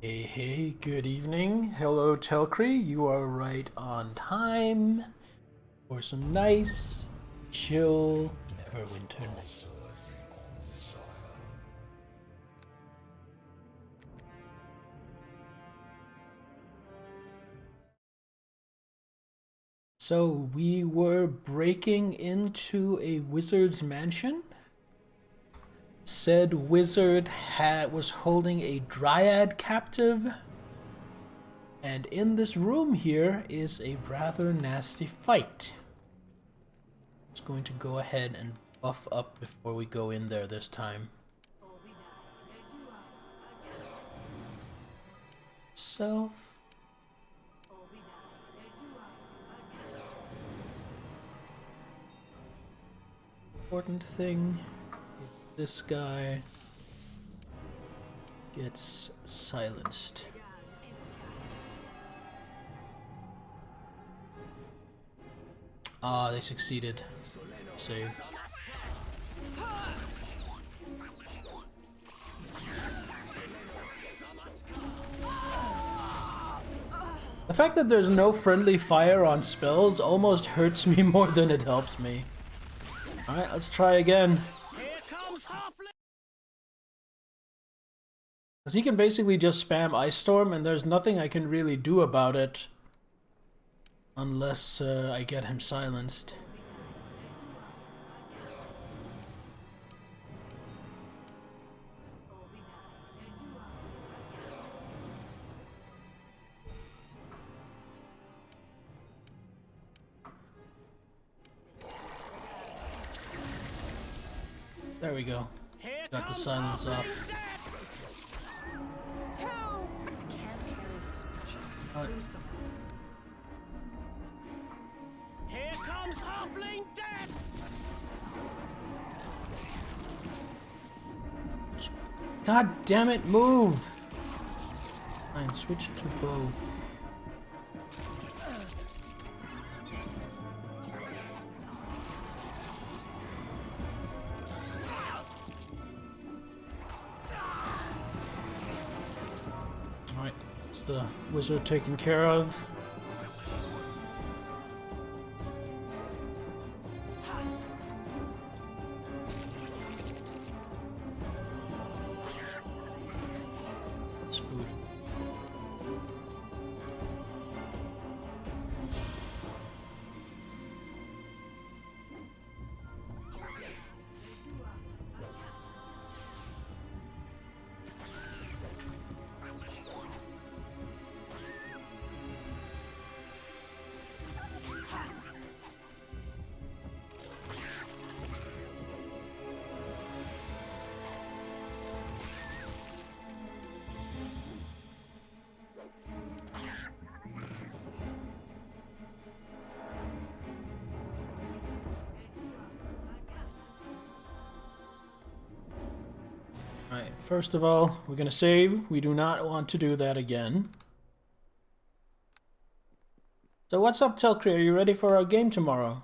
Hey, good evening. Hello, Telcree. You are right on time for some nice, chill Neverwinter. So, we were breaking into a wizard's mansion. Said wizard was holding a dryad captive. And in this room here is a rather nasty fight. Just going to go ahead and buff up before we go in there this time. Self. Important thing is this guy gets silenced. Ah, they succeeded. Save. The fact that there's no friendly fire on spells almost hurts me more than it helps me. Alright, let's try again. Because he can basically just spam Ice Storm and there's nothing I can really do about it. Unless I get him silenced. There we go. Got the silence off. Here comes Halfling Death! God damn it, move! Fine, switch to bow. Alright, that's the wizard taken care of. Spook. Alright, first of all, we're gonna save. We do not want to do that again. So what's up, Telcree? Are you ready for our game tomorrow?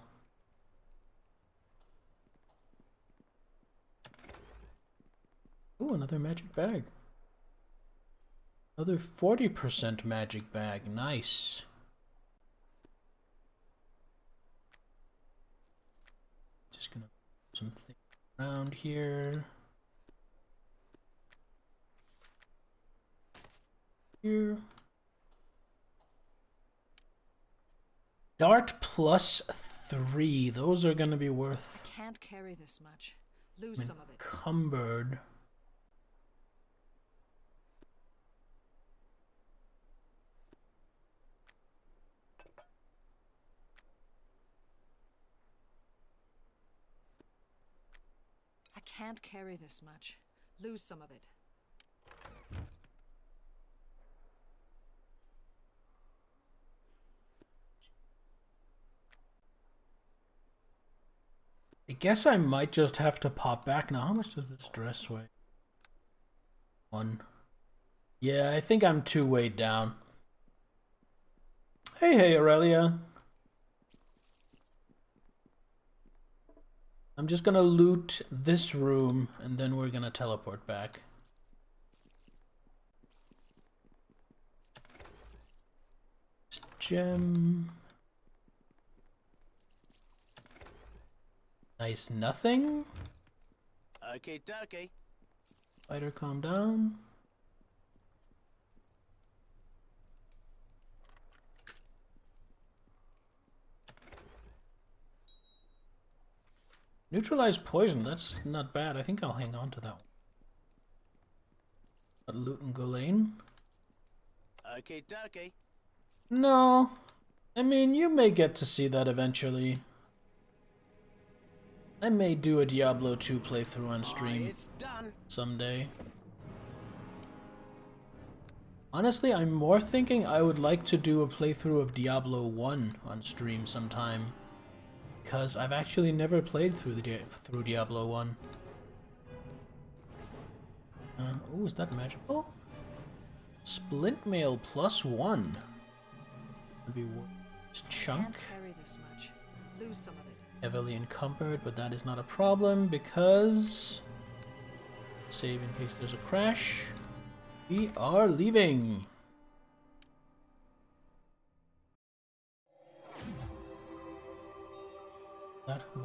Ooh, another magic bag. Another 40% magic bag. Nice. Just gonna put some things around here. Here. Dart plus 3. Those are gonna be worth. Can't carry this much. Lose some of it. Encumbered. I can't carry this much. Lose some of it. I guess I might just have to pop back now. How much does this dress weigh? 1. Yeah, I think I'm too weighed down. Hey, Aurelia. I'm just gonna loot this room and then we're gonna teleport back. gem. Nice nothing. Okay, dokie. Spider, calm down. Neutralize poison, that's not bad. I think I'll hang on to that one. But loot and Ghislaine. Okay, dokie. No. I mean, you may get to see that eventually. I may do a Diablo 2 playthrough on stream It's done. someday. Honestly, I'm more thinking I would like to do a playthrough of Diablo 1 on stream sometime. Because I've actually never played through Diablo 1. Oh, is that magical? Splint mail +1. That'd be worth chunk. Can't carry this much. Lose some of it. Heavily encumbered, but that is not a problem because... Save in case there's a crash. We are leaving.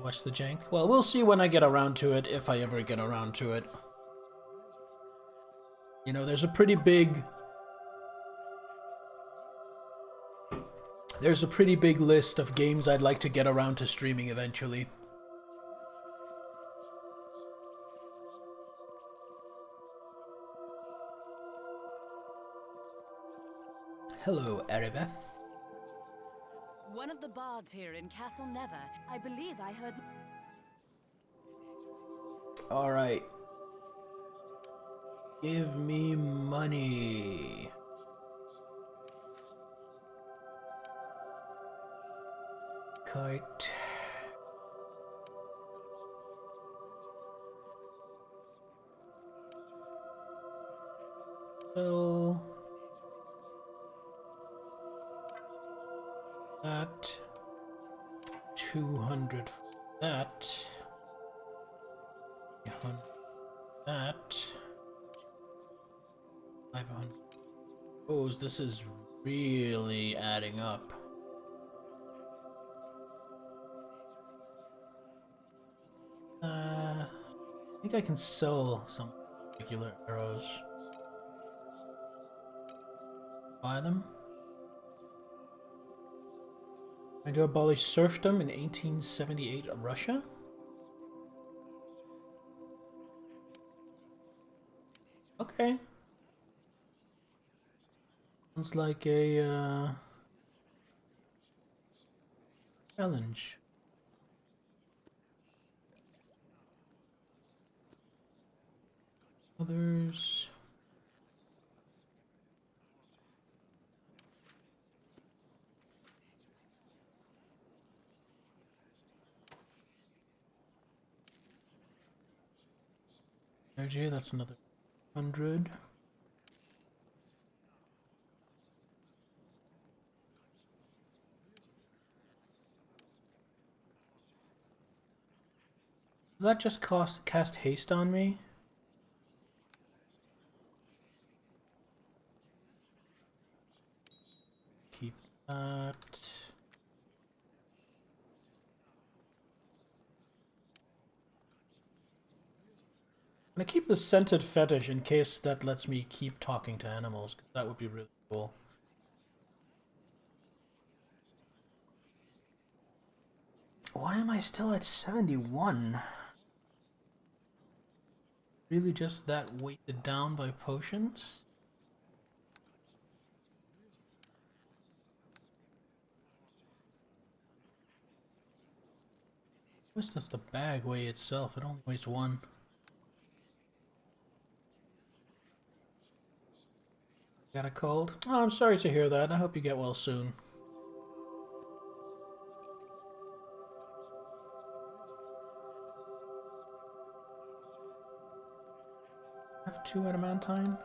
Watch the jank. Well, we'll see when I get around to it, if I ever get around to it. You know, there's a pretty big list of games I'd like to get around to streaming eventually. Hello, Arabeth. One of the bards here in Castle Never. I believe I heard... Alright. Give me money. Kite. So... that. 200 for that. 300 that. 500. Oh, this is really adding up. I think I can sell some regular arrows. Buy them. Trying to abolish serfdom in 1878 Russia? Okay. Sounds like a challenge. Others. Energy, that's another 100. Does that just cast haste on me? Keep that. I'm gonna keep the scented fetish in case that lets me keep talking to animals, 'cause that would be really cool. Why am I still at 71? Really just that weighted down by potions? What's just the bag weigh itself? It only weighs 1. Got a cold? Oh, I'm sorry to hear that. I hope you get well soon. I have 2 adamantine.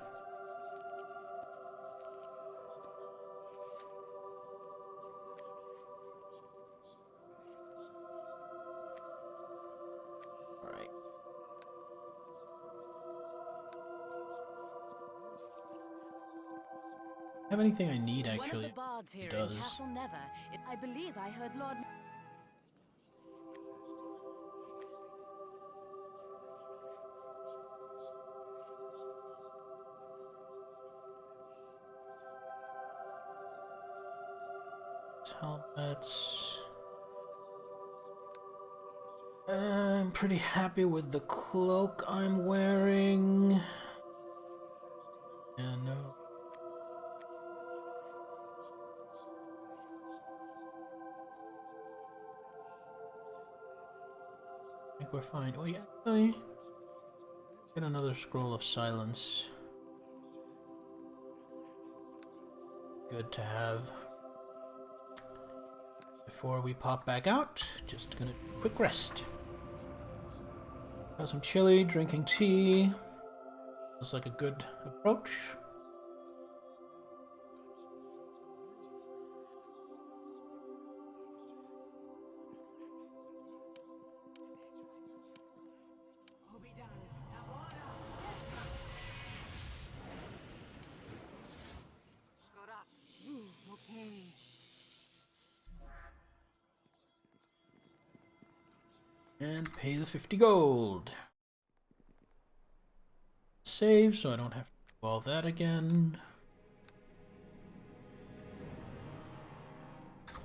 Alright. Have anything I need One of actually? the bards It here does. in Castle Never. I believe I heard Lord. Helmets. I'm pretty happy with the cloak I'm wearing. Yeah, no. I think we're fine. Oh yeah, actually, get another scroll of silence. Good to have. Before we pop back out, just gonna quick rest. Got some chili, drinking tea. Looks like a good approach. Okay. And pay the 50 gold. Save so I don't have to do all that again.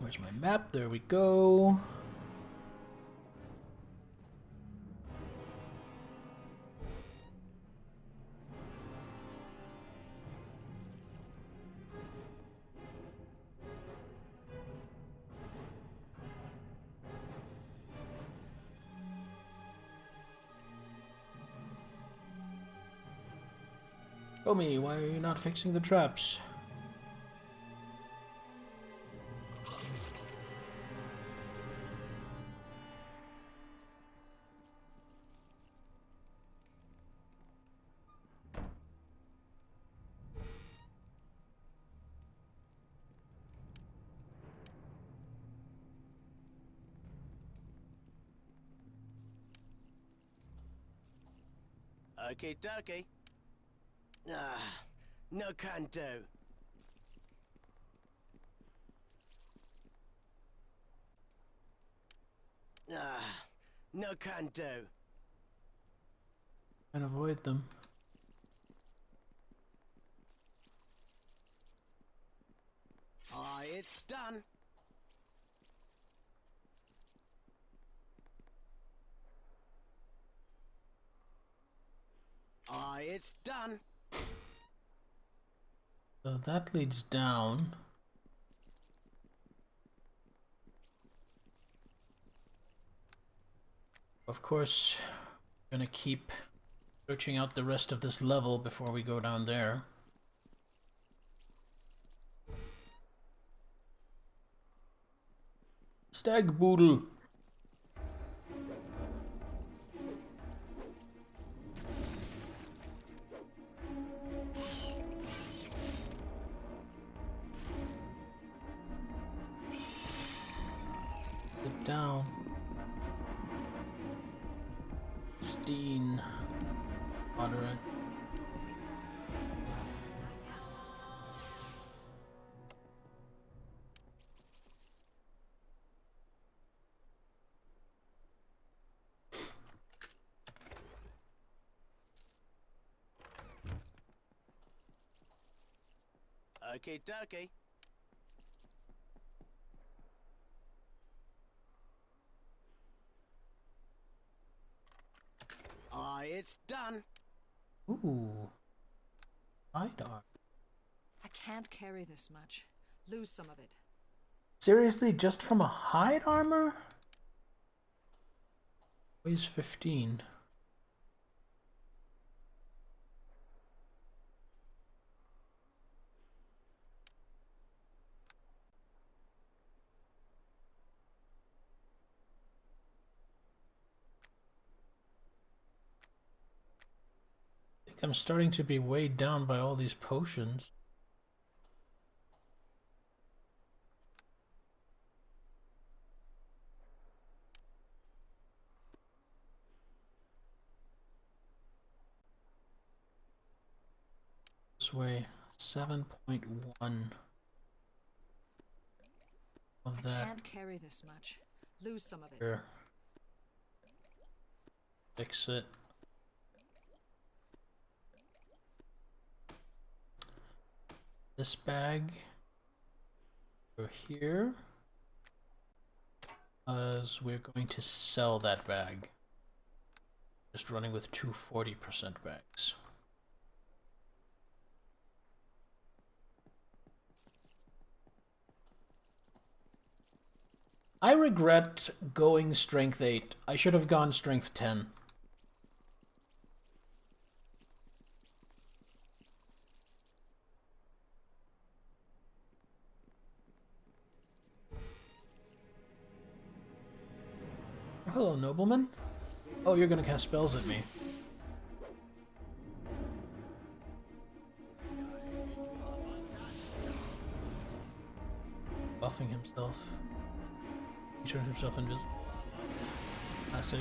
Where's my map? There we go. Tell me, why are you not fixing the traps? Okay, dokie. Ah, no can do. Ah, no can do. And avoid them. Aye, it's done. Aye, it's done. So that leads down. Of course, gonna keep searching out the rest of this level before we go down there. Stag Boodle. Sit down. Steen. Moderate. Okay, dokie. Aye, it's done. Ooh. Lidar. I can't carry this much. Lose some of it. Seriously, just from a hide armor? Weighs 15. I think I'm starting to be weighed down by all these potions. This way. 7.1 of I that. can't carry this much. Lose some of it. Here. Fix it. This bag go here, as we're going to sell that bag. Just running with two 40% bags. I regret going strength 8. I should have gone strength 10. Hello, nobleman. Oh, you're gonna cast spells at me. Buffing himself. He turned himself invisible. Classic.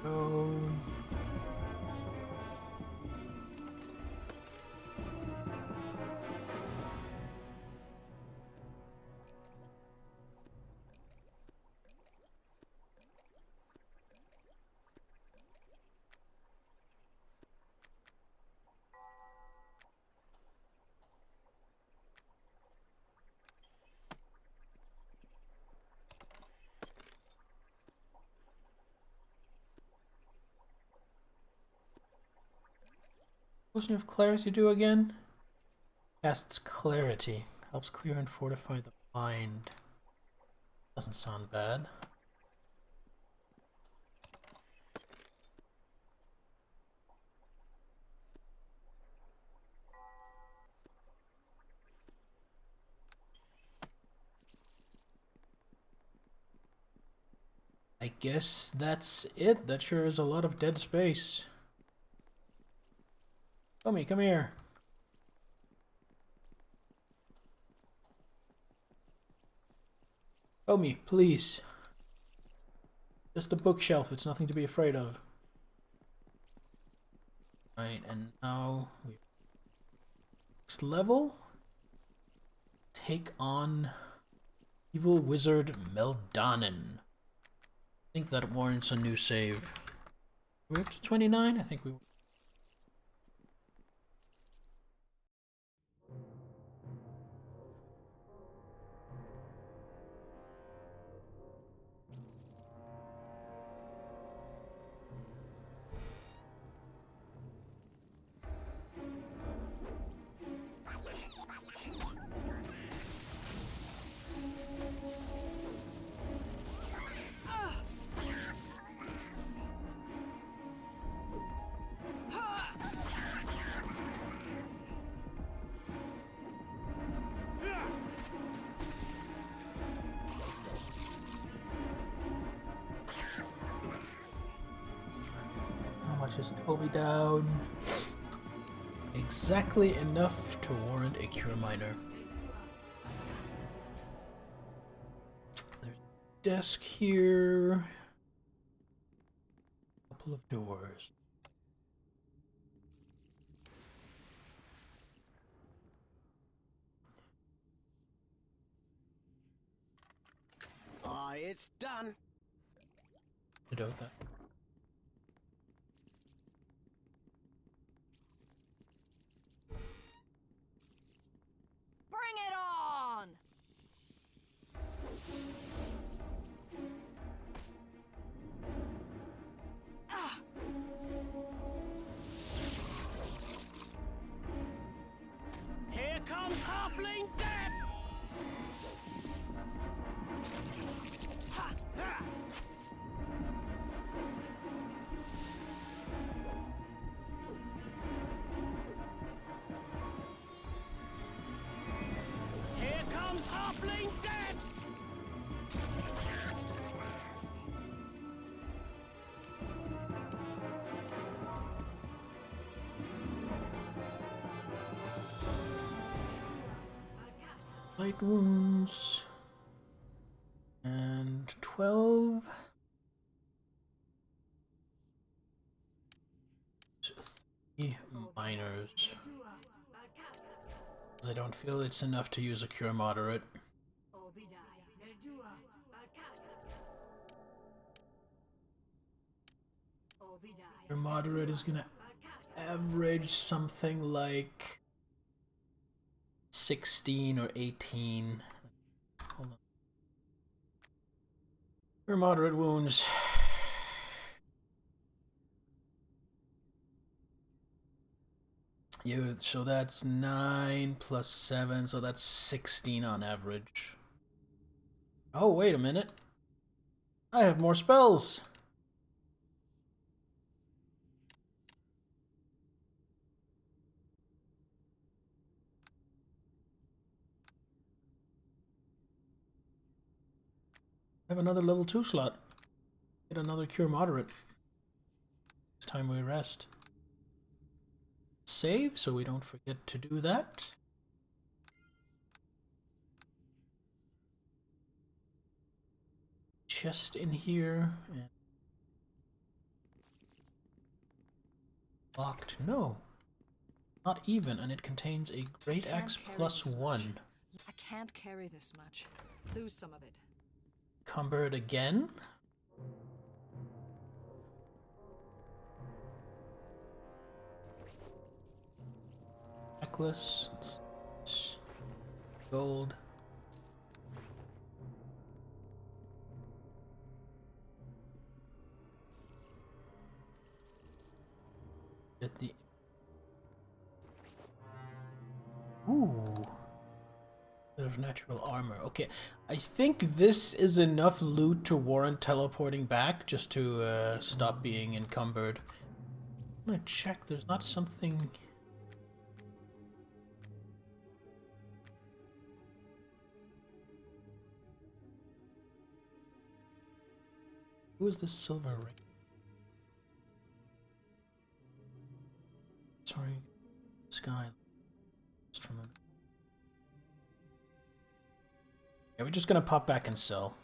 Oh. Potion of Clarity do again? Casts Clarity. Helps clear and fortify the mind. Doesn't sound bad. I guess that's it. That sure is a lot of dead space. Tommy, come here. Tommy, please. Just a bookshelf. It's nothing to be afraid of. Right, and now next level. Take on Evil Wizard Meldanin. I think that warrants a new save. Are we up to 29? I think we were. Just Toby down. Exactly enough to warrant a cure minor. There's a desk here. A couple of doors. It's done. To do with that. Bring it on! Here comes Halfling Death! Ha! Ha! Here comes Halfling Death! light wounds. And 12. So 3 minors. I don't feel it's enough to use a cure moderate. Cure moderate is gonna average something like 16 or 18. Hold on. Cure moderate wounds. Yeah, so that's 9 plus 7, so that's 16 on average. Oh, wait a minute. I have more spells. I have another level 2 slot. Get another cure moderate. It's time we rest. Save so we don't forget to do that. Chest in here. And locked. No. Not even, and it contains a great axe plus 1. I can't carry this much. Lose some of it. Cumbered again. Necklace. Gold. Get the... Ooh. Bit of natural armor. Okay, I think this is enough loot to warrant teleporting back, just to stop being encumbered. I'm gonna check, there's not something... Who is this silver ring? Sorry, sky. Instrument. Yeah, we're just gonna pop back and sell.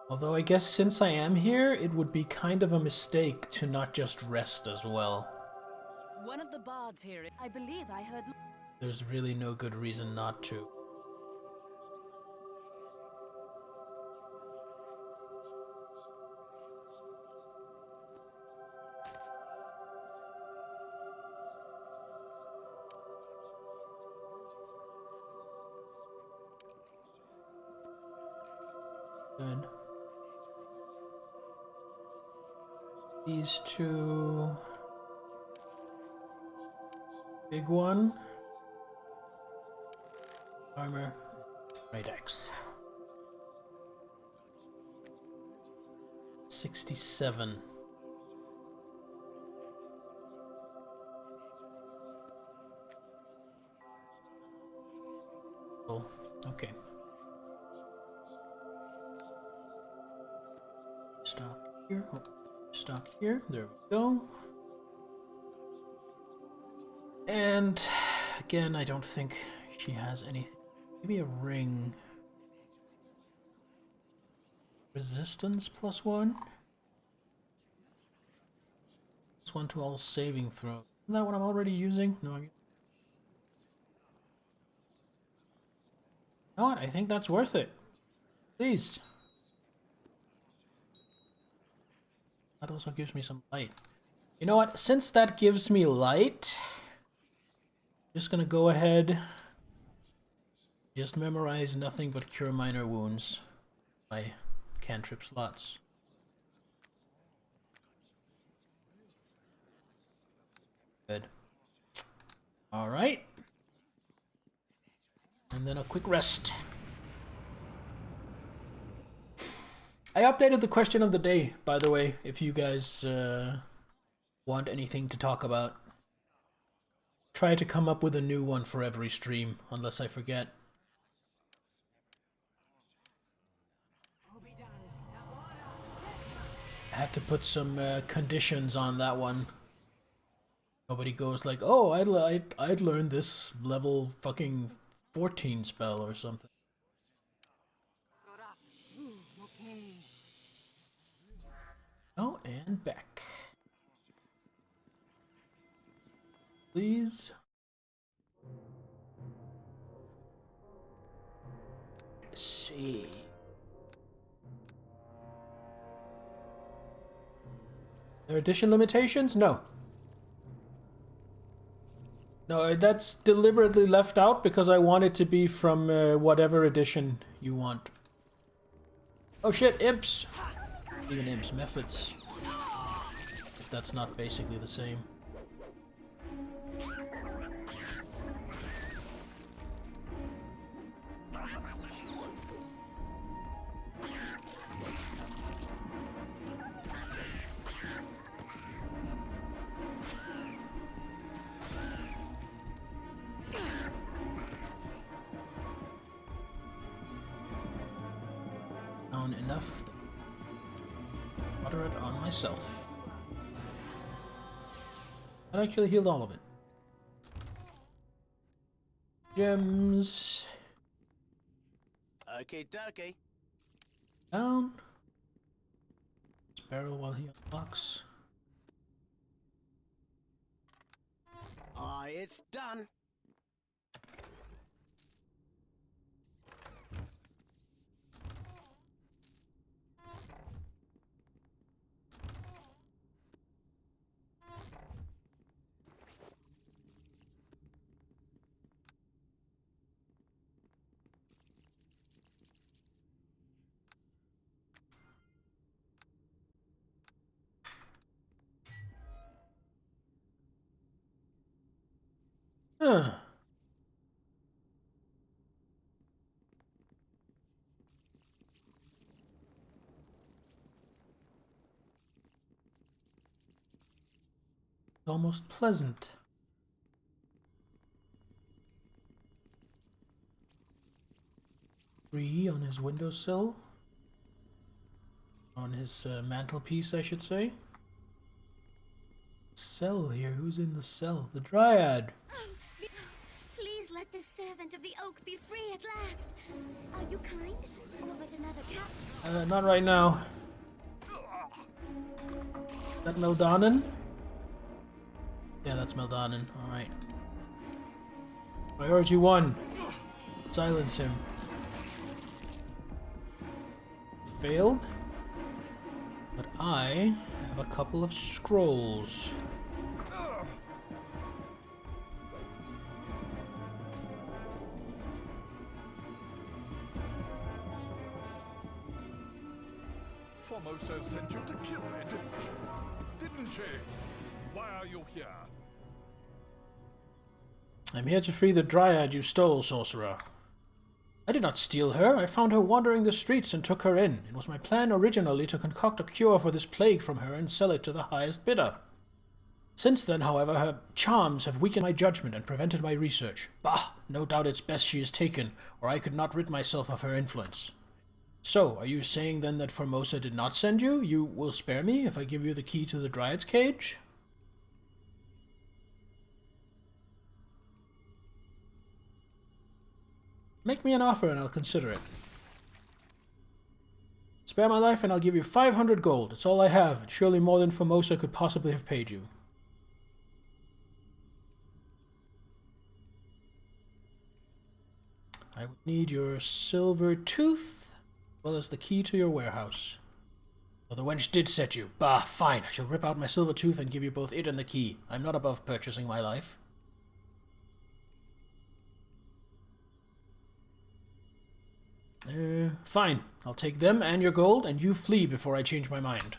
Although I guess since I am here, it would be kind of a mistake to not just rest as well. One of the bards here, I believe I heard... There's really no good reason not to. Good. These two... Big one. Armor. Right X. 67. Oh, okay. Stock here. Oh, stock here. There we go. And again, I don't think she has anything. Maybe a ring. Resistance plus 1. Plus 1 to all saving throws. Isn't that what I'm already using? No, I'm... You know what? I think that's worth it. Please. That also gives me some light. You know what? Since that gives me light, I'm just gonna go ahead. Just memorize nothing but cure minor wounds. My cantrip slots. Good. Alright. And then a quick rest. I updated the question of the day, by the way, if you guys want anything to talk about. Try to come up with a new one for every stream, unless I forget. I had to put some conditions on that one. Nobody goes like, oh, I'd learn this level fucking 14 spell or something. Oh, and back. Please. Let's see. There are edition limitations? No. No, that's deliberately left out because I want it to be from whatever edition you want. Oh shit, imps! Even imps, methods. If that's not basically the same. Enough. Moderate on myself. I actually healed all of it. Gems. Okay, dokie. Down. Let's barrel while he unlocks. Aye, it's done. Huh. Almost pleasant. Tree on his windowsill. On his mantelpiece, I should say. Cell here. Who's in the cell? The Dryad. Please let the servant of the oak be free at last. Are you kind? Or was another cat? Not right now. Is that Meldanen? Yeah, that's Meldanen. Alright. Priority 1. Silence him. Failed. But I have a couple of scrolls. Formosa sent you to kill me, didn't she? Why are you here? I'm here to free the Dryad you stole, sorcerer. I did not steal her. I found her wandering the streets and took her in. It was my plan originally to concoct a cure for this plague from her and sell it to the highest bidder. Since then, however, her charms have weakened my judgment and prevented my research. Bah! No doubt it's best she is taken, or I could not rid myself of her influence. So, are you saying then that Formosa did not send you? You will spare me if I give you the key to the Dryad's cage? Make me an offer and I'll consider it. Spare my life and I'll give you 500 gold. It's all I have. It's surely more than Formosa could possibly have paid you. I would need your silver tooth, as well as the key to your warehouse. Well, the wench did set you. Bah, fine. I shall rip out my silver tooth and give you both it and the key. I'm not above purchasing my life. Fine. I'll take them and your gold, and you flee before I change my mind.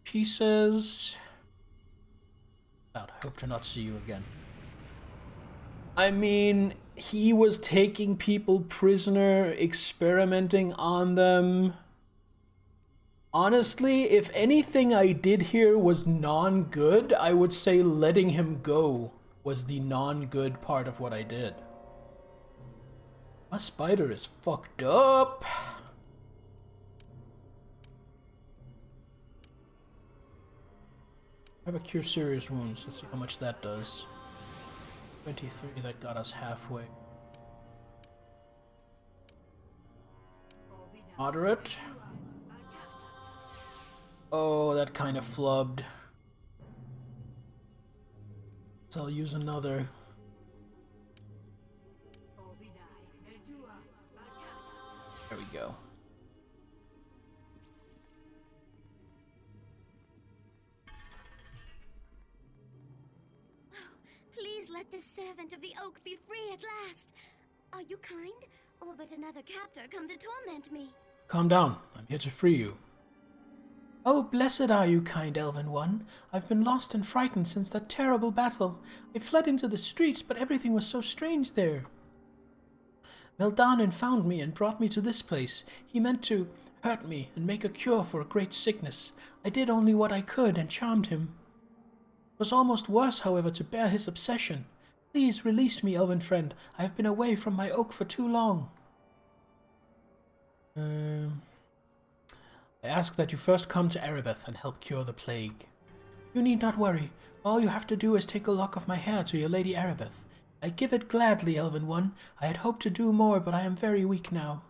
Pieces. I hope to not see you again. I mean, he was taking people prisoner, experimenting on them. Honestly, if anything I did here was non-good, I would say letting him go was the non-good part of what I did. My spider is fucked up. I have a cure serious wounds. Let's see how much that does. 23, that got us halfway. Moderate. Oh, that kind of flubbed. So I'll use another. There we go. Please let this servant of the oak be free at last. Are you kind, or but another captor come to torment me? Calm down. I'm here to free you. Oh, blessed are you, kind elven one. I've been lost and frightened since that terrible battle. I fled into the streets, but everything was so strange there. Meldanen found me and brought me to this place. He meant to hurt me and make a cure for a great sickness. I did only what I could and charmed him. It was almost worse, however, to bear his obsession. Please release me, elven friend. I have been away from my oak for too long. I ask that you first come to Erebeth and help cure the plague. You need not worry. All you have to do is take a lock of my hair to your Lady Erebeth. I give it gladly, elven one. I had hoped to do more, but I am very weak now.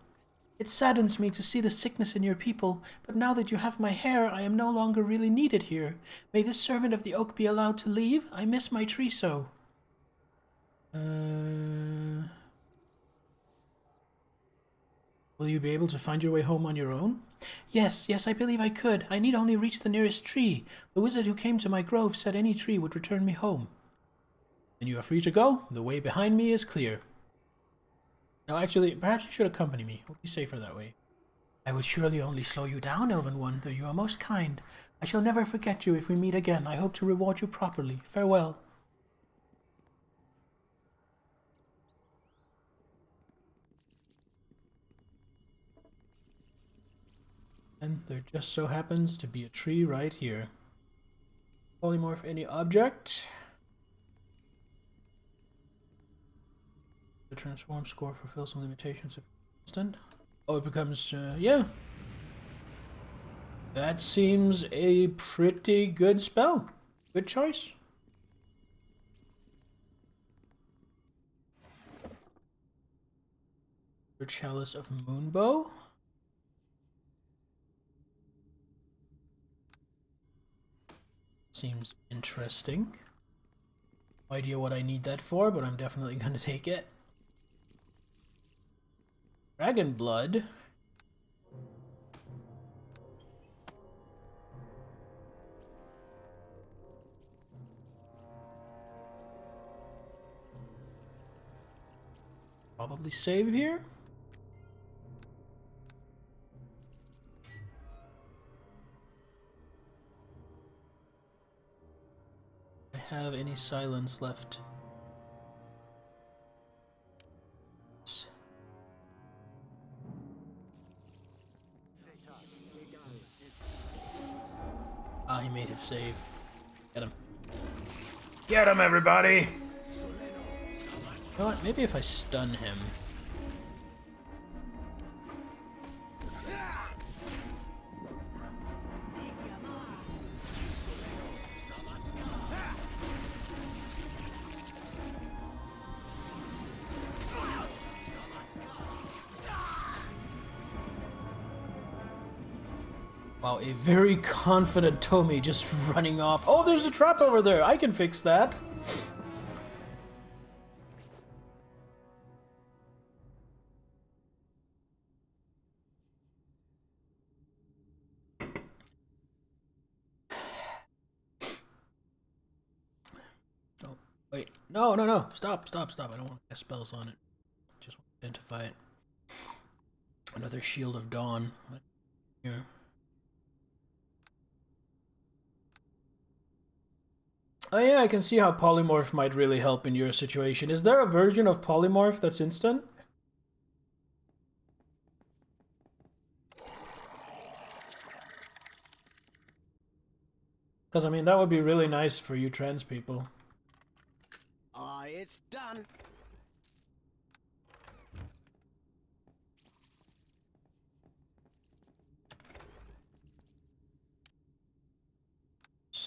It saddens me to see the sickness in your people, but now that you have my hair, I am no longer really needed here. May this servant of the oak be allowed to leave? I miss my tree so. Will you be able to find your way home on your own? Yes, I believe I could. I need only reach the nearest tree. The wizard who came to my grove said any tree would return me home. Then you are free to go. The way behind me is clear. Now actually, perhaps you should accompany me. It would be safer that way. I would surely only slow you down, elven one, though you are most kind. I shall never forget you if we meet again. I hope to reward you properly. Farewell. And there just so happens to be a tree right here. Polymorph any object. The transform score fulfills some limitations of instant. Oh, it becomes, yeah. That seems a pretty good spell. Good choice. The Chalice of Moonbow. Seems interesting. No idea what I need that for, but I'm definitely going to take it. Dragon Blood. Probably save here. Have any silence left? Ah, he made his save. Get him. Get him, everybody! You know what? Maybe if I stun him. Wow, a very confident Tomy just running off. Oh, there's a trap over there. I can fix that. Oh, wait. No. Stop. I don't want to cast spells on it. Just want to identify it. Another Shield of Dawn. Here. Oh yeah, I can see how Polymorph might really help in your situation. Is there a version of Polymorph that's instant? Because, I mean, that would be really nice for you trans people. It's done.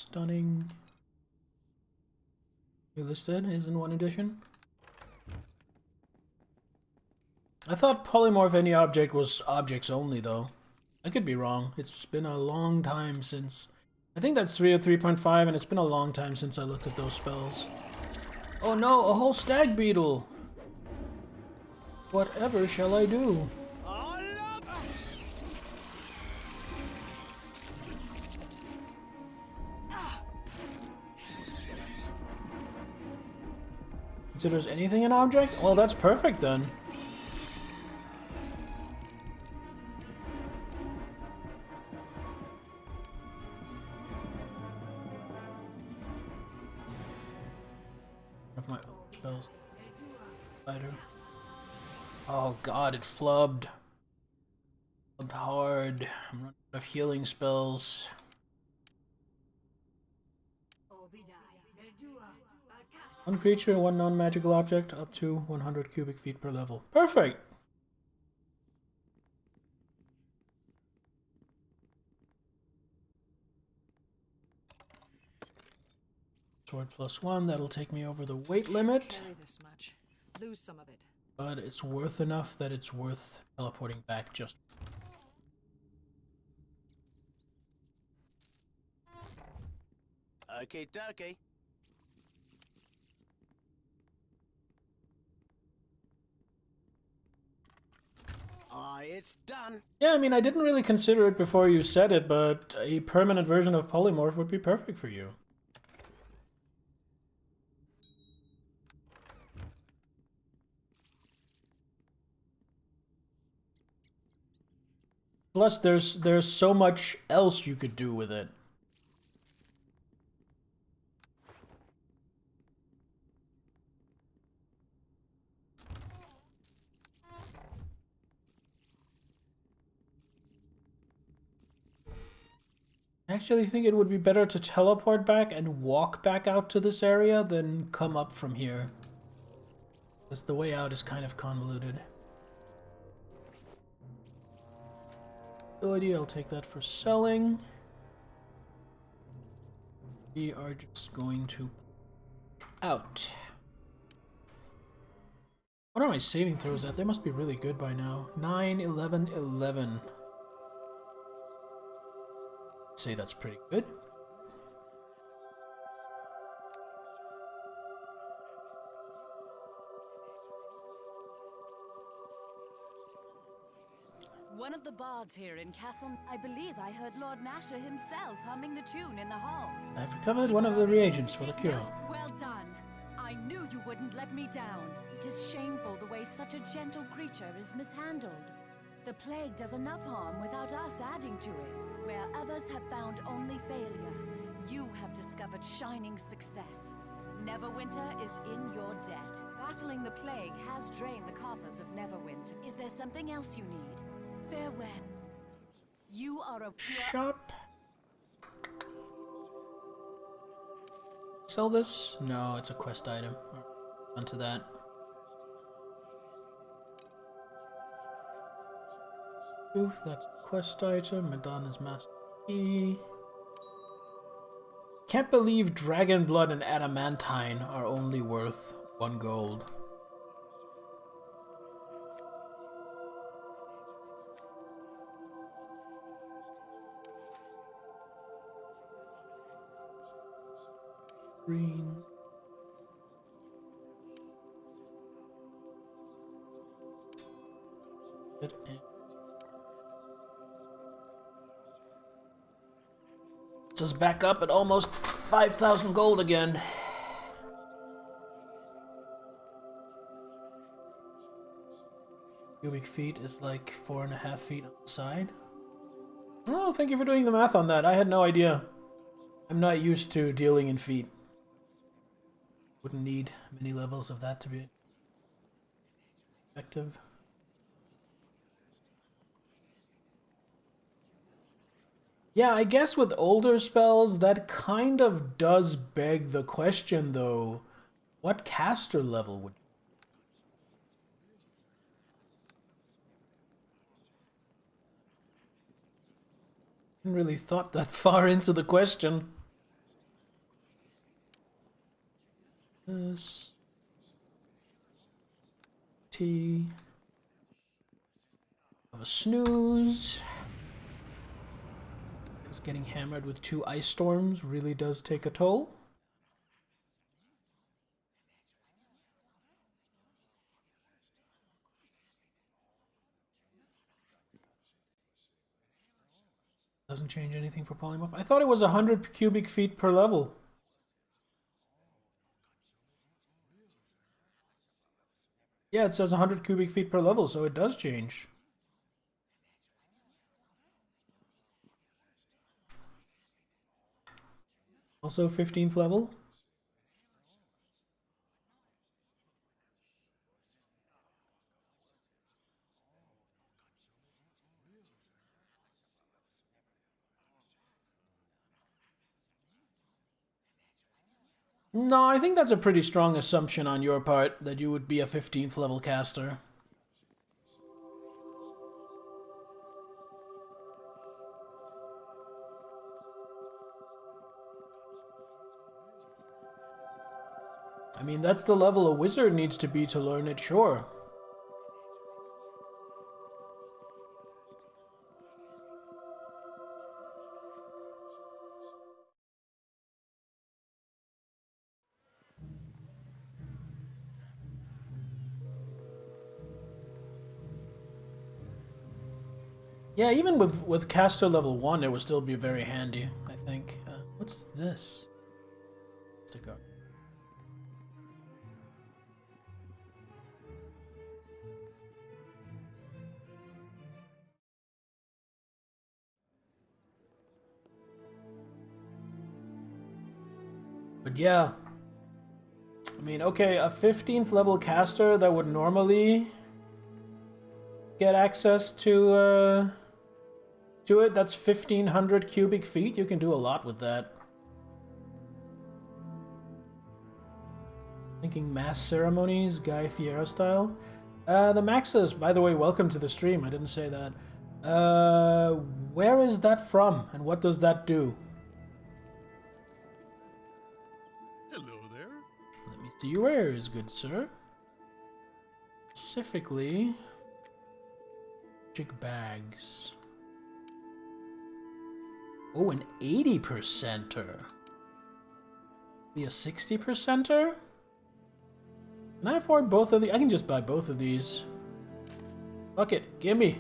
Stunning. You listed is in 1 edition. I thought polymorph any object was objects only, though. I could be wrong. It's been a long time since... I think that's 3 or 3.5, and it's been a long time since I looked at those spells. Oh no, a whole stag beetle! Whatever shall I do? Considers anything an object? Well, that's perfect then. Of my spells. Spider. Oh god, it flubbed. Flubbed hard. I'm running out of healing spells. One creature, one non-magical object, up to 100 cubic feet per level. Perfect! Sword +1, that'll take me over the weight limit. Carry this much. Lose some of it. But it's worth enough that it's worth teleporting back just... Okay, dokie. It's done. Yeah, I mean, I didn't really consider it before you said it, but a permanent version of polymorph would be perfect for you. Plus, there's so much else you could do with it. I actually think it would be better to teleport back and walk back out to this area than come up from here. Because the way out is kind of convoluted. Ability, I'll take that for selling. We are just going to out. What are my saving throws at? They must be really good by now. 9, 11, 11. Say that's pretty good. One of the bards here in Castle... I believe I heard Lord Nasher himself humming the tune in the halls. I've recovered one of the reagents for the cure. Well done. I knew you wouldn't let me down. It is shameful the way such a gentle creature is mishandled. The plague does enough harm without us adding to it. Where others have found only failure, you have discovered shining success. Neverwinter is in your debt. Battling the plague has drained the coffers of Neverwinter. Is there something else you need? Farewell. You are a pure... Shop. Sell this? No, it's a quest item. Onto that. Oof, that's a quest item. Madonna's Master Key. Can't believe Dragon Blood and Adamantine are only worth 1 gold. Green. Just back up at almost 5,000 gold again. Cubic feet is like 4.5 feet on the side. Oh, thank you for doing the math on that. I had no idea. I'm not used to dealing in feet. Wouldn't need many levels of that to be effective. Yeah, I guess with older spells, that kind of does beg the question, though. What caster level would you... I hadn't really thought that far into the question. this. T. Of a snooze. Because getting hammered with 2 ice storms really does take a toll. Doesn't change anything for polymorph. I thought it was 100 cubic feet per level. Yeah, it says 100 cubic feet per level, so it does change. Also 15th level. No, I think that's a pretty strong assumption on your part that you would be a 15th level caster. I mean, that's the level a wizard needs to be to learn it, sure. Yeah, even with caster level 1, it would still be very handy, I think. What's this? Stick up. But yeah, I mean, okay, a 15th level caster that would normally get access to it, that's 1500 cubic feet. You can do a lot with that. Thinking mass ceremonies, Guy Fieri style. The Maxes, by the way, welcome to the stream. I didn't say that. Where is that from, and what does that do? Hello there. Let me see your wares, good sir. Specifically, magic bags. Oh, an 80%er. Be a 60%er? Can I afford both of these? I can just buy both of these. Fuck it, gimme.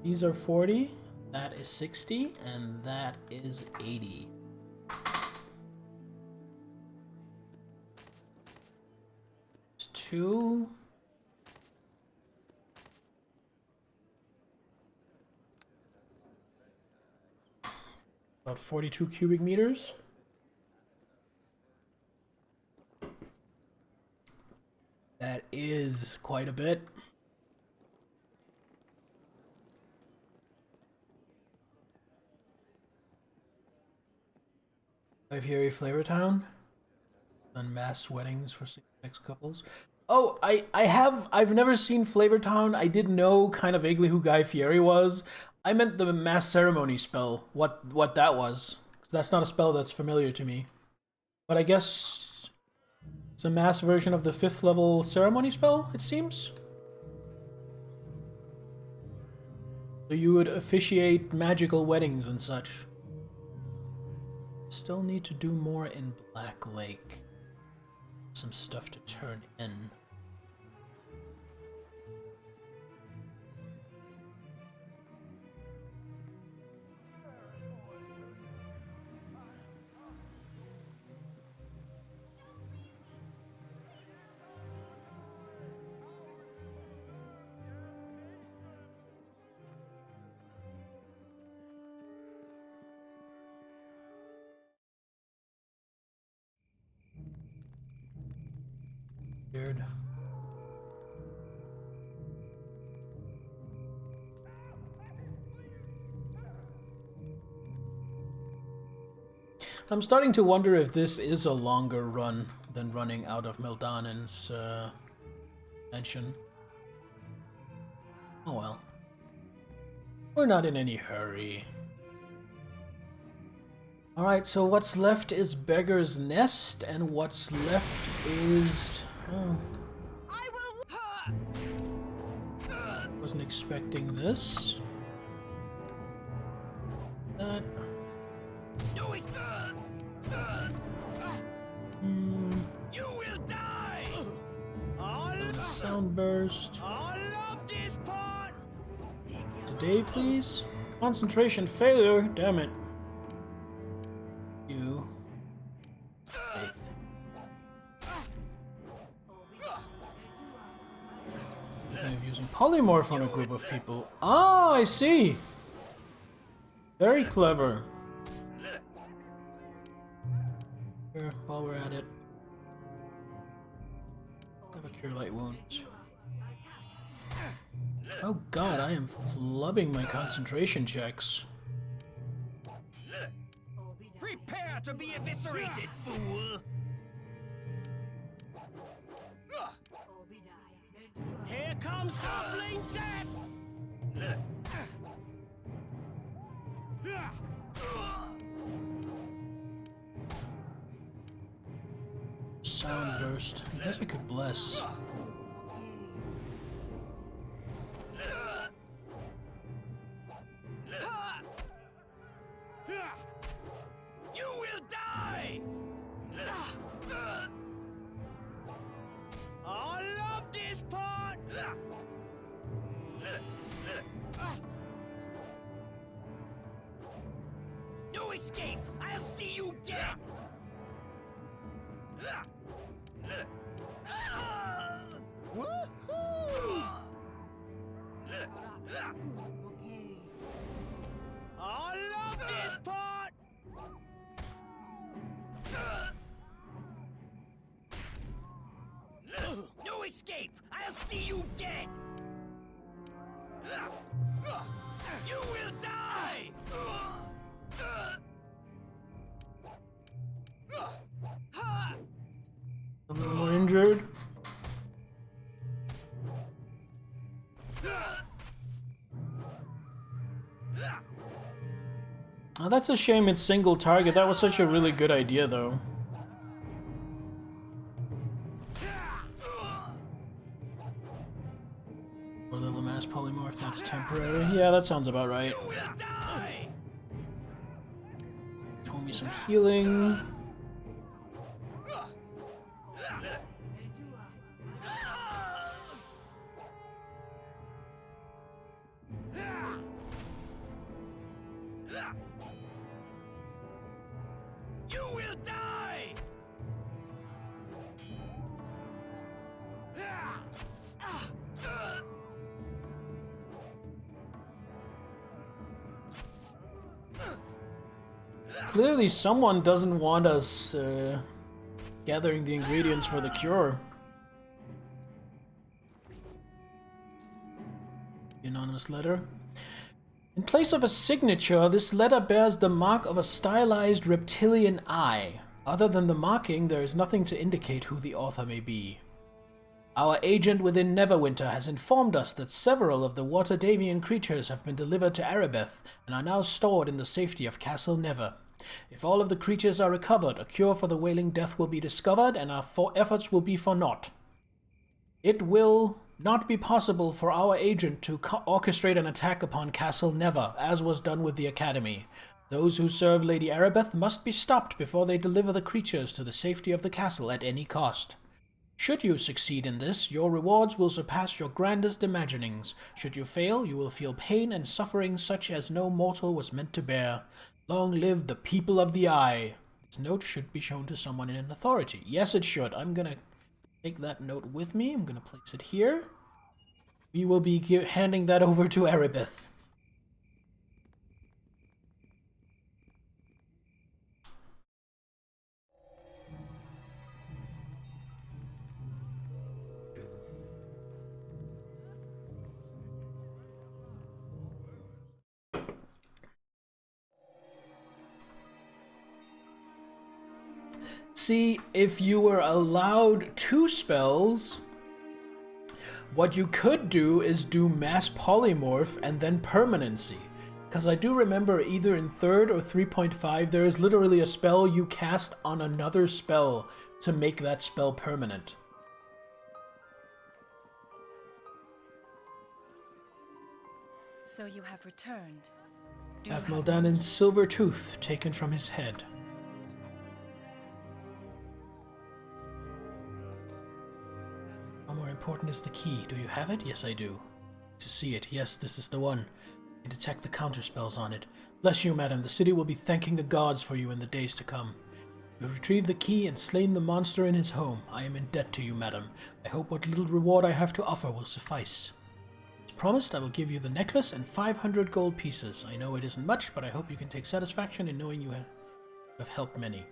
These are 40, that is 60, and that is 80. There's 2. About 42 cubic meters. That is quite a bit. I've here Flavor Town. Done mass weddings for same-sex couples. Oh, I've never seen Flavor Town. I did know kind of vaguely who Guy Fieri was. I meant the mass ceremony spell. What that was. 'Cause that's not a spell that's familiar to me. But I guess it's a mass version of the 5th level ceremony spell, it seems. So you would officiate magical weddings and such. Still need to do more in Black Lake. Some stuff to turn in. Weird. I'm starting to wonder if this is a longer run than running out of Meldanen's mansion. Oh well. We're not in any hurry. Alright, so what's left is Beggar's Nest, and what's left is... Oh, I will. wasn't expecting this. That... No, it's. You will die. Sound burst. All of this part. Today, please? Concentration failure? Damn it. You. Faith. I'm using polymorph on a group of people. Ah, I see! Very clever. Here, while we're at it. Have a cure light wounds. Oh god, I am flubbing my concentration checks. Prepare to be eviscerated, fool. Here comes Halfling Death. Sound burst. I guess I could bless. You will die. All of this part. No escape. I'll see you dead. Woohoo! All of this part. No escape. I'll see you dead. You will die. A little more injured. Oh, that's a shame it's single target. That was such a really good idea, though. Or level mass polymorph, that's temporary. Yeah, that sounds about right. Told me some healing. You will die! Clearly someone doesn't want us gathering the ingredients for the cure. Anonymous letter. In place of a signature, this letter bears the mark of a stylized reptilian eye. Other than the marking, there is nothing to indicate who the author may be. Our agent within Neverwinter has informed us that several of the Waterdavian creatures have been delivered to Erebeth and are now stored in the safety of Castle Never. If all of the creatures are recovered, a cure for the Wailing Death will be discovered and our efforts will be for naught. It will not be possible for our agent to orchestrate an attack upon Castle Never, as was done with the Academy. Those who serve Lady Erebeth must be stopped before they deliver the creatures to the safety of the castle at any cost. Should you succeed in this, your rewards will surpass your grandest imaginings. Should you fail, you will feel pain and suffering such as no mortal was meant to bear. Long live the people of the Eye. This note should be shown to someone in authority. Yes, it should. I'm gonna take that note with me. I'm gonna place it here. We will be handing that over to Erebeth. See, if you were allowed 2 spells, what you could do is do mass polymorph and then permanency. Because I do remember either in 3rd or 3.5, there is literally a spell you cast on another spell to make that spell permanent. So you have returned. Have Maldanen's silver tooth taken from his head. How more important is the key? Do you have it? Yes, I do. To see it. Yes, this is the one. I detect the counterspells on it. Bless you, madam. The city will be thanking the gods for you in the days to come. You have retrieved the key and slain the monster in his home. I am in debt to you, madam. I hope what little reward I have to offer will suffice. As promised, I will give you the necklace and 500 gold pieces. I know it isn't much, but I hope you can take satisfaction in knowing you have helped many.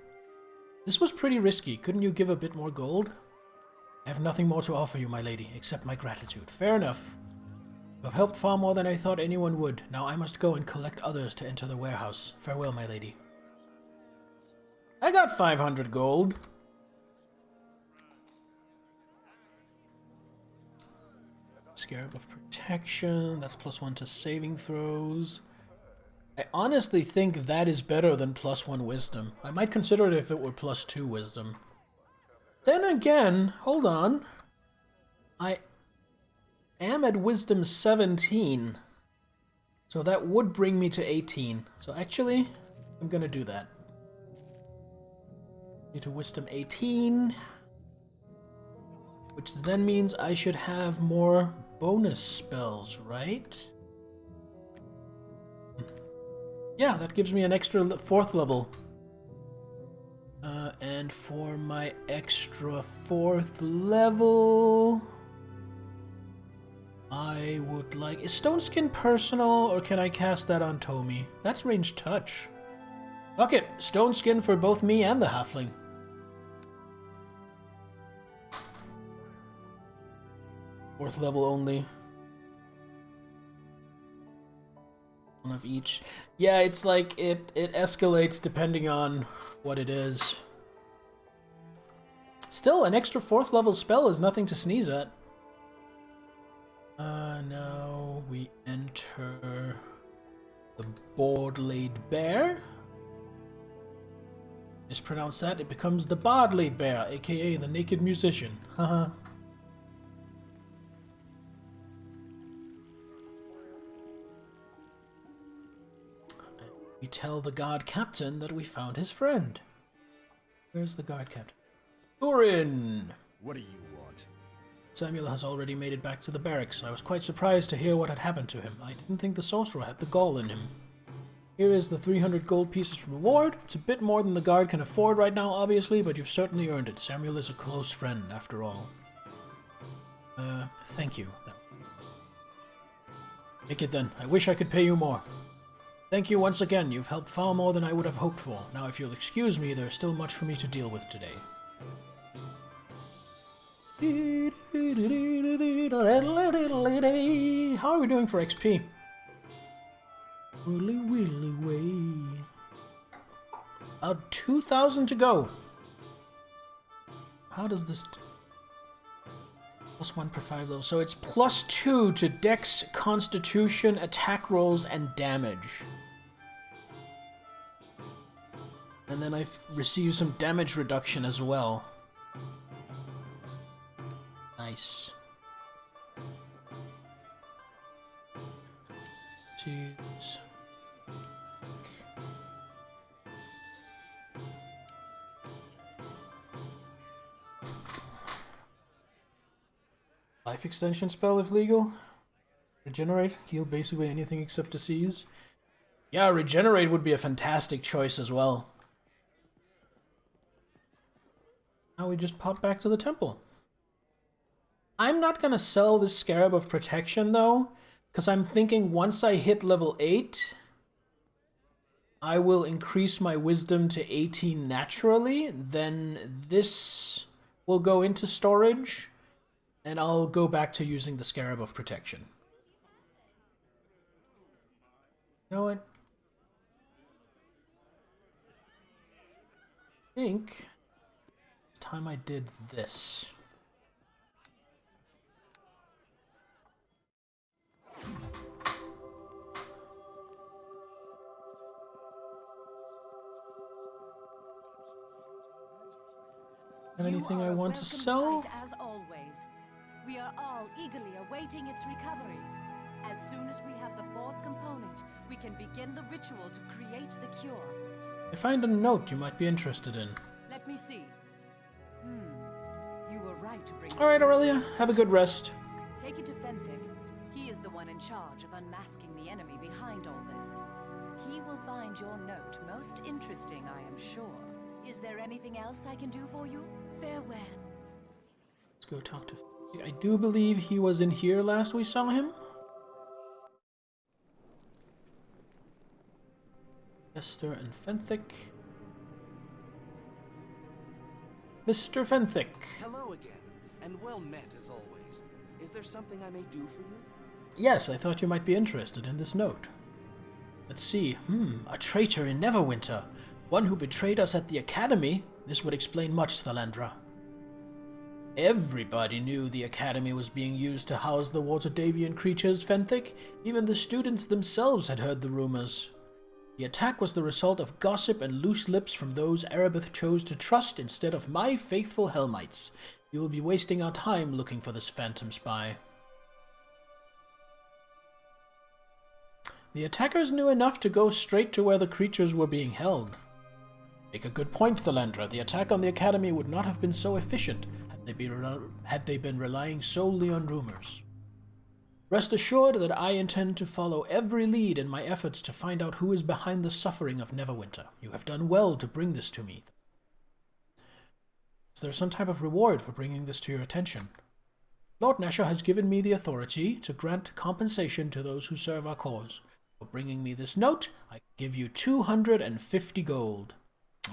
This was pretty risky. Couldn't you give a bit more gold? I have nothing more to offer you, my lady, except my gratitude. Fair enough. You have helped far more than I thought anyone would. Now I must go and collect others to enter the warehouse. Farewell, my lady. I got 500 gold. Scarab of Protection. That's +1 to saving throws. I honestly think that is better than +1 Wisdom. I might consider it if it were +2 Wisdom. Then again, hold on. I am at Wisdom 17. So that would bring me to 18. So actually, I'm gonna do that. Need to Wisdom 18. Which then means I should have more bonus spells, right? Yeah, that gives me an extra 4th level. And for my extra 4th level, I would like... Is Stone Skin personal, or can I cast that on Tomi? That's ranged touch. Fuck it, Stone Skin for both me and the halfling. Fourth level only. One of each. Yeah, it's like it escalates depending on what it is. Still, an extra 4th level spell is nothing to sneeze at. Now we enter the Board-Laid Bear. Mispronounce that, it becomes the Bard-Laid Bear, aka the Naked Musician. Haha. We tell the guard captain that we found his friend. Where's the guard captain? Urin! What do you want? Samuel has already made it back to the barracks. I was quite surprised to hear what had happened to him. I didn't think the sorcerer had the gall in him. Here is the 300 gold pieces reward. It's a bit more than the guard can afford right now, obviously, but you've certainly earned it. Samuel is a close friend, after all. Thank you. Take it then. I wish I could pay you more. Thank you once again. You've helped far more than I would have hoped for. Now, if you'll excuse me, there's still much for me to deal with today. How are we doing for XP? Willy willy way. 2,000 to go. How does this... +1 per 5 levels. So it's +2 to Dex, Constitution, attack rolls, and damage. And then I've received some damage reduction as well. Nice. Jeez. Life extension spell if legal. Regenerate, heal basically anything except disease. Yeah, regenerate would be a fantastic choice as well. Now we just pop back to the temple. I'm not gonna sell this Scarab of Protection though, because I'm thinking once I hit level 8, I will increase my wisdom to 18 naturally, then this will go into storage, and I'll go back to using the Scarab of Protection. You know what? I think it's time I did this. Have anything I want to sell? Sight, as always. We are all eagerly awaiting its recovery. As soon as we have the fourth component, we can begin the ritual to create the cure. I find a note you might be interested in. Let me see. You were right to bring this Alright, note Aurelia, to have a good rest. Take it to Fenthic. He is the one in charge of unmasking the enemy behind all this. He will find your note most interesting, I am sure. Is there anything else I can do for you? Farewell. Let's go talk to... I do believe he was in here last we saw him. Esther and Fenthic. Mr. Fenthic. Hello again, and well met as always. Is there something I may do for you? Yes, I thought you might be interested in this note. Let's see. A traitor in Neverwinter. One who betrayed us at the Academy. This would explain much, Thalandra. Everybody knew the Academy was being used to house the Waterdavian creatures, Fenthic. Even the students themselves had heard the rumors. The attack was the result of gossip and loose lips from those Erebeth chose to trust instead of my faithful Helmites. You will be wasting our time looking for this phantom spy. The attackers knew enough to go straight to where the creatures were being held. Make a good point, Thalandra. The attack on the Academy would not have been so efficient had they been relying solely on rumors. Rest assured that I intend to follow every lead in my efforts to find out who is behind the suffering of Neverwinter. You have done well to bring this to me. Is there some type of reward for bringing this to your attention? Lord Nasher has given me the authority to grant compensation to those who serve our cause. For bringing me this note, I give you 250 gold.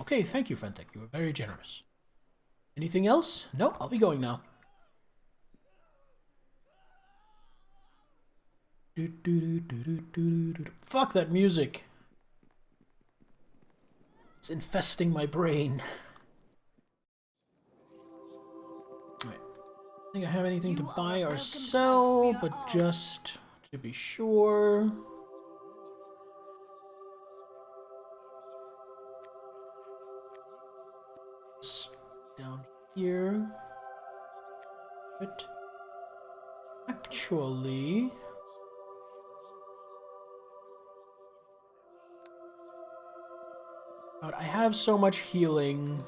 Okay, thank you, Fenthic. You were very generous. Anything else? No, I'll be going now. Fuck that music. It's infesting my brain. Right. I think I have anything to buy or sell, but just to be sure. Down here. But actually, God, I have so much healing.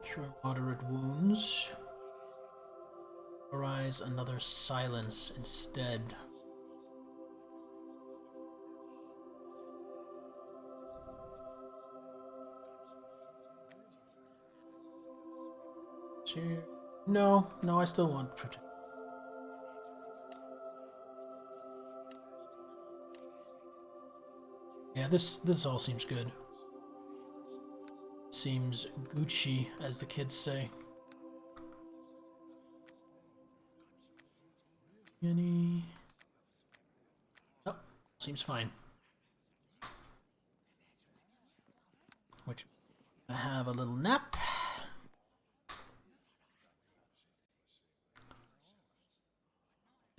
Cure moderate wounds. Arise another silence instead. No, I still want protect. Yeah, this all seems good. Seems Gucci, as the kids say. Any? Oh, seems fine. Which I have a little nap.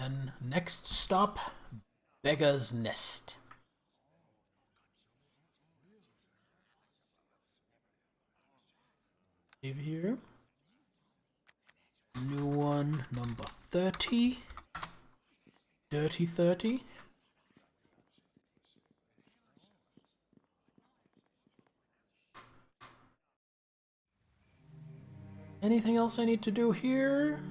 And next stop, Beggar's Nest. Save here. New one, number 30. Dirty 30. Anything else I need to do here?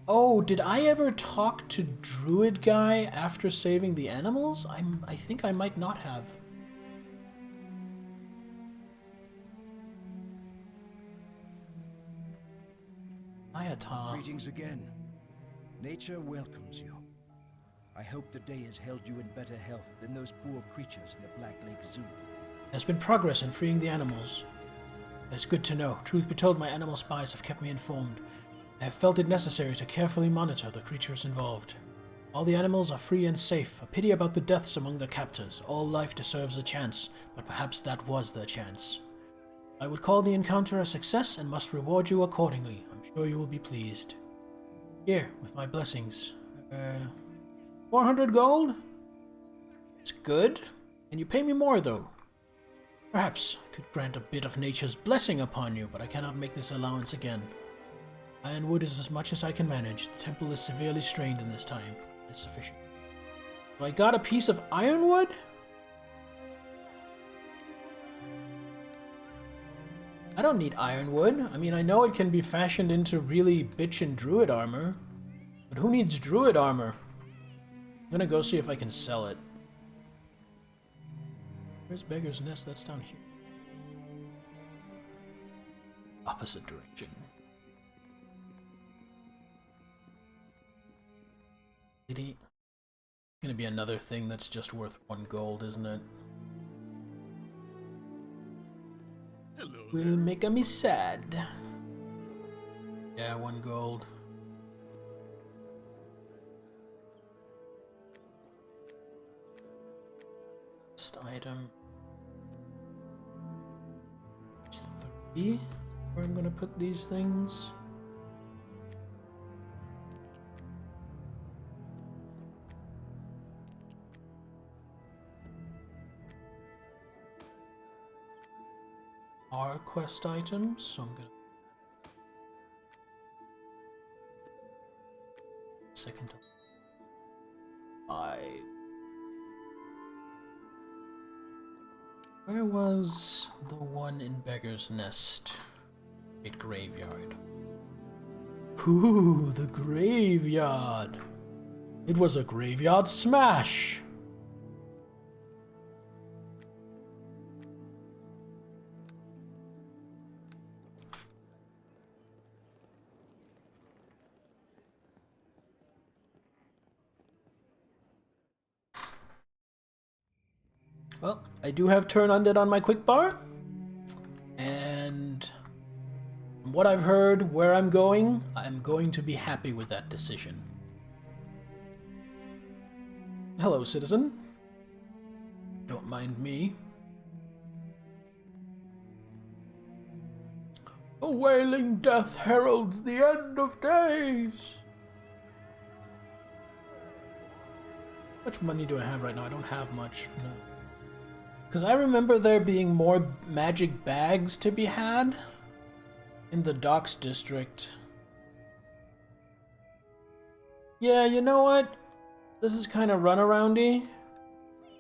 Oh, did I ever talk to Druid Guy after saving the animals? I think I might not have. Ayatar. Greetings again. Nature welcomes you. I hope the day has held you in better health than those poor creatures in the Black Lake Zoo. There's been progress in freeing the animals. That's good to know. Truth be told, my animal spies have kept me informed. I have felt it necessary to carefully monitor the creatures involved. All the animals are free and safe. A pity about the deaths among their captors. All life deserves a chance, but perhaps that was their chance. I would call the encounter a success and must reward you accordingly. I'm sure you will be pleased. Here, with my blessings. 400 gold? It's good. And you pay me more, though. Perhaps I could grant a bit of nature's blessing upon you, but I cannot make this allowance again. Ironwood is as much as I can manage. The temple is severely strained in this time. It's sufficient. So I got a piece of ironwood? I don't need ironwood. I mean, I know it can be fashioned into really bitchin' druid armor. But who needs druid armor? I'm gonna go see if I can sell it. Where's Beggar's Nest? That's down here. Opposite direction. It's gonna be another thing that's just worth 1 gold, isn't it? Hello Will there. make me sad. Yeah, 1 gold. Next item. 3. Where I'm gonna put these things. Are quest items, so I'm gonna second to 5. Where was the one in Beggar's Nest? Great Graveyard. Ooh, the graveyard. It was a graveyard smash. Well, I do have Turn Undead on my quick bar. And from what I've heard, where I'm going to be happy with that decision. Hello, citizen. Don't mind me. A wailing death heralds the end of days. How much money do I have right now? I don't have much. No. Because I remember there being more magic bags to be had in the Docks District. Yeah, you know what? This is kind of runaroundy.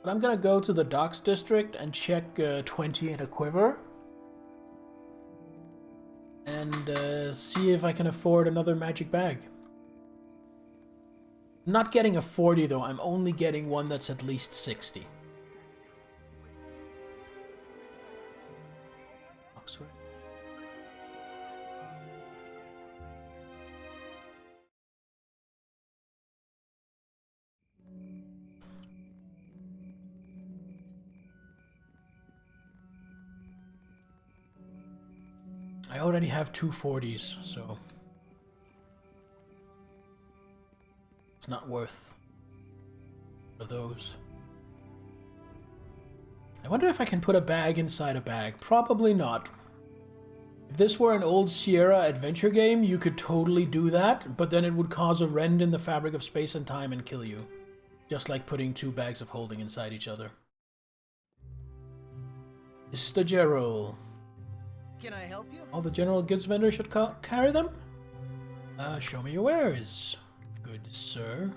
But I'm gonna go to the Docks District and check 20 in a quiver. And see if I can afford another magic bag. I'm not getting a 40 though, I'm only getting one that's at least 60. Oxford. I already have 2 40s, so it's not worth of those. I wonder if I can put a bag inside a bag. Probably not. If this were an old Sierra adventure game, you could totally do that, but then it would cause a rend in the fabric of space and time and kill you. Just like putting 2 bags of holding inside each other. Mr. Gerald. Can I help you? All the general goods vendors should carry them? Show me your wares, good sir.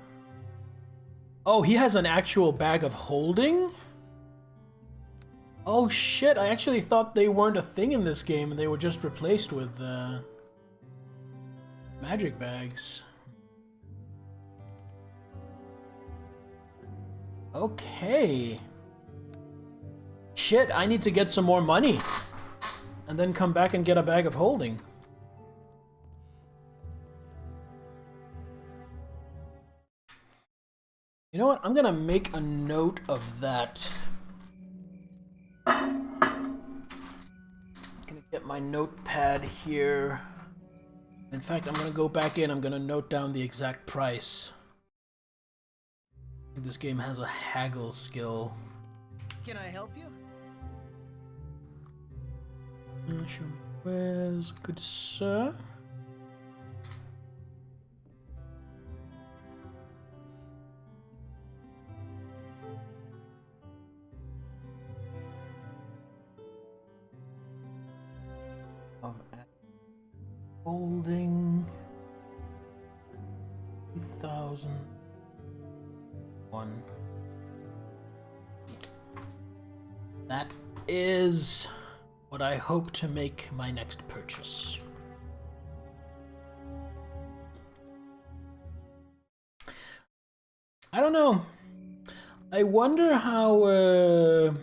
Oh, he has an actual bag of holding? Oh shit, I actually thought they weren't a thing in this game and they were just replaced with magic bags. Okay. Shit, I need to get some more money. And then come back and get a bag of holding. You know what? I'm gonna make a note of that. I'm gonna get my notepad here. In fact, I'm gonna go back in. I'm gonna note down the exact price. I think this game has a haggle skill. Can I help you? Show me wares, good sir. of holding 2001. That is what I hope to make my next purchase. I don't know. I wonder how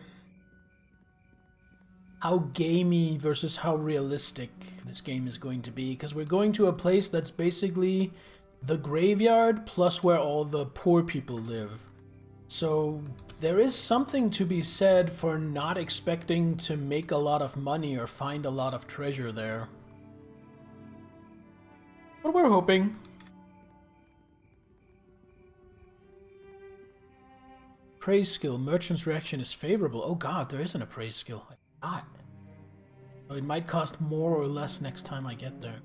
gamey versus how realistic this game is going to be, because we're going to a place that's basically the graveyard plus where all the poor people live. So there is something to be said for not expecting to make a lot of money or find a lot of treasure there. But we're hoping. Praise skill. Merchant's reaction is favorable. Oh god, there isn't a praise skill. I forgot. Oh, it might cost more or less next time I get there.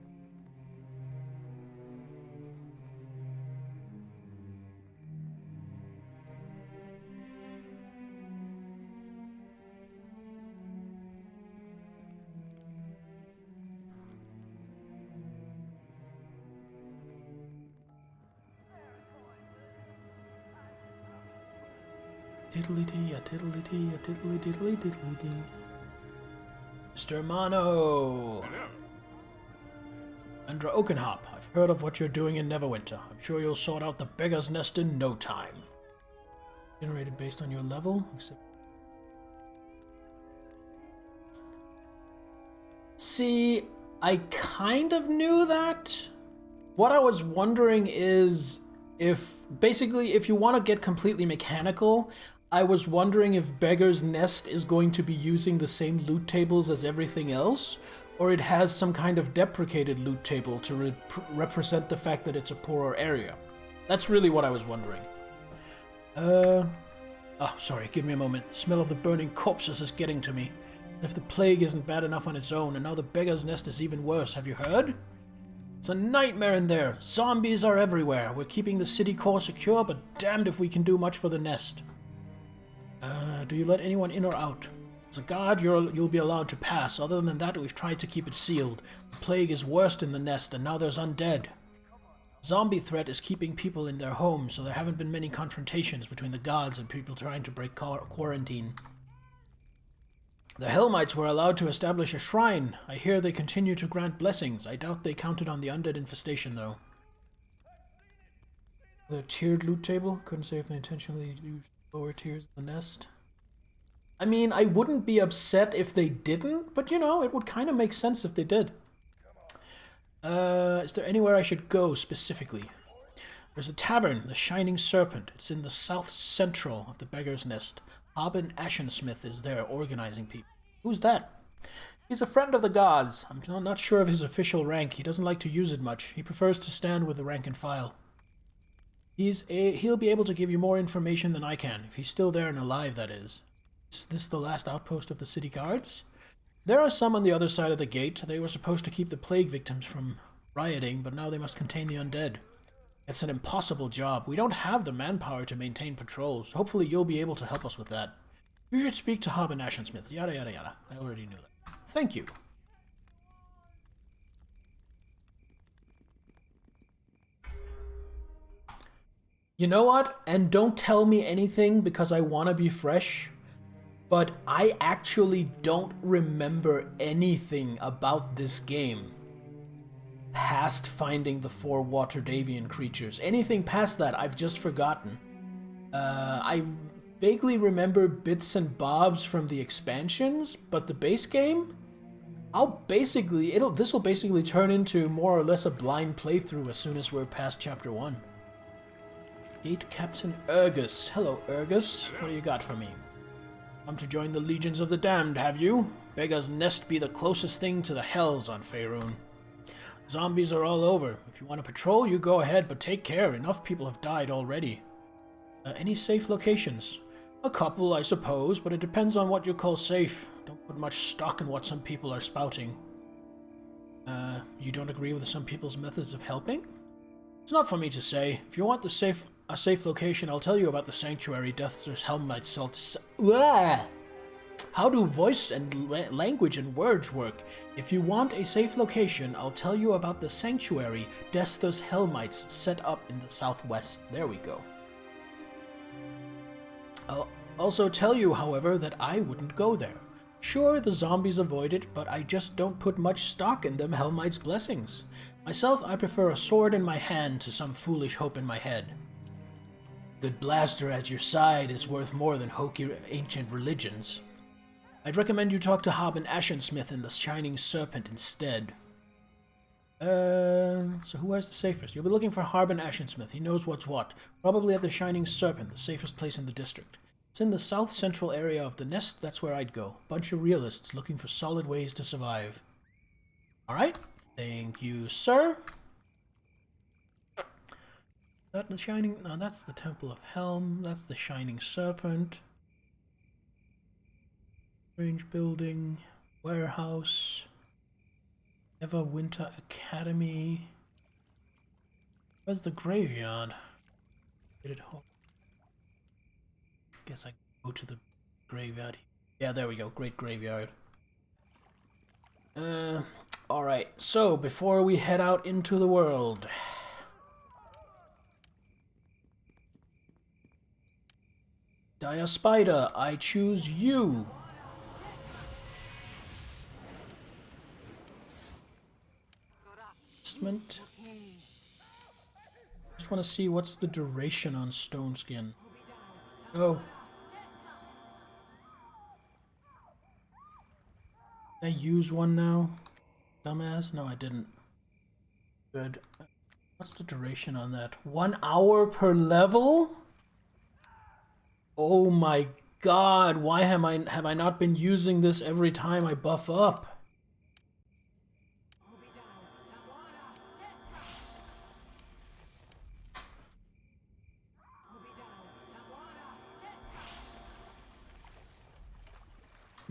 Tiddly-dee, a tiddly-dee, a tiddly-diddly diddly-dee. Mr. Mono! Hello. Andra Oakenhop, I've heard of what you're doing in Neverwinter. I'm sure you'll sort out the beggar's nest in no time. Generated based on your level, except... See, I kind of knew that. What I was wondering is if you want to get completely mechanical, I was wondering if Beggar's Nest is going to be using the same loot tables as everything else, or it has some kind of deprecated loot table to represent the fact that it's a poorer area. That's really what I was wondering. Oh, sorry, give me a moment. The smell of the burning corpses is getting to me. If the plague isn't bad enough on its own, and now the Beggar's Nest is even worse, have you heard? It's a nightmare in there. Zombies are everywhere. We're keeping the city core secure, but damned if we can do much for the nest. Do you let anyone in or out? As a guard, you'll be allowed to pass. Other than that, we've tried to keep it sealed. The plague is worst in the nest, and now there's undead. Zombie threat is keeping people in their homes, so there haven't been many confrontations between the guards and people trying to break quarantine. The Hellmites were allowed to establish a shrine. I hear they continue to grant blessings. I doubt they counted on the undead infestation, though. The tiered loot table? Couldn't say if they intentionally used lower tiers of the nest. I mean, I wouldn't be upset if they didn't, but you know, it would kind of make sense if they did. Is there anywhere I should go specifically? There's a tavern, the Shining Serpent. It's in the south central of the Beggar's Nest. Hobin Ashensmith is there organizing people. Who's that? He's a friend of the gods. I'm not sure of his official rank. He doesn't like to use it much. He prefers to stand with the rank and file. He'll be able to give you more information than I can, if he's still there and alive, that is. Is this the last outpost of the city guards? There are some on the other side of the gate. They were supposed to keep the plague victims from rioting, but now they must contain the undead. It's an impossible job. We don't have the manpower to maintain patrols. Hopefully you'll be able to help us with that. You should speak to Hobin Ashensmith. Yada yada yada. I already knew that. Thank you. You know what? And don't tell me anything because I want to be fresh. But I actually don't remember anything about this game past finding the 4 Waterdavian creatures. Anything past that, I've just forgotten. I vaguely remember bits and bobs from the expansions, but the base game, this will basically turn into more or less a blind playthrough as soon as we're past chapter 1. Gate Captain Urgus. Hello, Urgus. What do you got for me? Come to join the Legions of the Damned, have you? Beggar's Nest be the closest thing to the Hells on Faerun. Zombies are all over. If you want to patrol, you go ahead, but take care. Enough people have died already. Any safe locations? A couple, I suppose, but it depends on what you call safe. Don't put much stock in what some people are spouting. You don't agree with some people's methods of helping? It's not for me to say. If you want a safe location, I'll tell you about the sanctuary Death's Helmites sell to How do voice and language and words work? If you want a safe location, I'll tell you about the sanctuary Desthos Helmites set up in the southwest. There we go. I'll also tell you, however, that I wouldn't go there. Sure, the zombies avoid it, but I just don't put much stock in them Helmites' blessings. Myself, I prefer a sword in my hand to some foolish hope in my head. Good blaster at your side is worth more than hokey ancient religions. I'd recommend you talk to Haben Ashensmith and the Shining Serpent instead. So who has the safest? You'll be looking for Haben Ashensmith. He knows what's what. Probably at the Shining Serpent, the safest place in the district. It's in the south-central area of the nest. That's where I'd go. Bunch of realists looking for solid ways to survive. Alright. Thank you, sir. That the Shining... No, that's the Temple of Helm. That's the Shining Serpent. Strange building, warehouse, Neverwinter Academy. Where's the graveyard? Get it home. Guess I go to the graveyard. Yeah, there we go. Great graveyard. Alright, so before we head out into the world. Dire Spider, I choose you. Just want to see what's the duration on Stone Skin. Oh. Did I use one now? Dumbass? No, I didn't. Good. What's the duration on that? 1 hour per level? Oh my god, why have I not been using this every time I buff up?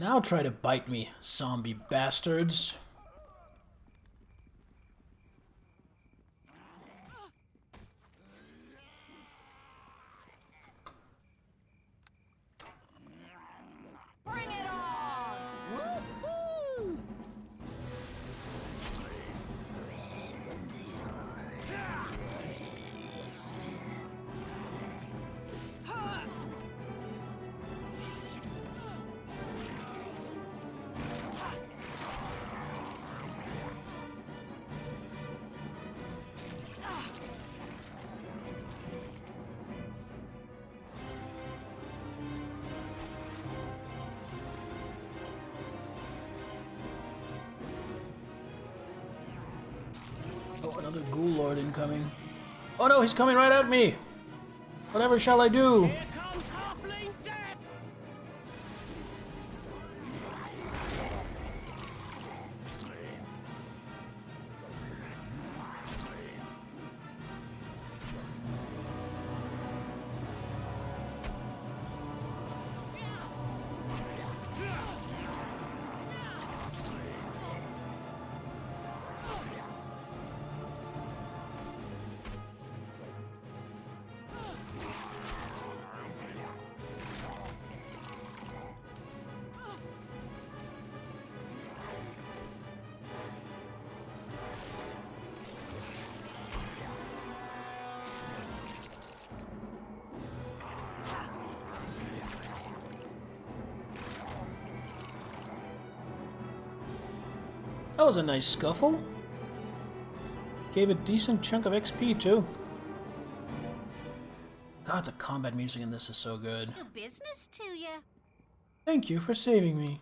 Now try to bite me, zombie bastards. Bring it on! Woohoo! Oh, another ghoul lord incoming. Oh no, he's coming right at me! Whatever shall I do? Here comes Halfling Death! That was a nice scuffle. Gave a decent chunk of XP too. God, the combat music in this is so good. Do business to you. Thank you for saving me.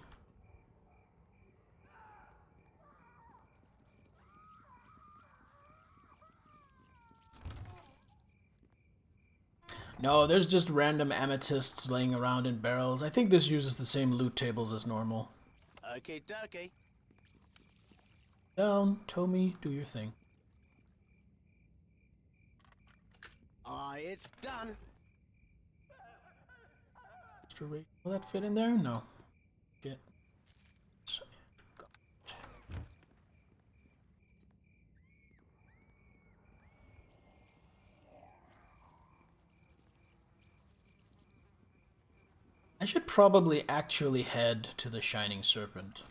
No, there's just random amethysts laying around in barrels. I think this uses the same loot tables as normal. Okay, dokie. Down, Tommy, do your thing. It's done. Will that fit in there? No. Get. I I should probably actually head to the Shining Serpent.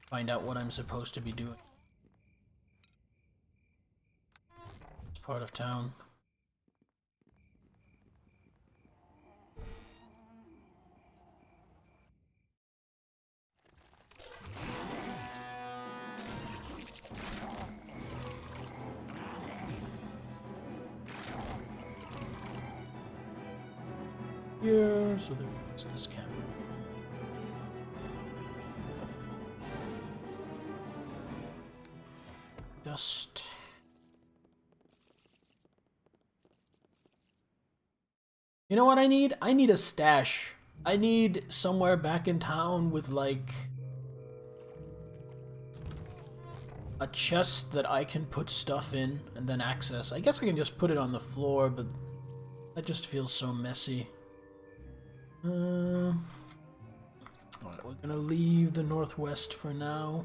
Find out what I'm supposed to be doing. It's part of town. Here, so there's this camp. Dust. You know what I need? I need a stash. I need somewhere back in town with like a chest that I can put stuff in and then access. I guess I can just put it on the floor, but that just feels so messy. Alright, we're gonna leave the northwest for now.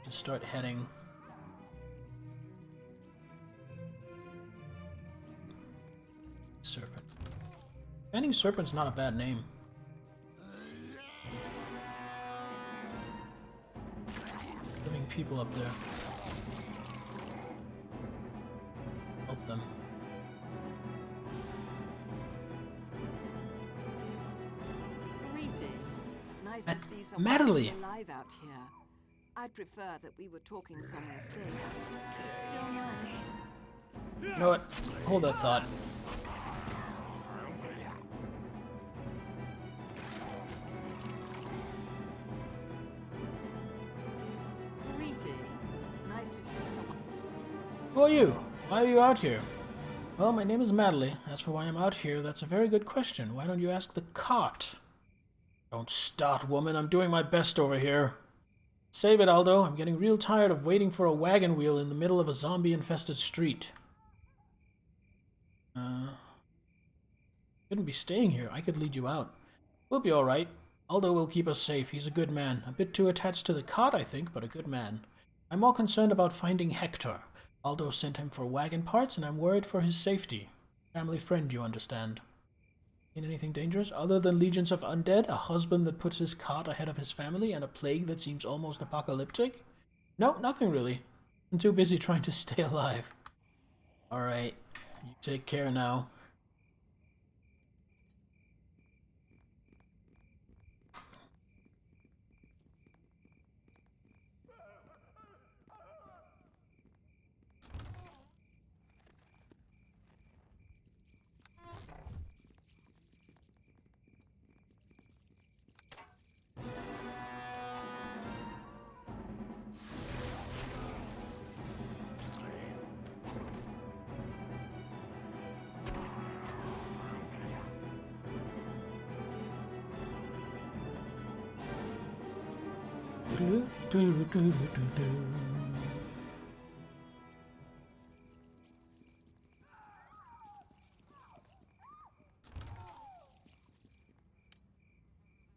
Just start heading. Serpent. Shining Serpent's not a bad name. Living people up there. Help them. Greetings. Nice to see someone Madeline. alive out here. I'd prefer that we were talking somewhere safe, but it's still nice. You know what? Hold that thought. Greetings. Nice to see someone. Who are you? Why are you out here? Well, my name is Madeline. As for why I'm out here, that's a very good question. Why don't you ask the cart? Don't start, woman. I'm doing my best over here. Save it, Aldo. I'm getting real tired of waiting for a wagon wheel in the middle of a zombie-infested street. Shouldn't be staying here. I could lead you out. We'll be alright. Aldo will keep us safe. He's a good man. A bit too attached to the cart, I think, but a good man. I'm more concerned about finding Hector. Aldo sent him for wagon parts, and I'm worried for his safety. Family friend, you understand. Seen anything dangerous? Other than legions of undead, a husband that puts his cart ahead of his family, and a plague that seems almost apocalyptic? No, nothing really. I'm too busy trying to stay alive. Alright, you take care now.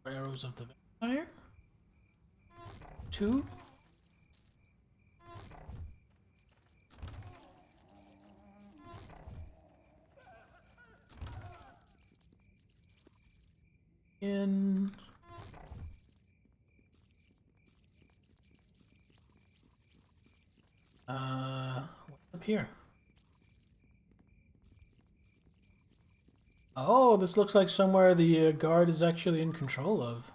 Arrows of the Vampire. 2. In what's up here? Oh, this looks like somewhere the guard is actually in control of.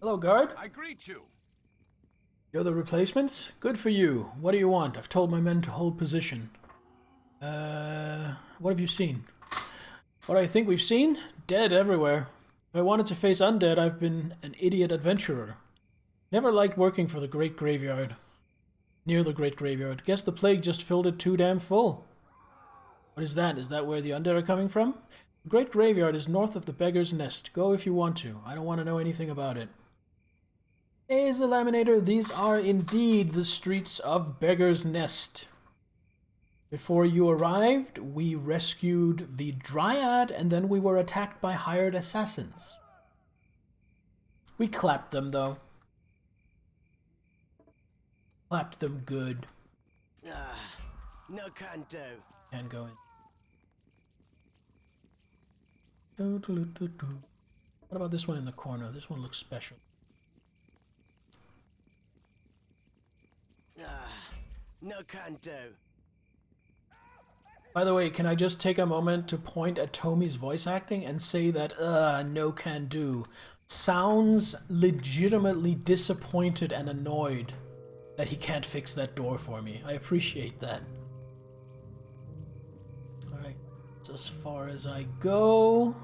Hello, guard. I greet you. You're the replacements? Good for you. What do you want? I've told my men to hold position. What have you seen? What I think we've seen? Dead everywhere. If I wanted to face undead, I've been an idiot adventurer. Never liked working for the Great Graveyard. Near the Great Graveyard. Guess the plague just filled it too damn full. What is that? Is that where the undead are coming from? The Great Graveyard is north of the Beggar's Nest. Go if you want to. I don't want to know anything about it. Hey, Zelaminator, these are indeed the streets of Beggar's Nest. Before you arrived, we rescued the Dryad, and then we were attacked by hired assassins. We clapped them, though. Clapped them good. No can do. And go in. What about this one in the corner? This one looks special. No can do. By the way, can I just take a moment to point at Tomi's voice acting and say that, no can do, sounds legitimately disappointed and annoyed that he can't fix that door for me. I appreciate that. Alright, that's as far as I go.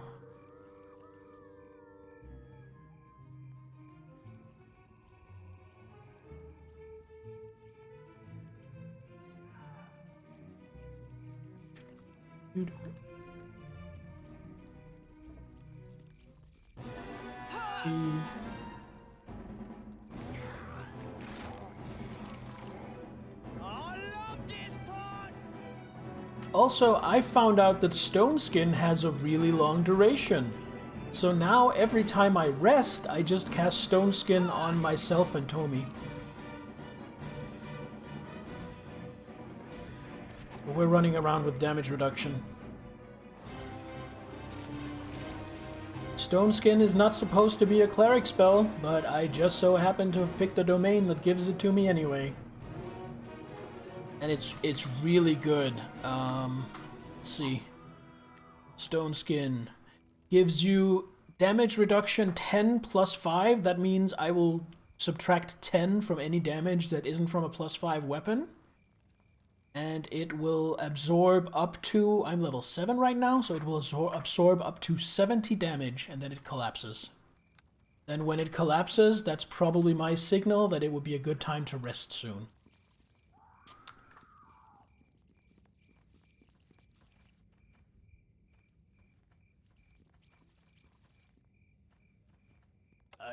Also, I found out that Stone Skin has a really long duration. So now every time I rest, I just cast Stone Skin on myself and Tomi. But we're running around with damage reduction. Stone Skin is not supposed to be a cleric spell, but I just so happen to have picked a domain that gives it to me anyway. And it's really good. Let's see. Stone Skin gives you damage reduction 10 plus 5. That means I will subtract 10 from any damage that isn't from a plus 5 weapon. And it will absorb up to, I'm level 7 right now, so it will absorb up to 70 damage, and then it collapses. Then when it collapses, that's probably my signal that it would be a good time to rest soon.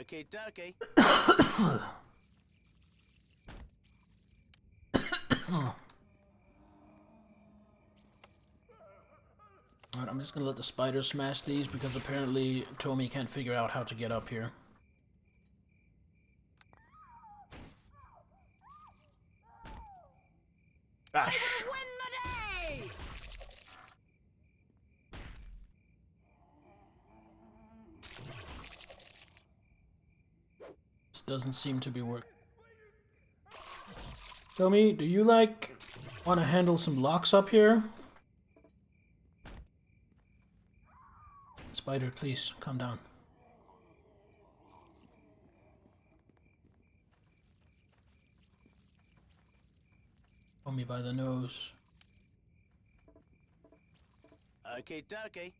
Okay, dokie. Alright, I'm just gonna let the spider smash these because apparently Tomi can't figure out how to get up here. Bash! Win the day! This doesn't seem to be working. Tomi, do you like want to handle some locks up here? Spider, please, calm down. Hold me by the nose. Okay, dokie.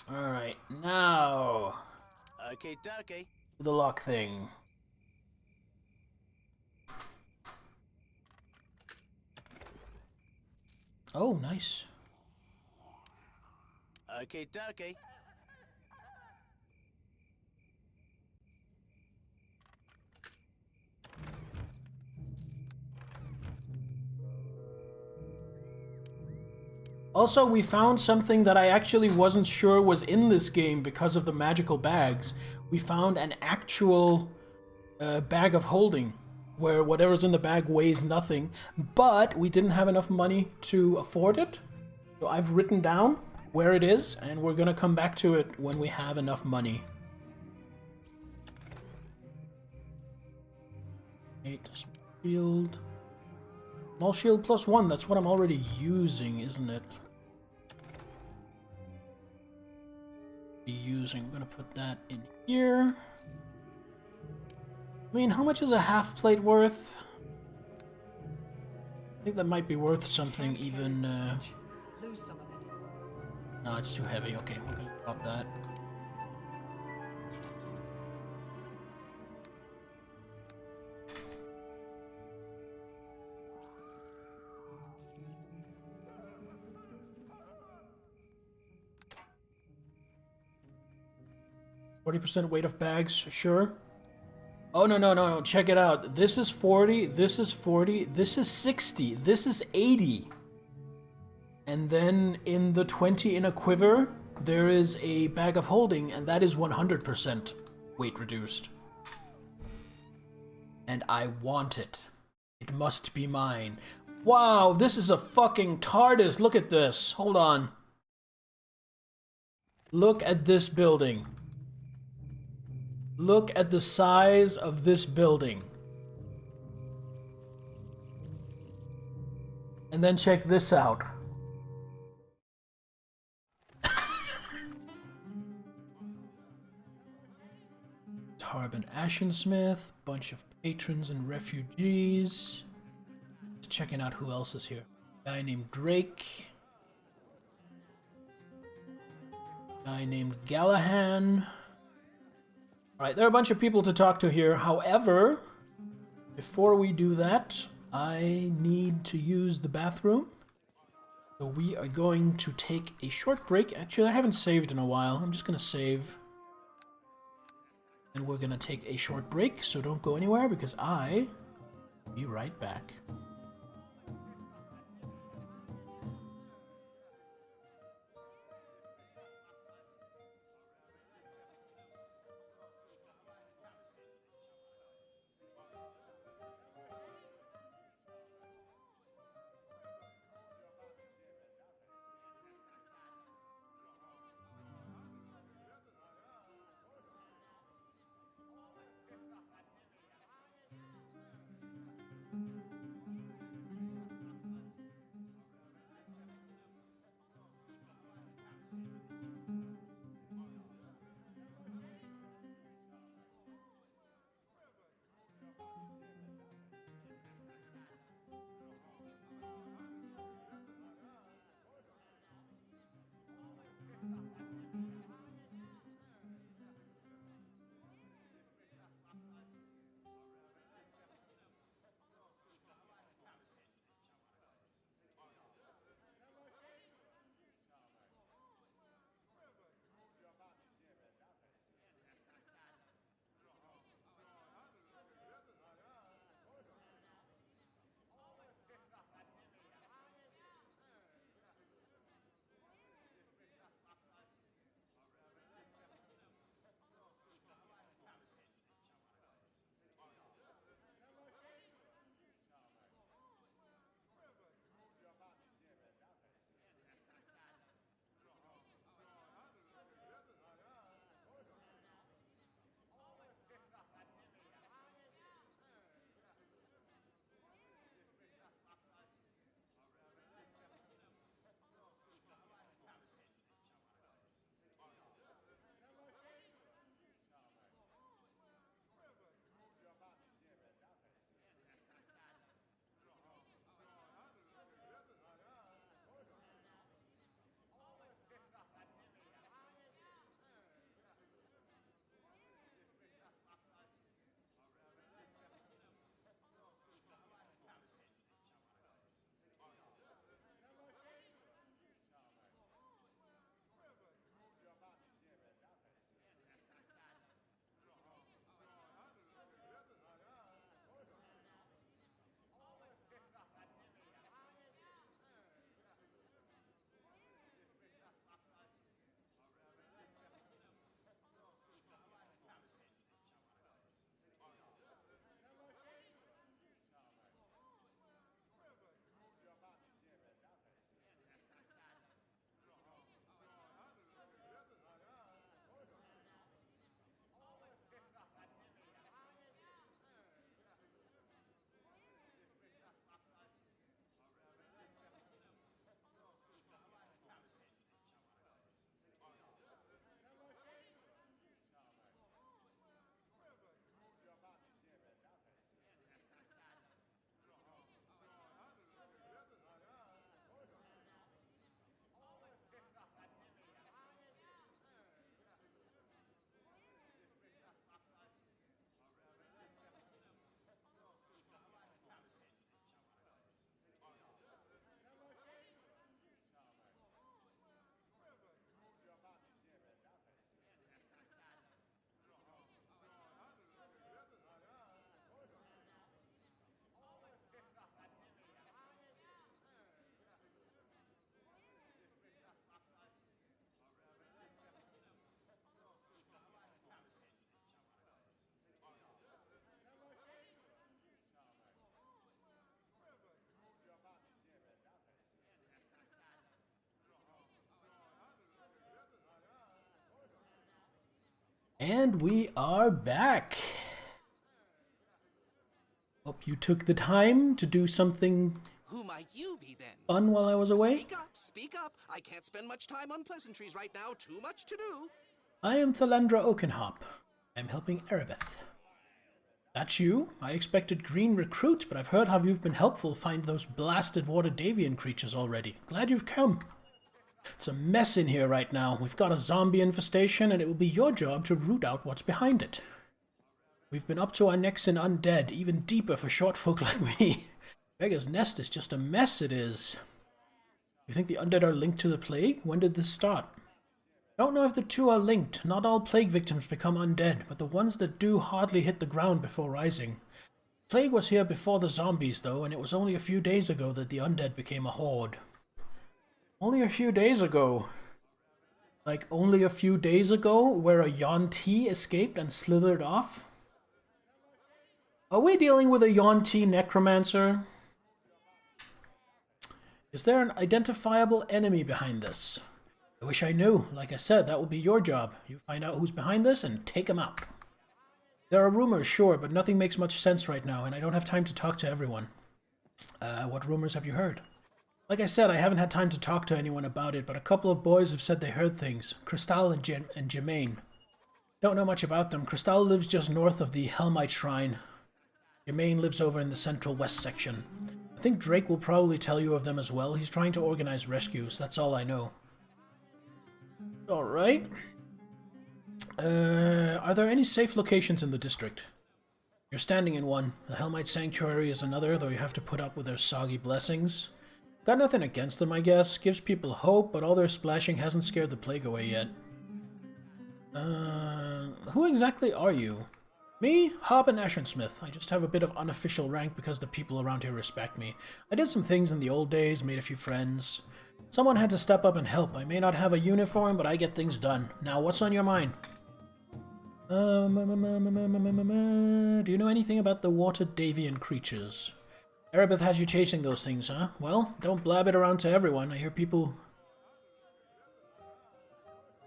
Alright, now Okay, dokie. the lock thing. Oh, nice. Okay, dokie. Also, we found something that I actually wasn't sure was in this game because of the magical bags. We found an actual bag of holding, where whatever's in the bag weighs nothing, but we didn't have enough money to afford it. So I've written down where it is, and we're gonna come back to it when we have enough money. 8 shield. Small shield plus 1, that's what I'm already using, isn't it? I'm gonna put that in here. I mean, how much is a half plate worth? I think that might be worth something even. Lose some of it. No, it's too heavy. Okay, we're gonna drop that. %, weight of bags, sure. Oh, no, check it out. This is 40, this is 40, this is 60, this is 80. And then in the 20 in a quiver, there is a bag of holding, and that is 100% weight reduced. And I want it. It must be mine. Wow, this is a fucking TARDIS. Look at this. Hold on. Look at this building. Look at the size of this building. And then check this out. Harbin Ashensmith, bunch of patrons and refugees. Just checking out who else is here. Guy named Drake. Guy named Gallahan. Alright, there are a bunch of people to talk to here. However, before we do that, I need to use the bathroom. So we are going to take a short break. Actually, I haven't saved in a while. I'm just going to save. And we're going to take a short break, so don't go anywhere because I will be right back. And we are back. Hope you took the time to do something Who might you be then? fun while I was away. Speak up, speak up. I can't spend much time on pleasantries right now. Too much to do. I am Thalandra Oakenhop. I'm helping Erebeth. That's you? I expected green recruits, but I've heard how you've been helpful find those blasted water Davian creatures already. Glad you've come. It's a mess in here right now. We've got a zombie infestation, and it will be your job to root out what's behind it. We've been up to our necks in undead, even deeper for short folk like me. Beggar's Nest is just a mess, it is. You think the undead are linked to the plague? When did this start? I don't know if the two are linked. Not all plague victims become undead, but the ones that do hardly hit the ground before rising. Plague was here before the zombies, though, and it was only a few days ago that the undead became a horde. Only a few days ago. Like, only a few days ago, where a Yuan-Ti escaped and slithered off? Are we dealing with a Yuan-Ti necromancer? Is there an identifiable enemy behind this? I wish I knew. Like I said, that will be your job. You find out who's behind this and take him out. There are rumors, sure, but nothing makes much sense right now, and I don't have time to talk to everyone. What rumors have you heard? Like I said, I haven't had time to talk to anyone about it, but a couple of boys have said they heard things. Cristal and Jermaine. Don't know much about them. Cristal lives just north of the Helmite Shrine. Jermaine lives over in the central west section. I think Drake will probably tell you of them as well. He's trying to organize rescues. That's all I know. Alright. Are there any safe locations in the district? You're standing in one. The Helmite Sanctuary is another, though you have to put up with their soggy blessings. Got nothing against them, I guess. Gives people hope, but all their splashing hasn't scared the plague away yet. Who exactly are you? Me? Hob and Ashensmith. I just have a bit of unofficial rank because the people around here respect me. I did some things in the old days, made a few friends. Someone had to step up and help. I may not have a uniform, but I get things done. Now, what's on your mind? Do you know anything about the water Davian creatures? Erebeth has you chasing those things, huh? Well, don't blab it around to everyone. I hear people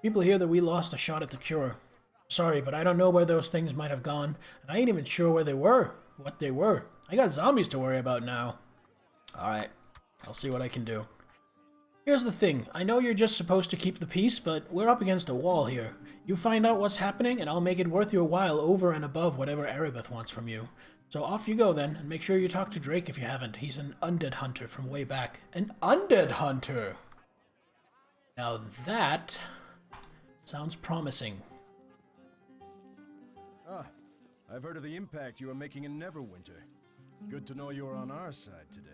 hear that we lost a shot at the cure. Sorry, but I don't know where those things might have gone, and I ain't even sure where they were, what they were. I got zombies to worry about now. Alright, I'll see what I can do. Here's the thing, I know you're just supposed to keep the peace, but we're up against a wall here. You find out what's happening, and I'll make it worth your while over and above whatever Erebeth wants from you. So off you go then, and make sure you talk to Drake if you haven't. He's an undead hunter from way back. An undead hunter! Now that sounds promising. Ah, I've heard of the impact you are making in Neverwinter. Good to know you're on our side today.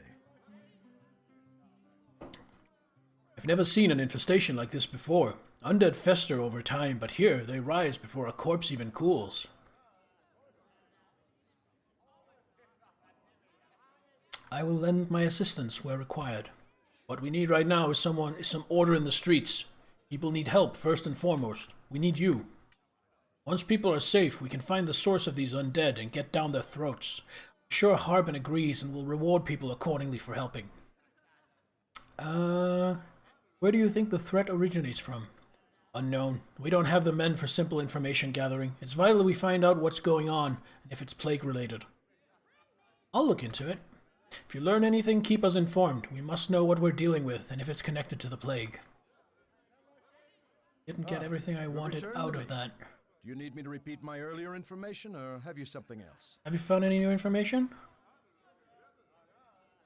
I've never seen an infestation like this before. Undead fester over time, but here they rise before a corpse even cools. I will lend my assistance where required. What we need right now is some order in the streets. People need help first and foremost. We need you. Once people are safe, we can find the source of these undead and get down their throats. I'm sure Harbin agrees and will reward people accordingly for helping. Where do you think the threat originates from? Unknown. We don't have the men for simple information gathering. It's vital we find out what's going on and if it's plague related. I'll look into it. If you learn anything, keep us informed. We must know what we're dealing with and if it's connected to the plague. Didn't get everything I wanted out of that. Do you need me to repeat my earlier information, or have you something else? Have you found any new information?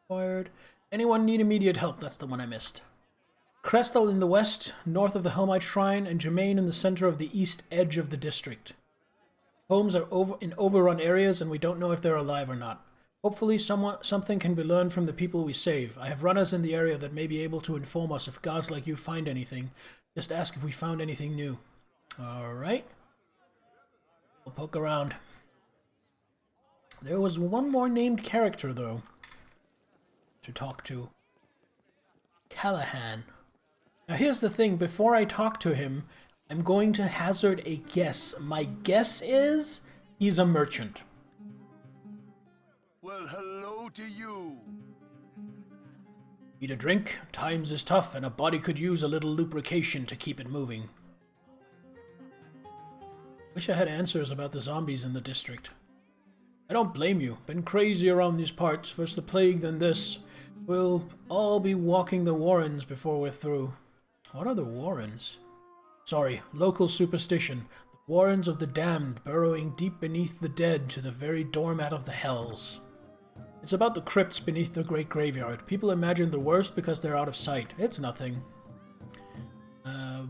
Acquired. Anyone need immediate help? That's the one I missed. Crestal in the west, north of the Helmite Shrine, and Jermaine in the center of the east edge of the district. Homes are in overrun areas, and we don't know if they're alive or not. Hopefully something can be learned from the people we save. I have runners in the area that may be able to inform us if gods like you find anything. Just ask if we found anything new. Alright. We'll poke around. There was one more named character, though, to talk to. Callahan. Now here's the thing, before I talk to him, I'm going to hazard a guess. My guess is he's a merchant. Well, hello to you. Need a drink? Times is tough and a body could use a little lubrication to keep it moving. Wish I had answers about the zombies in the district. I don't blame you. Been crazy around these parts. First the plague, then this. We'll all be walking the warrens before we're through. What are the warrens? Sorry, local superstition. The warrens of the damned, burrowing deep beneath the dead to the very doormat of the hells. It's about the crypts beneath the great graveyard. People imagine the worst because they're out of sight. It's nothing.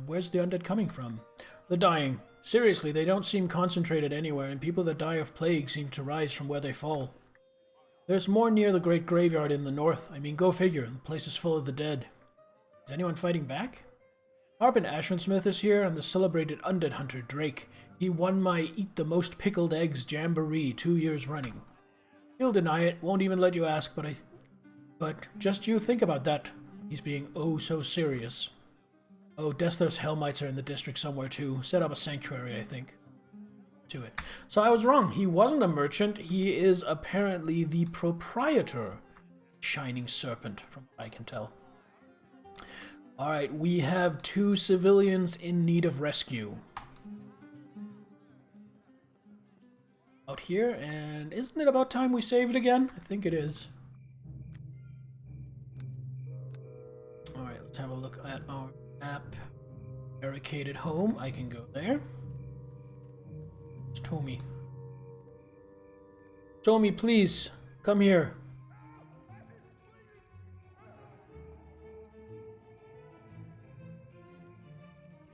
Where's the undead coming from? The dying. Seriously, they don't seem concentrated anywhere, and people that die of plague seem to rise from where they fall. There's more near the great graveyard in the north. I mean, go figure. The place is full of the dead. Is anyone fighting back? Harbin Ashensmith is here, and the celebrated undead hunter, Drake. He won my Eat the Most Pickled Eggs jamboree 2 years running. He'll deny it, won't even let you ask, but just you think about that. He's being oh so serious. Oh, Destler's Hellmites are in the district somewhere too. Set up a sanctuary, I think. To it. So I was wrong. He wasn't a merchant. He is apparently the proprietor. Shining Serpent, from what I can tell. Alright, we have 2 civilians in need of rescue. Out here, and isn't it about time we saved again? I think it is. Alright, let's have a look at our map. Barricaded home. I can go there. It's Tommy. Tommy, please, come here.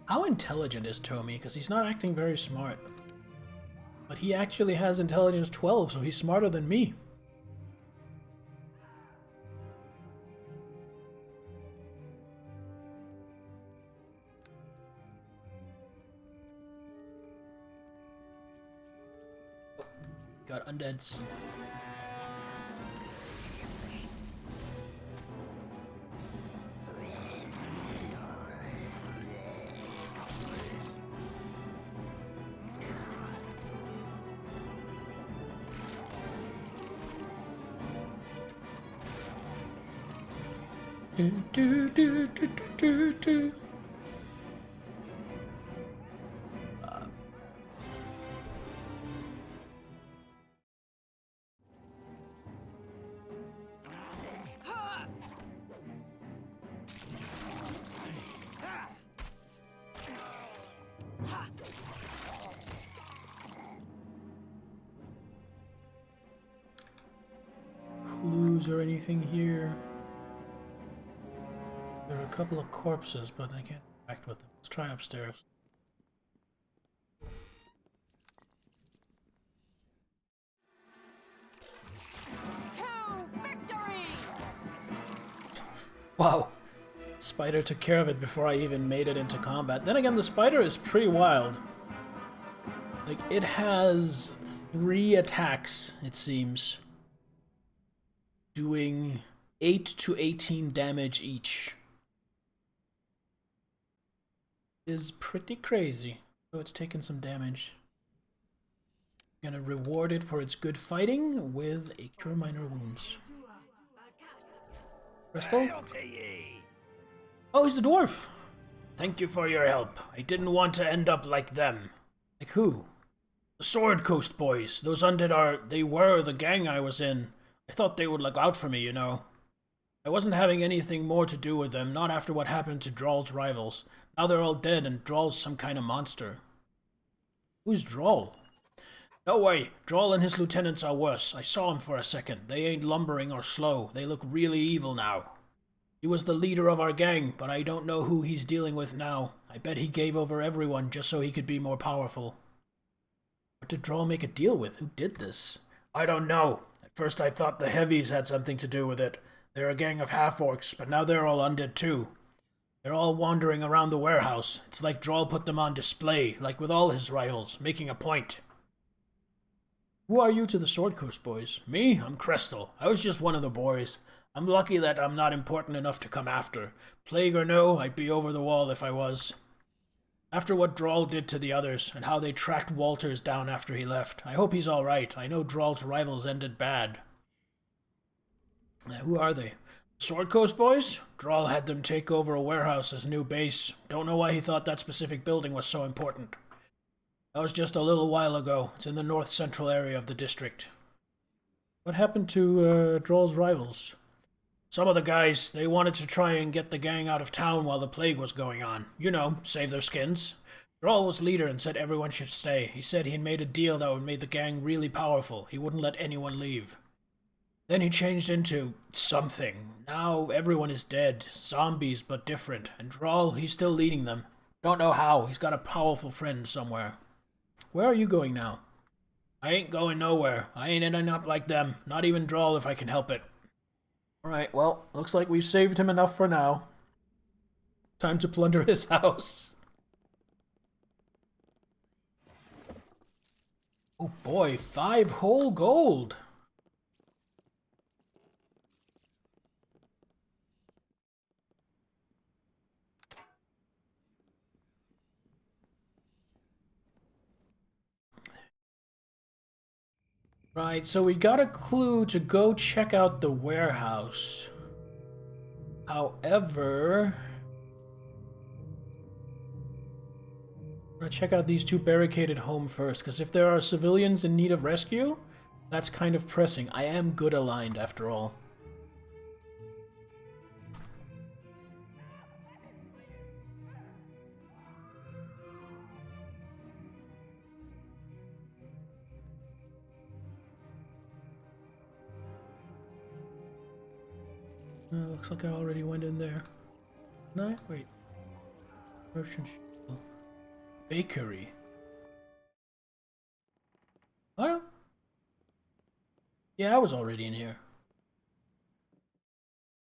How intelligent is Tommy? Because he's not acting very smart. But he actually has intelligence 12, so he's smarter than me. Got undeads. Do, do, do, do, do, do. Clues or anything here? There are a couple of corpses, but I can't interact with them. Let's try upstairs. To victory! Wow. Spider took care of it before I even made it into combat. Then again, the spider is pretty wild. Like, it has 3 attacks, it seems. Doing 8 to 18 damage each. Is pretty crazy. So it's taken some damage. Gonna reward it for its good fighting with a cure minor wounds. Crystal? Oh, he's a dwarf! Thank you for your help. I didn't want to end up like them. Like who? The Sword Coast boys. Those undead they were the gang I was in. I thought they would look out for me, you know. I wasn't having anything more to do with them, not after what happened to Drawl's rivals. Now they're all dead and Drawl's some kind of monster. Who's Drawl? No way, Drawl and his lieutenants are worse. I saw him for a second. They ain't lumbering or slow. They look really evil now. He was the leader of our gang, but I don't know who he's dealing with now. I bet he gave over everyone just so he could be more powerful. What did Drawl make a deal with? Who did this? I don't know. At first I thought the heavies had something to do with it. They're a gang of half-orcs, but now they're all undead too. They're all wandering around the warehouse. It's like Drawl put them on display, like with all his rivals, making a point. Who are you to the Sword Coast boys? Me? I'm Crestel. I was just one of the boys. I'm lucky that I'm not important enough to come after. Plague or no, I'd be over the wall if I was. After what Drawl did to the others, and how they tracked Walters down after he left, I hope he's alright. I know Drawl's rivals ended bad. Who are they? Sword Coast boys? Drawl had them take over a warehouse as new base. Don't know why he thought that specific building was so important. That was just a little while ago. It's in the north central area of the district. What happened to Droll's rivals? Some of the guys, they wanted to try and get the gang out of town while the plague was going on. You know, save their skins. Droll was leader and said everyone should stay. He said he had made a deal that would make the gang really powerful. He wouldn't let anyone leave. Then he changed into something. Now everyone is dead. Zombies, but different. And Droll, he's still leading them. Don't know how. He's got a powerful friend somewhere. Where are you going now? I ain't going nowhere. I ain't ending up like them. Not even Droll if I can help it. Alright, well, looks like we've saved him enough for now. Time to plunder his house. Oh boy, 5 whole gold. Right, so we got a clue to go check out the warehouse. However, I'm gonna check out these 2 barricaded home first, because if there are civilians in need of rescue, that's kind of pressing. I am good aligned after all. Looks like I already went in there. No, wait. Merchant shop. Bakery. What? Yeah, I was already in here.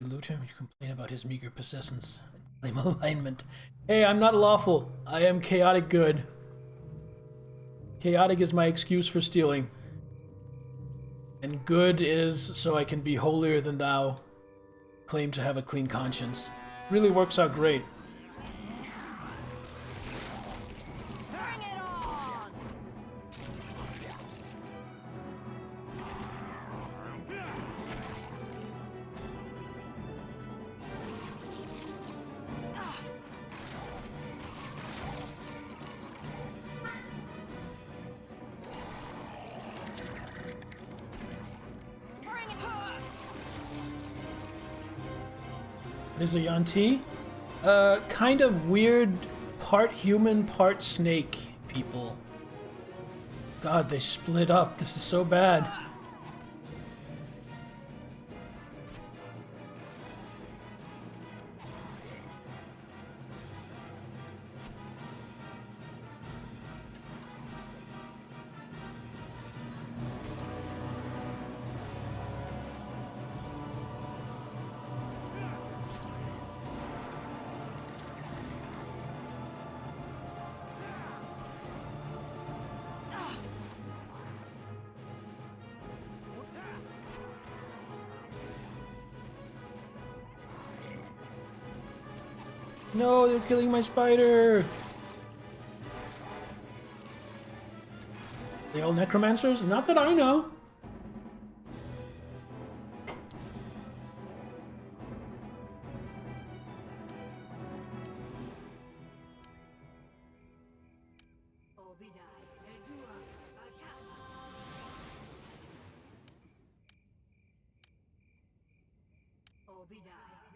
You loot him, you complain about his meager possessions, and claim alignment. Hey, I'm not lawful. I am chaotic good. Chaotic is my excuse for stealing. And good is so I can be holier than thou. Claim to have a clean conscience. Really works out great. Bring it on! What is a Yanti? Kind of weird, part human, part snake people. God, they split up. This is so bad. No, they're killing my spider! They all necromancers? Not that I know.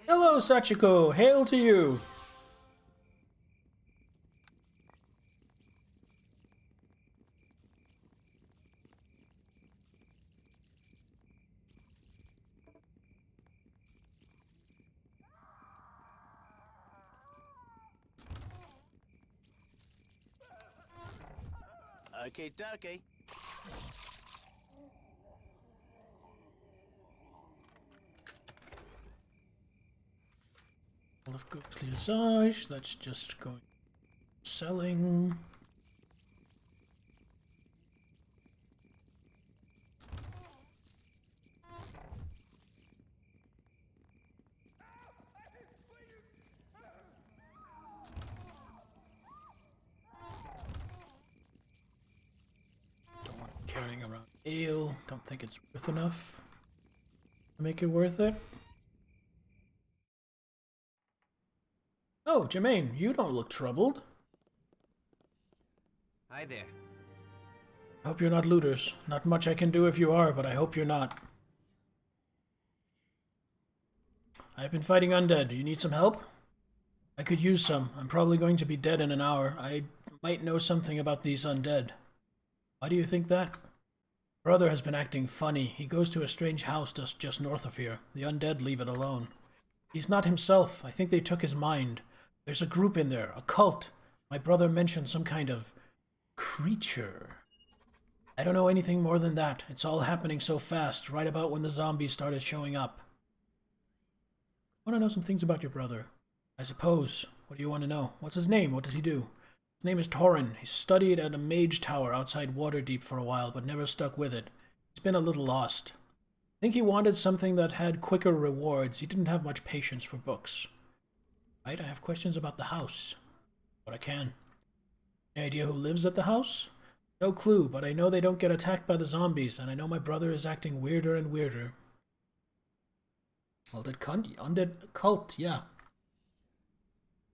Hello, Sachiko! Hail to you! Okay, dokie. All of ghostly visage. That's just going selling. Don't want carrying around ale. Don't think it's worth enough to make it worth it. Oh, Jermaine, you don't look troubled. Hi there. I hope you're not looters. Not much I can do if you are, but I hope you're not. I've been fighting undead. Do you need some help? I could use some. I'm probably going to be dead in an hour. I might know something about these undead. Why do you think that? Brother has been acting funny. He goes to a strange house just north of here. The undead leave it alone. He's not himself. I think they took his mind. There's a group in there, a cult. My brother mentioned some kind of creature. I don't know anything more than that. It's all happening so fast, right about when the zombies started showing up. I want to know some things about your brother. I suppose. What do you want to know? What's his name? What does he do? His name is Torin. He studied at a mage tower outside Waterdeep for a while, but never stuck with it. He's been a little lost. I think he wanted something that had quicker rewards. He didn't have much patience for books. Right, I have questions about the house. What I can. Any idea who lives at the house? No clue, but I know they don't get attacked by the zombies, and I know my brother is acting weirder and weirder. Well, undead cult, yeah.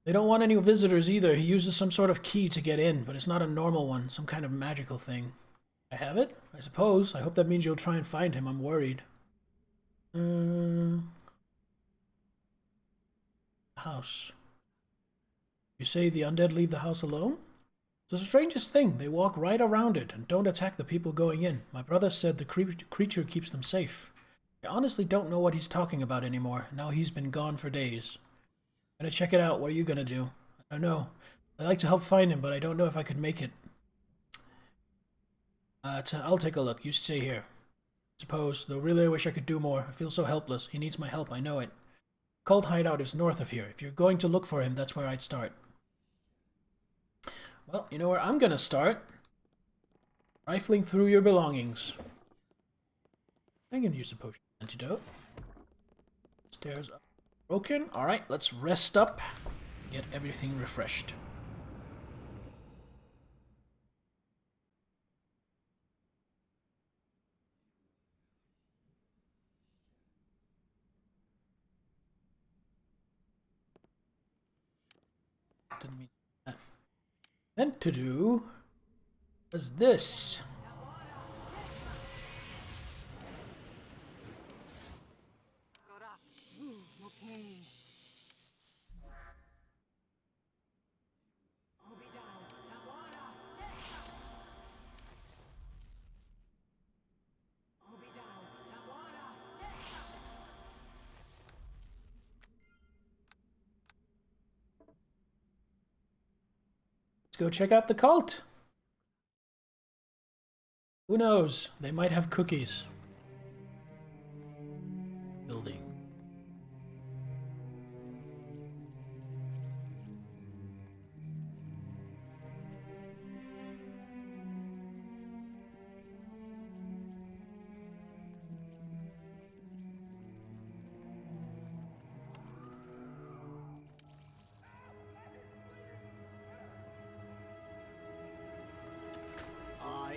They don't want any visitors either. He uses some sort of key to get in, but it's not a normal one, some kind of magical thing. I have it? I suppose. I hope that means you'll try and find him. I'm worried. House. You say the undead leave the house alone? It's the strangest thing. They walk right around it and don't attack the people going in. My brother said the creature keeps them safe. I honestly don't know what he's talking about anymore. Now he's been gone for days. I'm gonna check it out. What are you gonna do? I don't know. I'd like to help find him, but I don't know if I could make it. I'll take a look. You stay here. Suppose, though really I wish I could do more. I feel so helpless. He needs my help, I know it. Cult hideout is north of here. If you're going to look for him, that's where I'd start. Well, you know where I'm gonna start? Rifling through your belongings. I'm gonna use the potion antidote. Stairs up. Broken. Alright, let's rest up. Get everything refreshed. Didn't mean that. Meant to do was this. Let's go check out the cult. Who knows? They might have cookies. Building.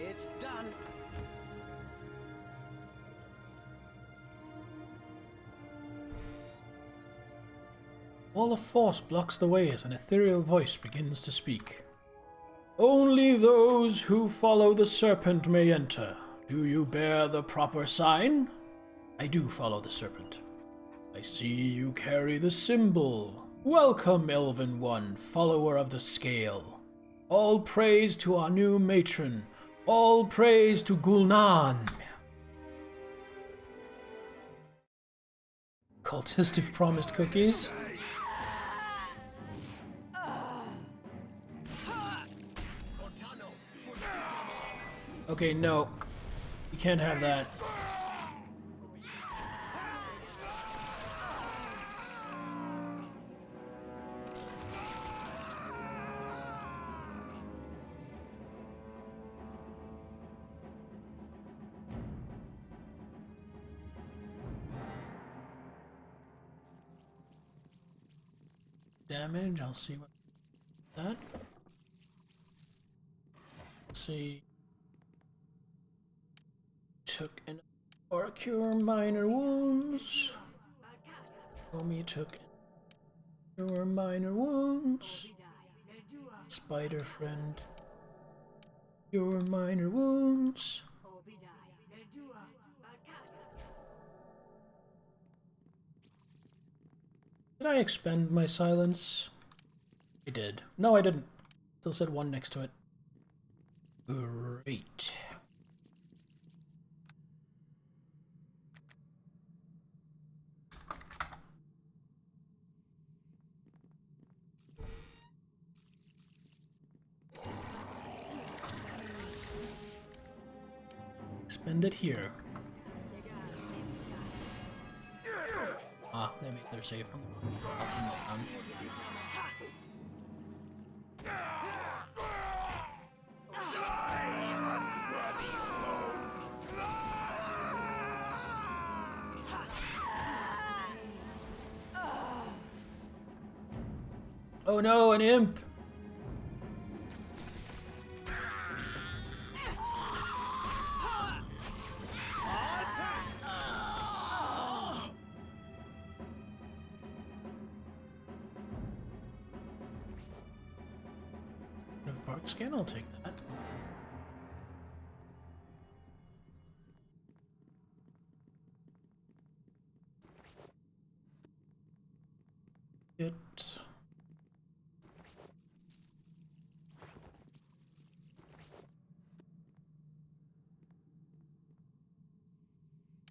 It's done. Wall of force blocks the way as an ethereal voice begins to speak. Only those who follow the serpent may enter. Do you bear the proper sign? I do follow the serpent. I see you carry the symbol. Welcome, Elven One, follower of the scale. All praise to our new matron. All praise to Gul'nan. Cultists have promised cookies. Okay, no. You can't have that. Damage, I'll see what that. Let's see. Took an or cure minor wounds. Omi took cure minor wounds. Spider friend. Your minor wounds. Did I expend my silence? I did. No, I didn't. Still said one next to it. Great. Expend it here. Ah, they make their save from up and down. Oh no, an imp! If Bark Scan, I'll take that. It.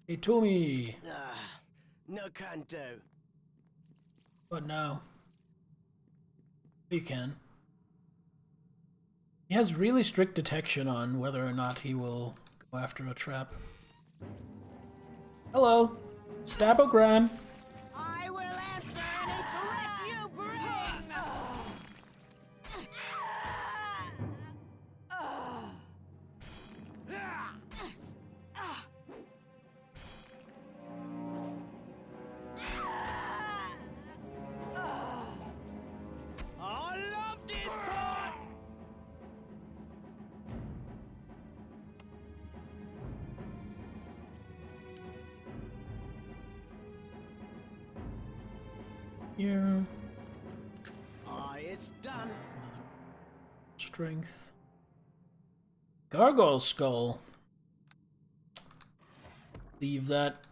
Hey, Tommy! No canto. What now? You can. He has really strict detection on whether or not he will go after a trap. Hello! Stabogram! I will answer any threat you bring! I love this part! Here. It's done. Strength. Gargoyle Skull. Leave that.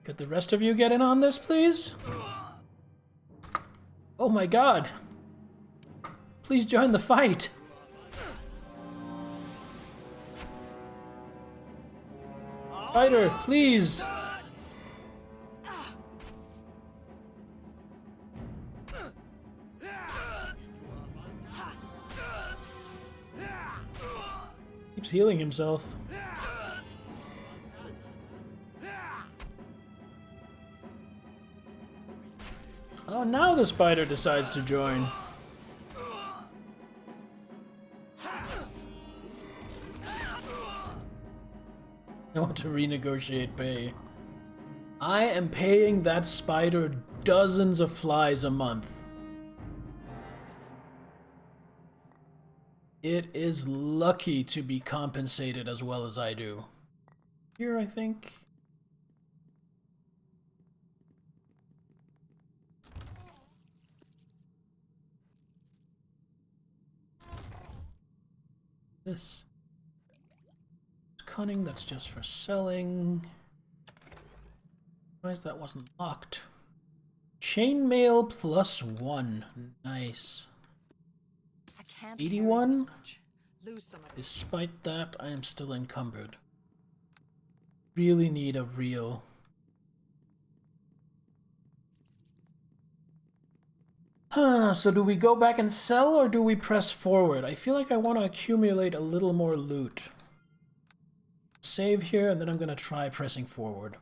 Could the rest of you get in on this, please? Oh my god! Please join the fight! Fighter, please! Keeps healing himself. Oh, now the spider decides to join. I want to renegotiate pay. I am paying that spider dozens of flies a month. It is lucky to be compensated as well as I do. Here, I think. This. Cunning, that's just for selling. Surprised that wasn't locked. Chainmail +1. Nice. I can't 81? carry this much. Lose some of it. Despite that, I am still encumbered. Really need a real. So do we go back and sell or do we press forward? I feel like I want to accumulate a little more loot. Save here and then I'm going to try pressing forward.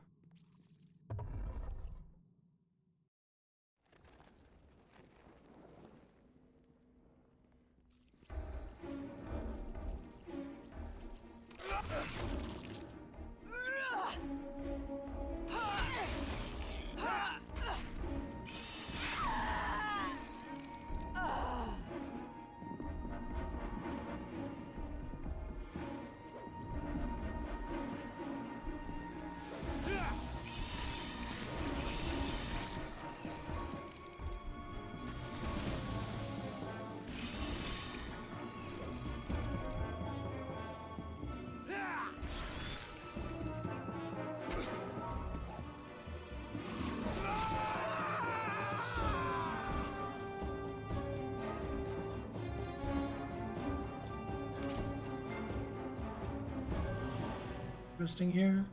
Interesting here.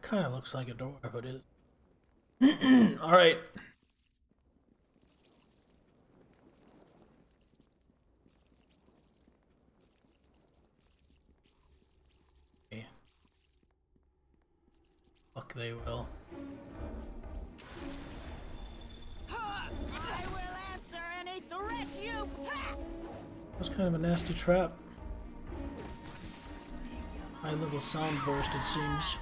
Kind of looks like a door, but it is. All right. Okay. Fuck, they will. I will answer any threat you. That's kind of a nasty trap. High level sound burst, it seems.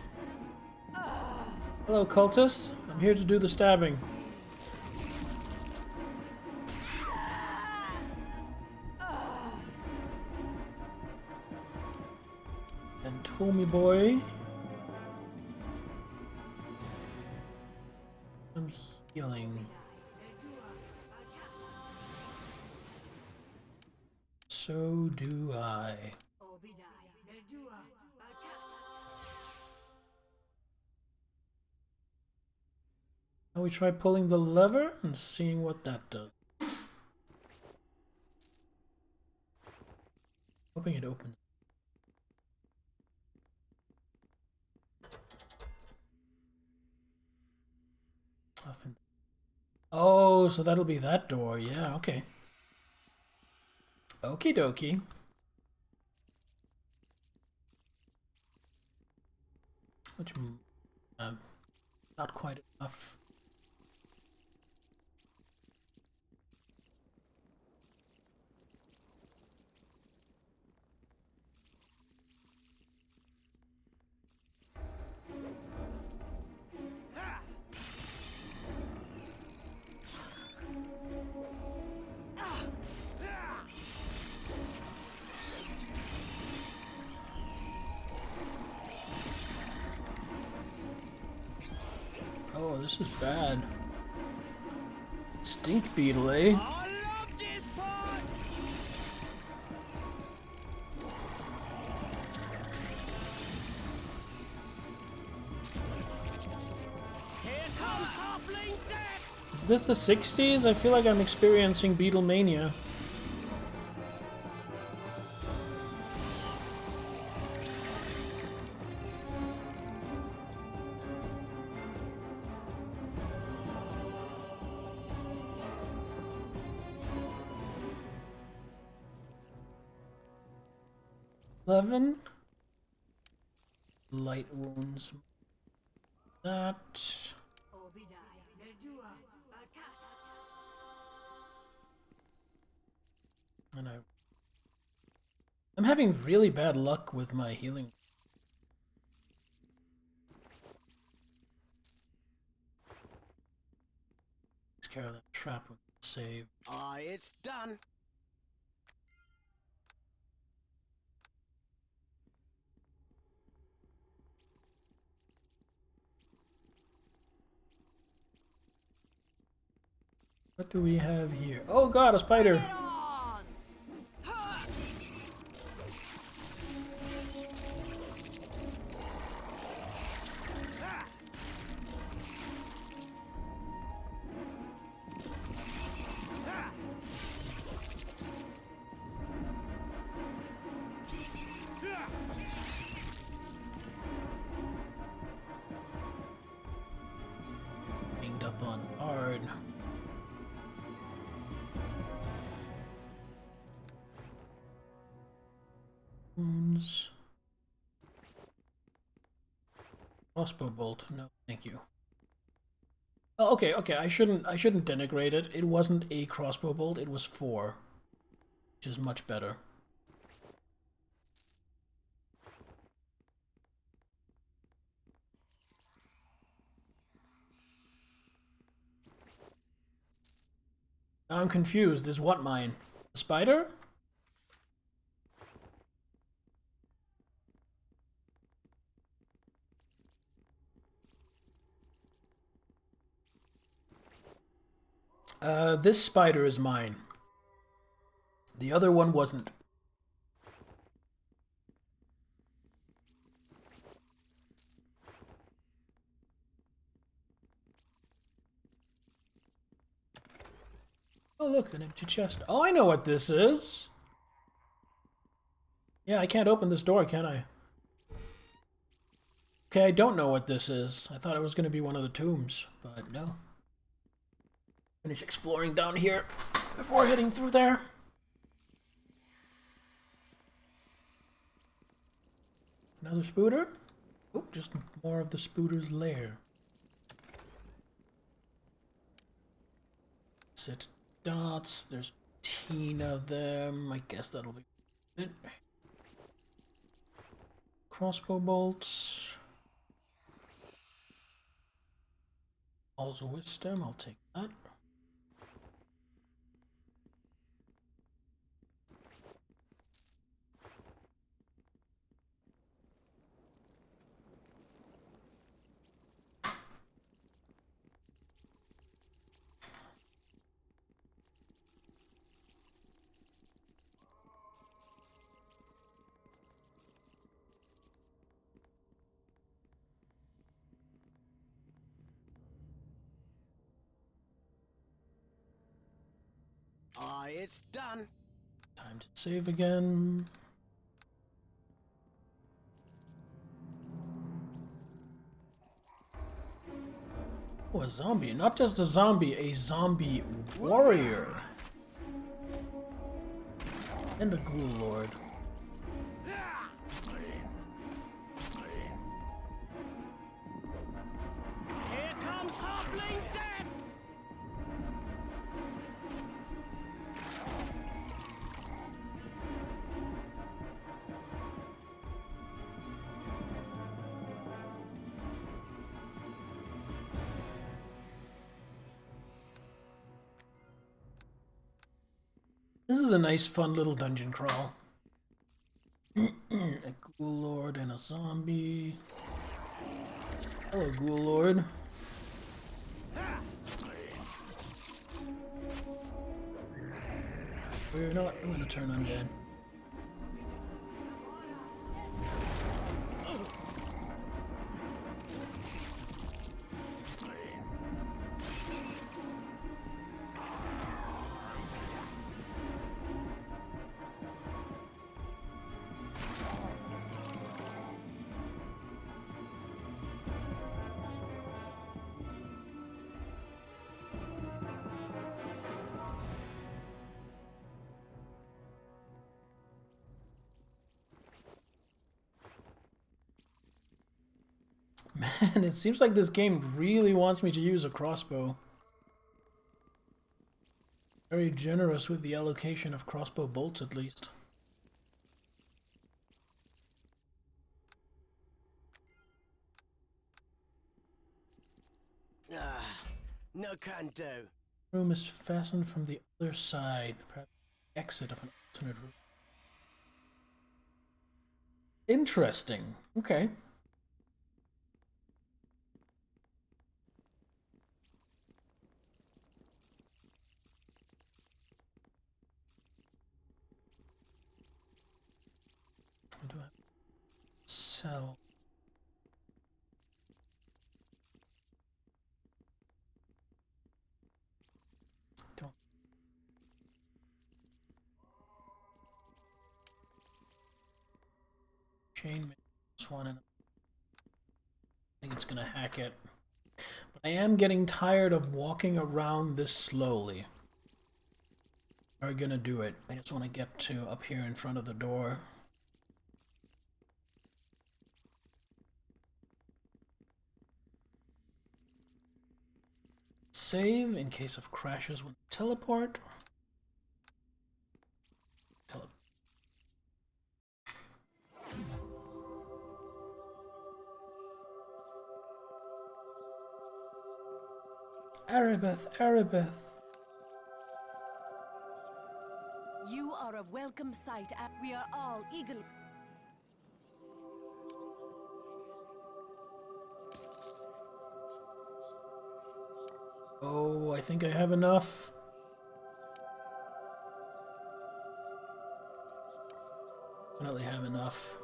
Hello, cultists. I'm here to do the stabbing. And Tommy boy. Some healing. So do I. Now we try pulling the lever and seeing what that does. Hoping it opens. Oh, so that'll be that door. Yeah, okay. Okie dokie. Which, not quite enough. Oh, this is bad. Stink beetle, eh? I love this part! Here comes Halfling Death! Is this the 60s? I feel like I'm experiencing Beatlemania. Light wounds. That. And I'm having really bad luck with my healing. Takes care of that trap with the save. It's done. What do we have here? Oh god, a spider! Banged up on hard. items. Crossbow bolt. No, thank you. Oh, okay, okay. I shouldn't denigrate it. It wasn't a crossbow bolt. It was 4, which is much better. Now I'm confused. Is what mine? The spider? This spider is mine. The other one wasn't. Oh, look, an empty chest. Oh, I know what this is. Yeah, I can't open this door, can I? Okay, I don't know what this is. I thought it was going to be one of the tombs, but no. Finish exploring down here before heading through there. Another spooter? Oh, just more of the spooter's lair. Set dots. There's 18 of them. I guess that'll be it. Crossbow bolts. Balls of wisdom. I'll take that. It's done. Time to save again. Oh, a zombie. Not just a zombie warrior. And a ghoul lord. Here comes Halfling Death! This is a nice, fun little dungeon crawl. A ghoul lord and a zombie. Hello, ghoul lord. We're not going to turn undead. Man, it seems like this game really wants me to use a crossbow. Very generous with the allocation of crossbow bolts, at least. No can do. Room is fastened from the other side. Perhaps exit of an alternate room. Interesting. Okay. Do I sell? Don't. Chain this one, and I think it's gonna hack it. But I am getting tired of walking around this slowly. Are gonna do it. I just want to get to up here in front of the door. save in case of crashes with teleport. Arabeth, Arabeth. You are a welcome sight, and we are all eagerly... Oh, I think I have enough. Definitely have enough.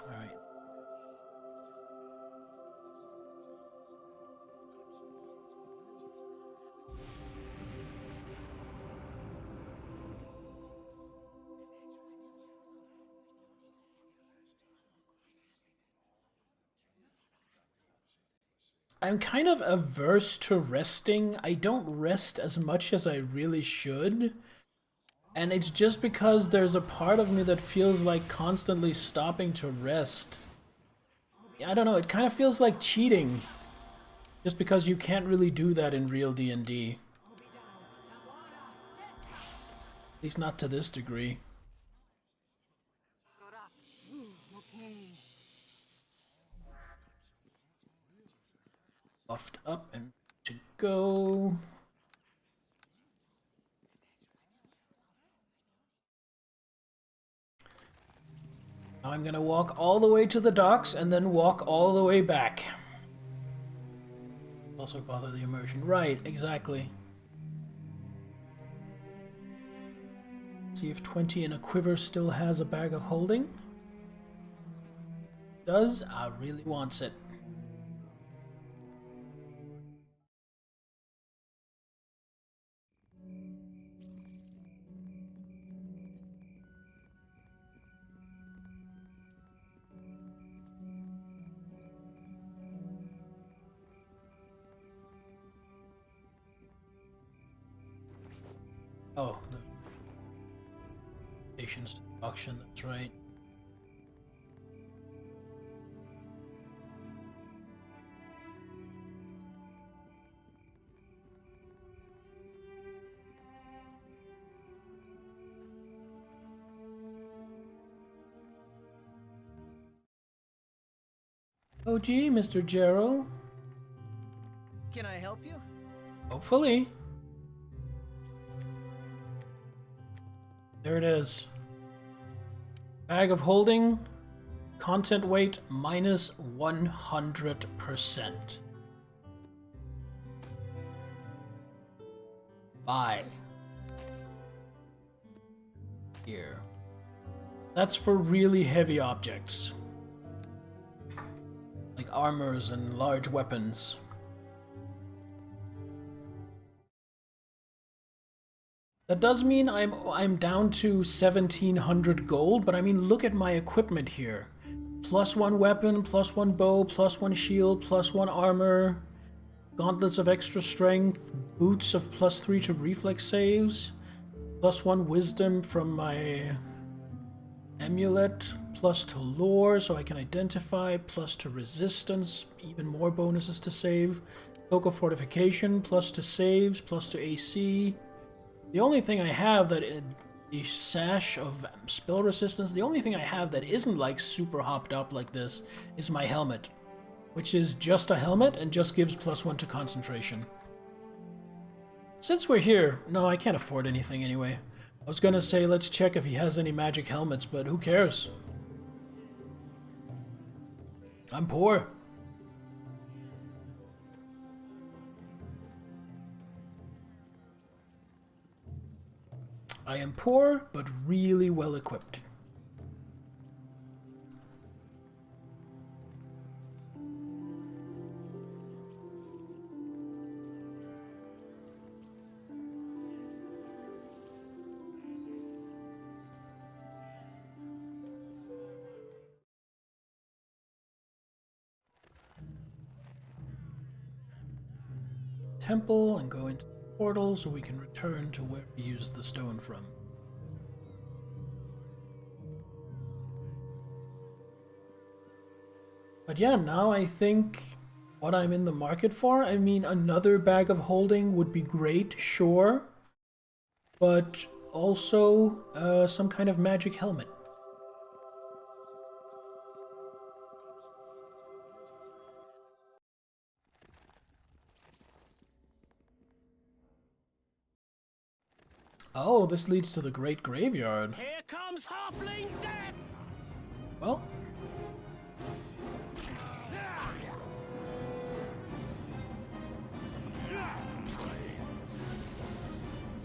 Alright. I'm kind of averse to resting. I don't rest as much as I really should. And it's just because there's a part of me that feels like constantly stopping to rest. I don't know, it kind of feels like cheating. Just because you can't really do that in real D&D. At least not to this degree. Buffed up and to go. Now I'm gonna walk all the way to the docks and then walk all the way back. Also bother the immersion. Right, exactly. See if 20 in a quiver still has a bag of holding. Does. I really wants it. Oh, the station's auction, that's right. Oh gee, Mr. Gerald. Can I help you? Hopefully. There it is. Bag of holding. Content weight minus 100%. Buy. Here. That's for really heavy objects. Like armors and large weapons. That does mean I'm down to 1700 gold, but I mean look at my equipment here. +1 weapon, +1 bow, +1 shield, +1 armor, gauntlets of extra strength, boots of +3 to reflex saves, +1 wisdom from my amulet, plus to lore so I can identify, plus to resistance, even more bonuses to save, cloak of fortification, plus to saves, plus to AC. The only thing I have that the sash of spell resistance, the only thing I have that isn't like super hopped up like this is my helmet, which is just a helmet and just gives +1 to concentration. Since we're here, no, I can't afford anything anyway. I was gonna say let's check if he has any magic helmets, but who cares? I'm poor. I am poor, but really well equipped. temple and go into the portal so we can return to where we used the stone from. But yeah, now I think what I'm in the market for, I mean, another bag of holding would be great, sure. But also some kind of magic helmet. Oh, this leads to the Great Graveyard. Here comes Halfling Death! Well.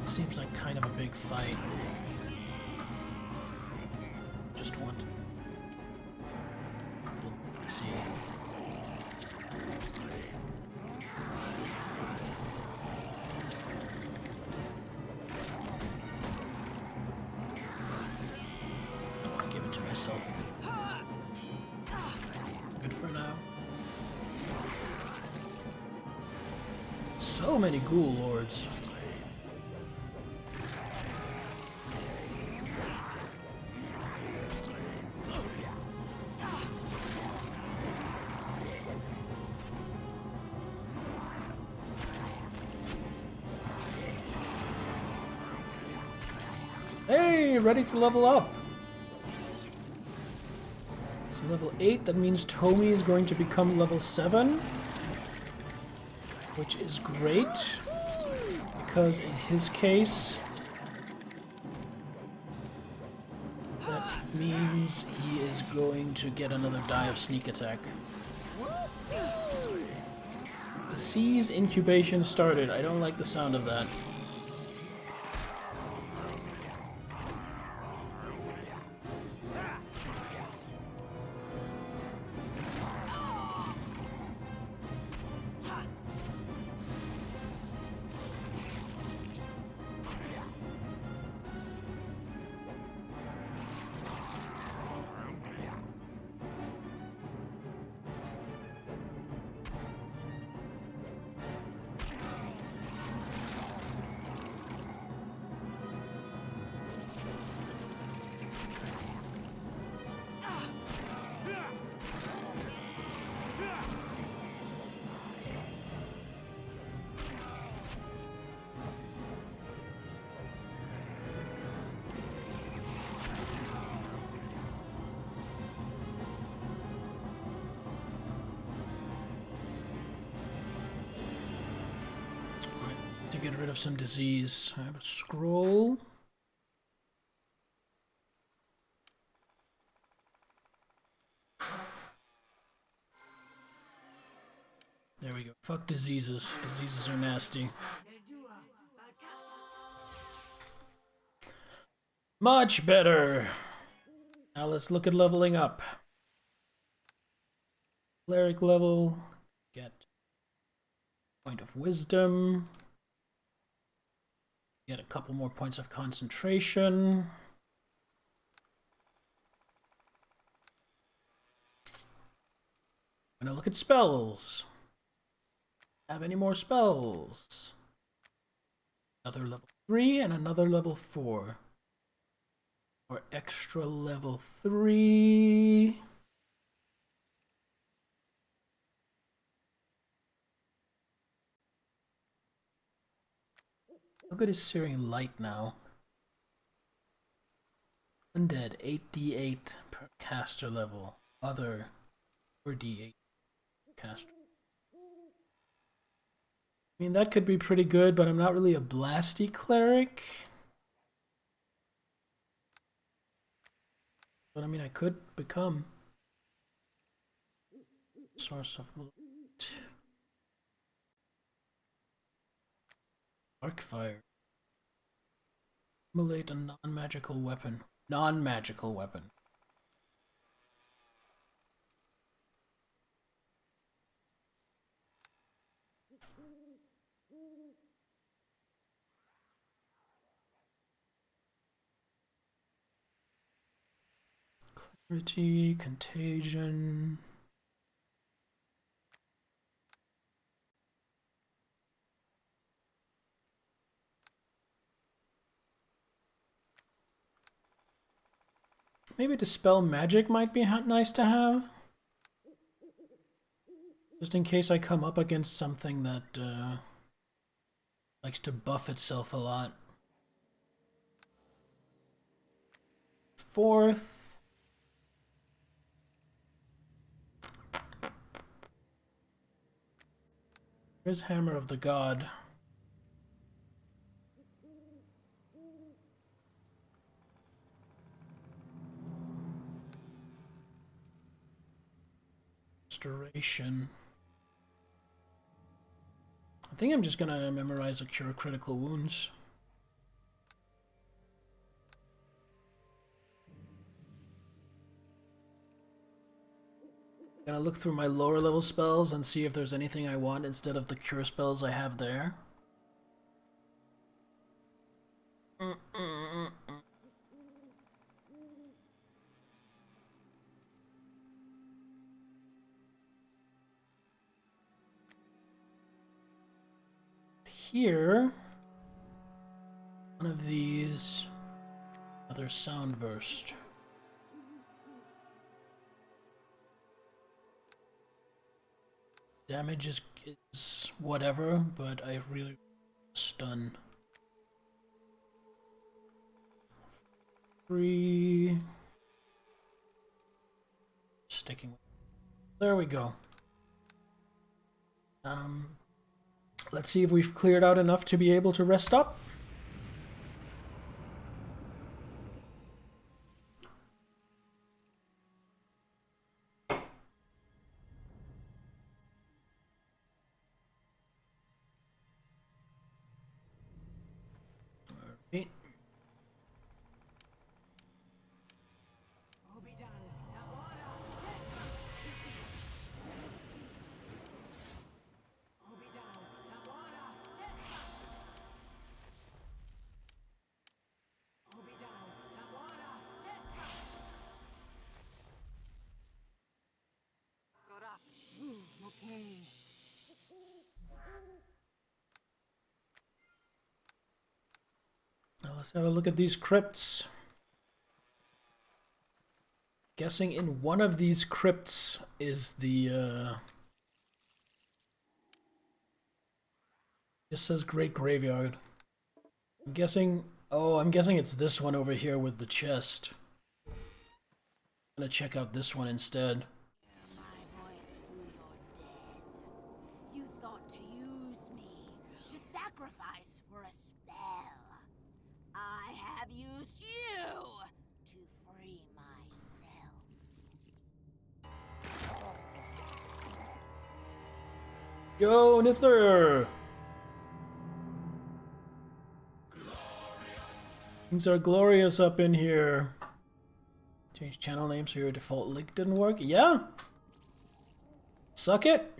Seems like kind of a big fight. Just want to see. I'll give it to myself. Good for now. So many ghoul lords. Hey, ready to level up. It's level 8, that means Tomy is going to become level 7. Which is great, because in his case, that means he is going to get another die of sneak attack. The C's incubation started. I don't like the sound of that. To get rid of some disease. I have a scroll. There we go. Fuck diseases. Diseases are nasty. Much better. Now let's look at leveling up. Cleric level. Get point of wisdom. Get a couple more points of concentration. I'm gonna look at spells. Have any more spells? Another level 3 and another level 4. Or extra level 3. How good is Searing Light now? Undead, 8d8 per caster level. Other, 4d8 caster. I mean, that could be pretty good, but I'm not really a blasty cleric. But I mean, I could become source of light. Arcfire. Simulate a non-magical weapon. Non-magical weapon. Clarity, contagion. Maybe Dispel Magic might be nice to have. Just in case I come up against something that likes to buff itself a lot. 4th. Here's Hammer of the God. Restoration. I think I'm just gonna memorize a Cure Critical Wounds. Gonna look through my lower level spells and see if there's anything I want instead of the cure spells I have there. Here, one of these, another sound burst. Damage is whatever, but I really stun. 3. Sticking with. There we go. Let's see if we've cleared out enough to be able to rest up. Alright. Now let's have a look at these crypts. Guessing in one of these crypts is the This says Great Graveyard. I'm guessing it's this one over here with the chest. I'm gonna check out this one instead. You thought to use me, to sacrifice for a spell. I have used you to free myself. Yo, Nithler! Things are glorious up in here. Change channel name so your default link didn't work? Yeah! Suck it!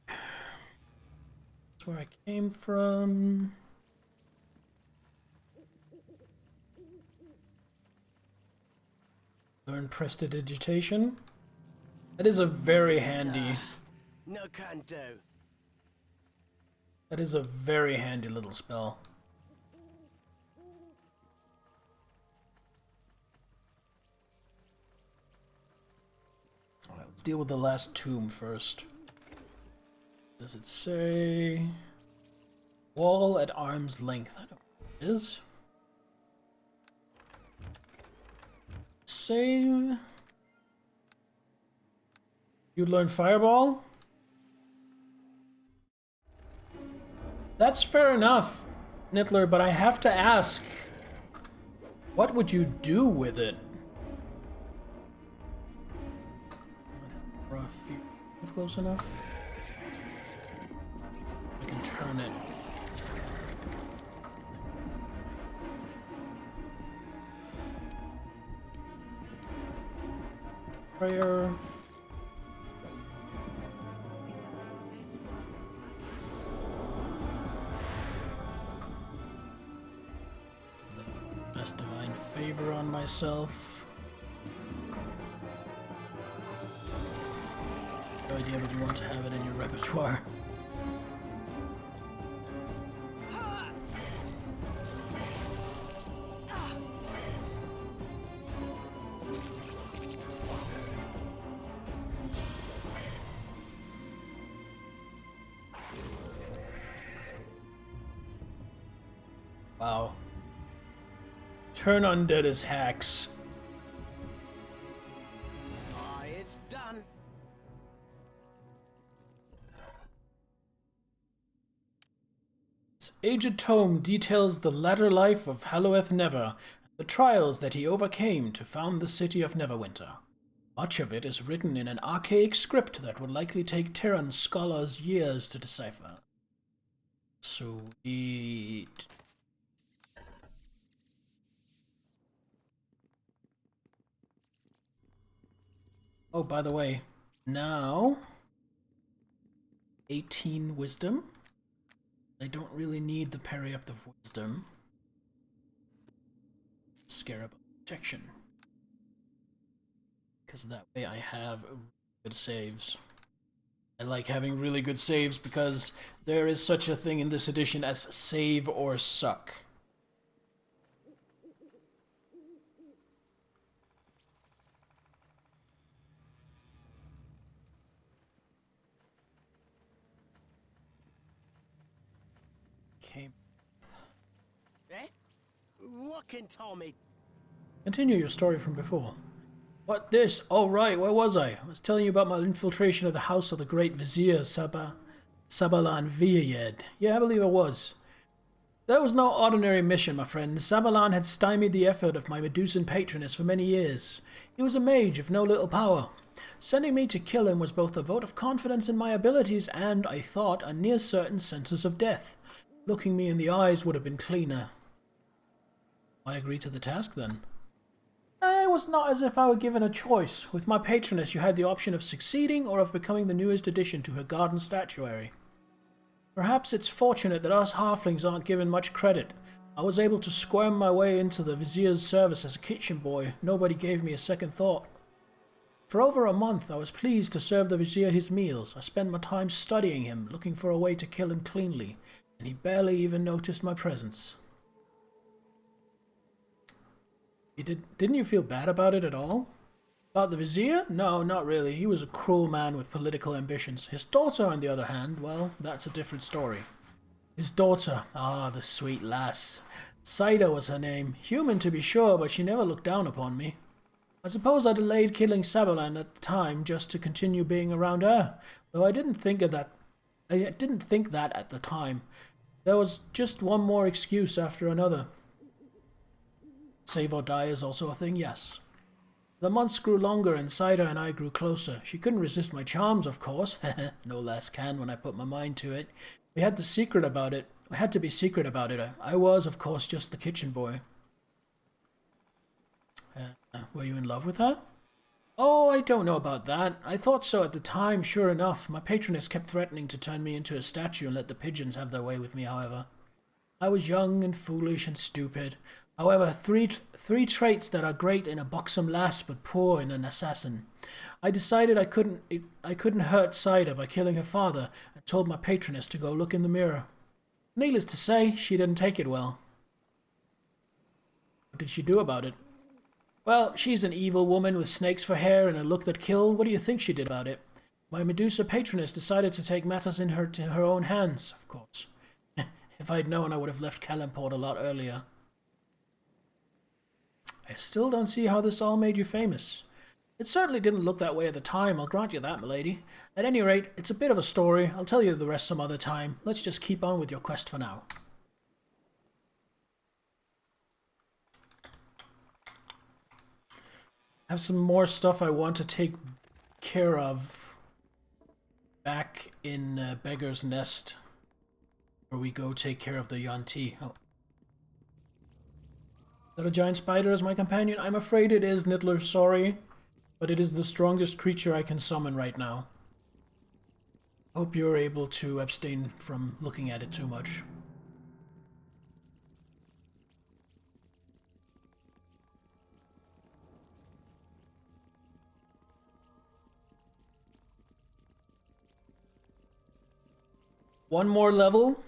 That's where I came from. Learn prestidigitation. That is a very handy. No canto. That is a very handy little spell. Alright, let's deal with the last tomb first. Does it say wall at arm's length? I don't know what it is. Save. You learn Fireball? That's fair enough, Nittler, but I have to ask, what would you do with it? Close enough? I can turn it. Prayer. Best divine favor on myself. No idea, but you want to have it in your repertoire. Wow. Turn undead as hacks. Oh, it's done. This aged tome details the latter life of Halloweth Never, the trials that he overcame to found the city of Neverwinter. Much of it is written in an archaic script that would likely take Terran scholars years to decipher. Sweet. Oh, by the way, now 18 wisdom. I don't really need the parry up the wisdom. Scarab protection. Because that way I have good saves. I like having really good saves because there is such a thing in this edition as save or suck. Okay. Eh? What can Tommy? Continue your story from before. What this? Oh right, where was I? I was telling you about my infiltration of the house of the great Vizier Sabalan Viyayed. Yeah, I believe I was. That was no ordinary mission, my friend. Sabalan had stymied the effort of my Medusan patroness for many years. He was a mage of no little power. Sending me to kill him was both a vote of confidence in my abilities and, I thought, a near certain sentence of death. Looking me in the eyes would have been cleaner. I agreed to the task then. It was not as if I were given a choice. With my patroness, you had the option of succeeding or of becoming the newest addition to her garden statuary. Perhaps it's fortunate that us halflings aren't given much credit. I was able to squirm my way into the Vizier's service as a kitchen boy. Nobody gave me a second thought. For over a month, I was pleased to serve the Vizier his meals. I spent my time studying him, looking for a way to kill him cleanly, and he barely even noticed my presence. Didn't you feel bad about it at all? About the Vizier? No, not really. He was a cruel man with political ambitions. His daughter, on the other hand, well, that's a different story. His daughter, the sweet lass. Saida was her name. Human to be sure, but she never looked down upon me. I suppose I delayed killing Sabalan at the time just to continue being around her, though I didn't think that at the time. There was just one more excuse after another. Save or die is also a thing, yes. The months grew longer and Saida and I grew closer. She couldn't resist my charms, of course. No less can when I put my mind to it. We had to be secret about it. I was, of course, just the kitchen boy. Were you in love with her? Oh, I don't know about that. I thought so at the time, sure enough. My patroness kept threatening to turn me into a statue and let the pigeons have their way with me, however. I was young and foolish and stupid. However, three traits that are great in a buxom lass but poor in an assassin. I decided I couldn't hurt Saida by killing her father and told my patroness to go look in the mirror. Needless to say, she didn't take it well. What did she do about it? Well, she's an evil woman with snakes for hair and a look that killed. What do you think she did about it? My Medusa patroness decided to take matters into her own hands, of course. If I'd known, I would have left Calimport a lot earlier. I still don't see how this all made you famous. It certainly didn't look that way at the time, I'll grant you that, milady. At any rate, it's a bit of a story. I'll tell you the rest some other time. Let's just keep on with your quest for now. I have some more stuff I want to take care of back in Beggar's Nest, where we go take care of the Yuan-Ti. Oh. Is that a giant spider as my companion? I'm afraid it is, Niddler, sorry. But it is the strongest creature I can summon right now. Hope you're able to abstain from looking at it too much. One more level,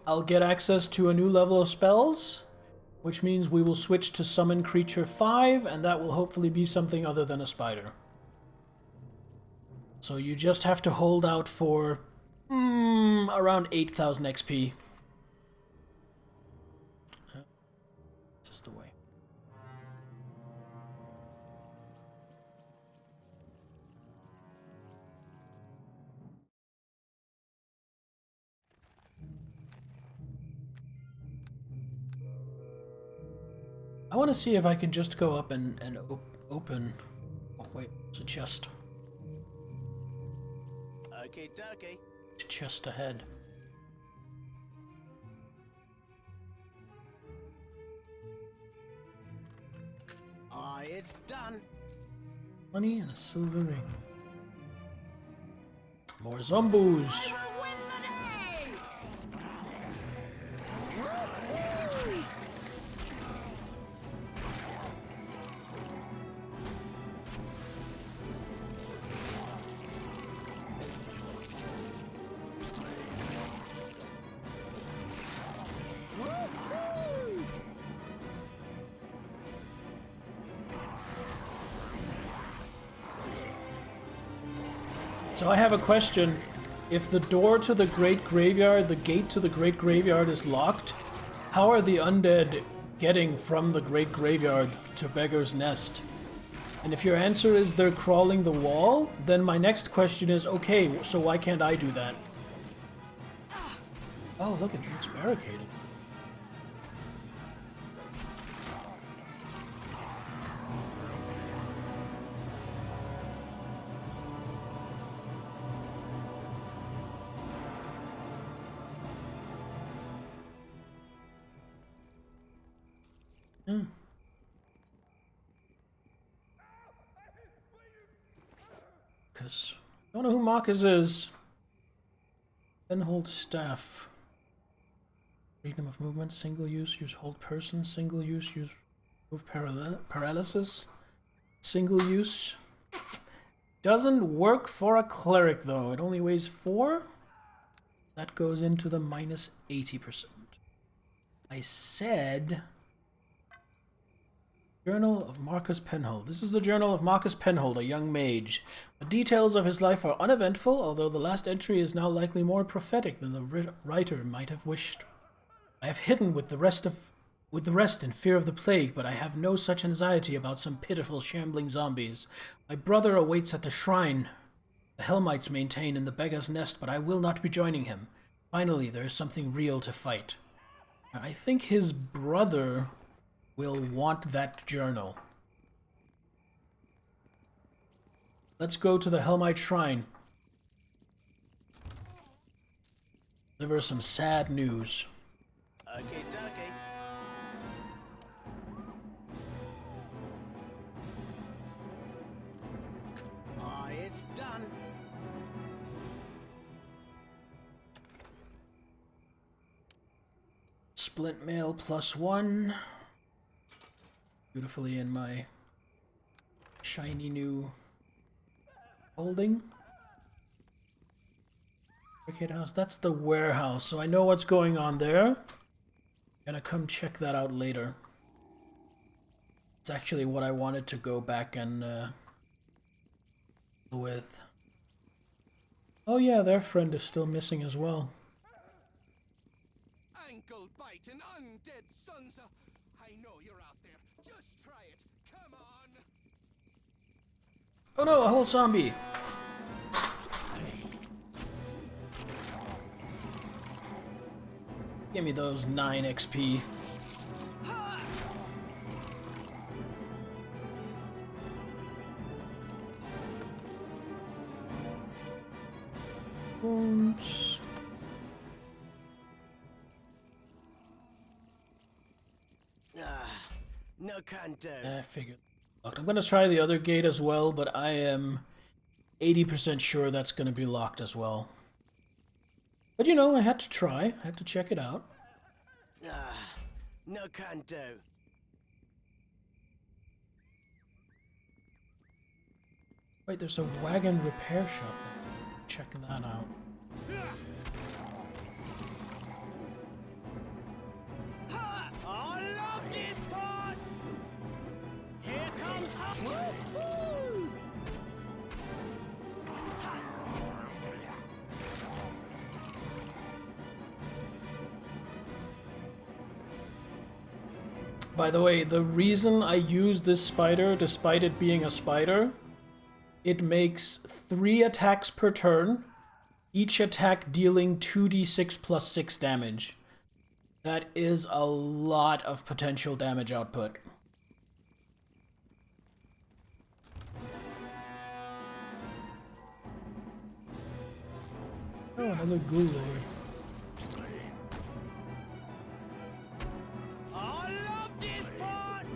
I'll get access to a new level of spells, which means we will switch to Summon Creature 5, and that will hopefully be something other than a spider. So you just have to hold out for around 8,000 XP. This is the way. I want to see if I can just go up and open. Oh wait, it's a chest. Okay, dokie. Chest ahead. It's done. Money and a silver ring. More zombies. So I have a question. If the door to the Great Graveyard, the gate to the Great Graveyard is locked, how are the undead getting from the Great Graveyard to Beggar's Nest? And if your answer is they're crawling the wall, then my next question is, okay, so why can't I do that? Oh, look, it looks barricaded. Because I don't know who Marcus is. Then hold staff. Freedom of movement, single use hold person, single use move paralysis, single use. Doesn't work for a cleric though. It only weighs 4. That goes into the minus 80%. I said Journal of Marcus Penhold. This is the journal of Marcus Penhold, a young mage. The details of his life are uneventful, although the last entry is now likely more prophetic than the writer might have wished. I have hidden with the rest in fear of the plague, but I have no such anxiety about some pitiful shambling zombies. My brother awaits at the shrine the Helmites maintain in the Beggar's Nest, but I will not be joining him. Finally, there is something real to fight. I think his brother will want that journal. Let's go to the Helmite Shrine. Deliver some sad news. Okay, dokie. It's done. Splint mail +1. Beautifully in my shiny new holding. Barricade house. That's the warehouse, so I know what's going on there. Gonna come check that out later. It's actually what I wanted to go back and with. Oh yeah, their friend is still missing as well. Ankle biting undead sons of... I know you're out there. Just try it. Come on. Oh no, a whole zombie. Give me those 9 XP. Wounds. No can do. I figured. Locked. I'm gonna try the other gate as well, but I am 80% sure that's gonna be locked as well. But you know, I had to try. I had to check it out. No can do. Wait, there's a wagon repair shop. Check that out. I love this part! Here comes Woo-hoo! By the way, the reason I use this spider, despite it being a spider, it makes 3 attacks per turn, each attack dealing 2d6 plus 6 damage. That is a lot of potential damage output. Oh, another ghoul lord. I love this part!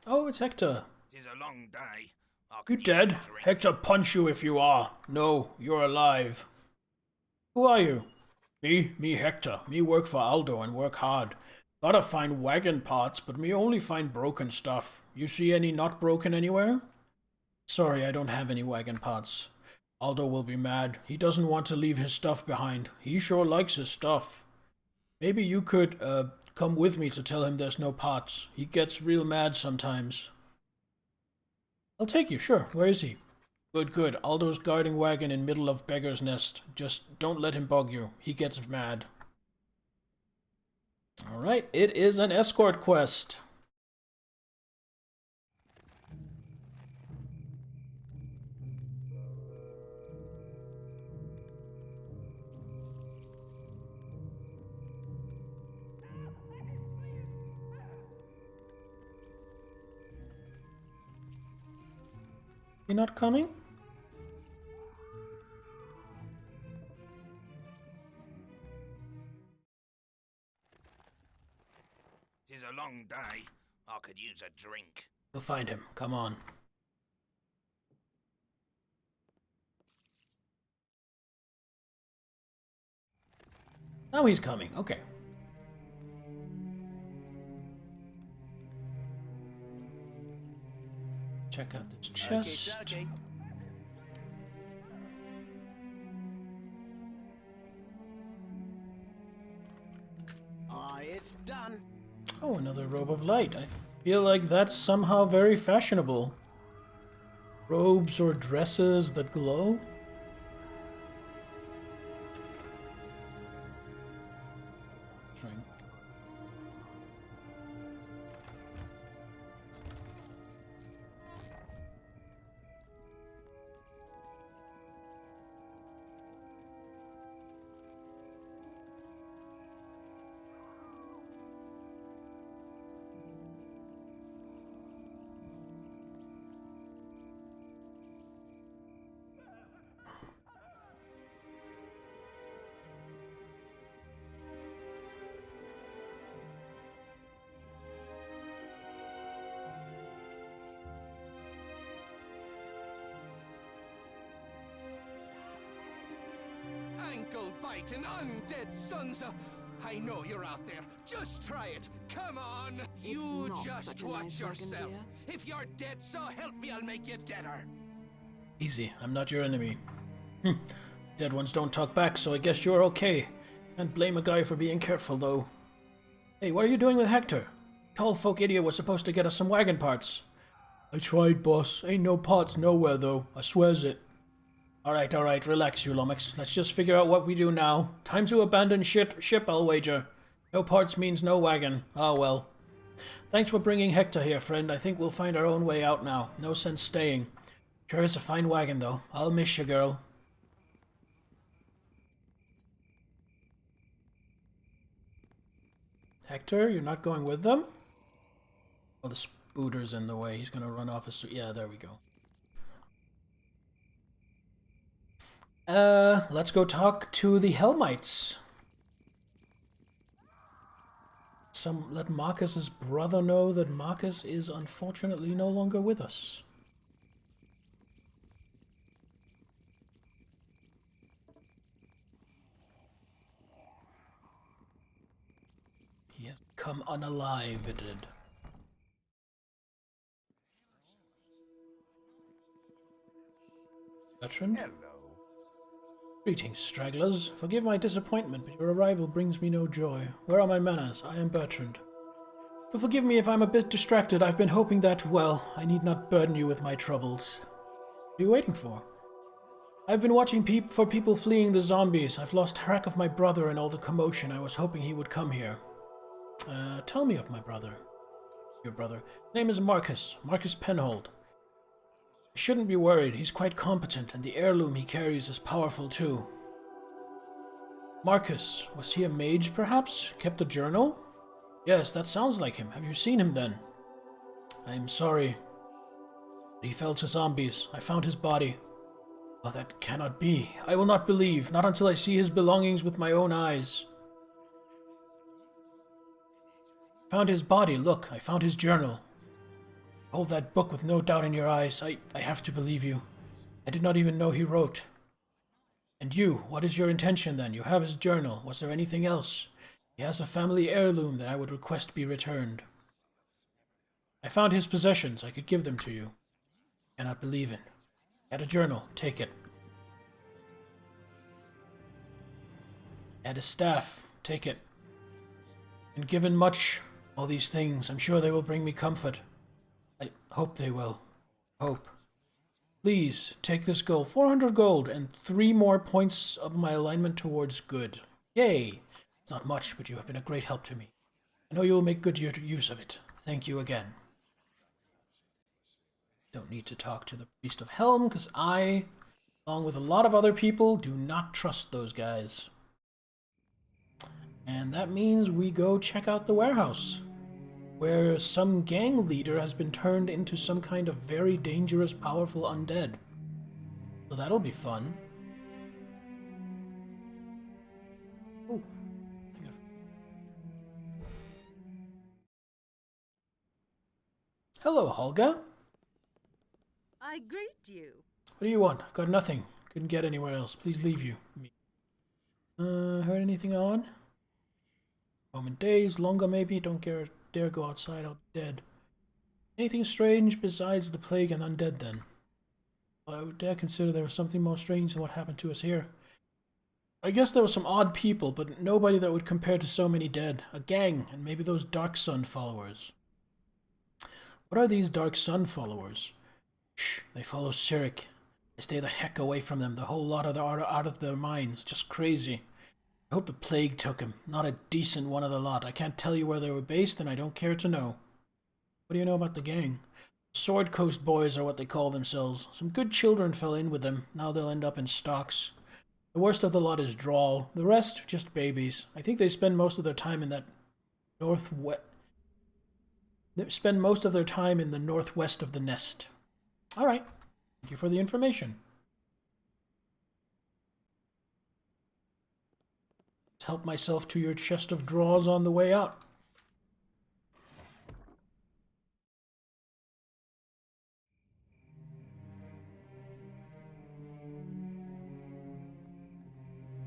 Oh, it's Hector. Tis a long day. You dead? Hector, punch you if you are. No, you're alive. Who are you? Me Hector. Me work for Aldo and work hard. Gotta find wagon parts, but me only find broken stuff. You see any not broken anywhere? Sorry, I don't have any wagon parts. Aldo will be mad. He doesn't want to leave his stuff behind. He sure likes his stuff. Maybe you could, come with me to tell him there's no parts. He gets real mad sometimes. I'll take you, sure. Where is he? Good. Aldo's guarding wagon in middle of Beggar's Nest. Just don't let him bug you. He gets mad. Alright, it is an escort quest. You not coming? Tis a long day. I could use a drink. We'll find him. Come on. Now he's coming. Okay. Check out this chest. Okay. It's done. Oh, another robe of light. I feel like that's somehow very fashionable. Robes or dresses that glow? String. Ankle-biting undead sons of... I know you're out there. Just try it. Come on. You not just such a watch nice wagon, yourself. dear. If you're dead, so help me, I'll make you deader. Easy, I'm not your enemy. Dead ones don't talk back, so I guess you're okay. Can't blame a guy for being careful, though. Hey, what are you doing with Hector? Tall folk idiot was supposed to get us some wagon parts. I tried, boss. Ain't no parts nowhere, though. I swears it. Alright, relax, you lummox. Let's just figure out what we do now. Time to abandon ship, I'll wager. No parts means no wagon. Ah, well. Thanks for bringing Hector here, friend. I think we'll find our own way out now. No sense staying. Sure is a fine wagon, though. I'll miss you, girl. Hector, you're not going with them? Oh, the spooter's in the way. He's gonna run off his... Yeah, there we go. Let's go talk to the Helmites. Let Marcus's brother know that Marcus is unfortunately no longer with us. He has come unalived. Veteran? Hello. Greetings, stragglers. Forgive my disappointment, but your arrival brings me no joy. Where are my manners? I am Bertrand. But forgive me if I'm a bit distracted. I've been hoping that, well, I need not burden you with my troubles. What are you waiting for? I've been watching for people fleeing the zombies. I've lost track of my brother and all the commotion. I was hoping he would come here. Tell me of my brother. Your brother. His name is Marcus. Marcus Penhold. I shouldn't be worried. He's quite competent, and the heirloom he carries is powerful too. Marcus. Was he a mage, perhaps? Kept a journal? Yes, that sounds like him. Have you seen him then? I am sorry. He fell to zombies. I found his body. Oh, that cannot be. I will not believe. Not until I see his belongings with my own eyes. Found his body. Look, I found his journal. Hold that book with no doubt in your eyes. I have to believe you. I did not even know he wrote. And you, what is your intention then? You have his journal. Was there anything else? He has a family heirloom that I would request be returned. I found his possessions. I could give them to you. Cannot believe it. Had a journal. Take it. Had a staff. Take it. And given much, all these things, I'm sure they will bring me comfort. I hope they will. Hope. Please, take this gold. 400 gold and 3 more points of my alignment towards good. Yay! It's not much, but you have been a great help to me. I know you will make good use of it. Thank you again. Don't need to talk to the Priest of Helm, because I, along with a lot of other people, do not trust those guys. And that means we go check out the warehouse, where some gang leader has been turned into some kind of very dangerous, powerful undead. So that'll be fun. Ooh. Hello, Holga. I greet you. What do you want? I've got nothing. Couldn't get anywhere else. Please leave you. Heard anything on? Moment days, longer maybe. Don't dare go outside. I'll be dead. Anything strange besides the plague and undead then? Well, I would dare consider there was something more strange than what happened to us here. I guess there were some odd people, but nobody that would compare to so many dead. A gang, and maybe those Dark Sun followers. What are these Dark Sun followers? Shh, they follow Cyric. I stay the heck away from them. The whole lot are out of their minds. Just crazy. I hope the plague took him. Not a decent one of the lot. I can't tell you where they were based, and I don't care to know. What do you know about the gang? Sword Coast Boys are what they call themselves. Some good children fell in with them. Now they'll end up in stocks. The worst of the lot is Drawl. The rest, just babies. I think they spend most of their time in that northwest. They spend most of their time in the northwest of the nest. All right. Thank you for the information. Let's help myself to your chest of drawers on the way out.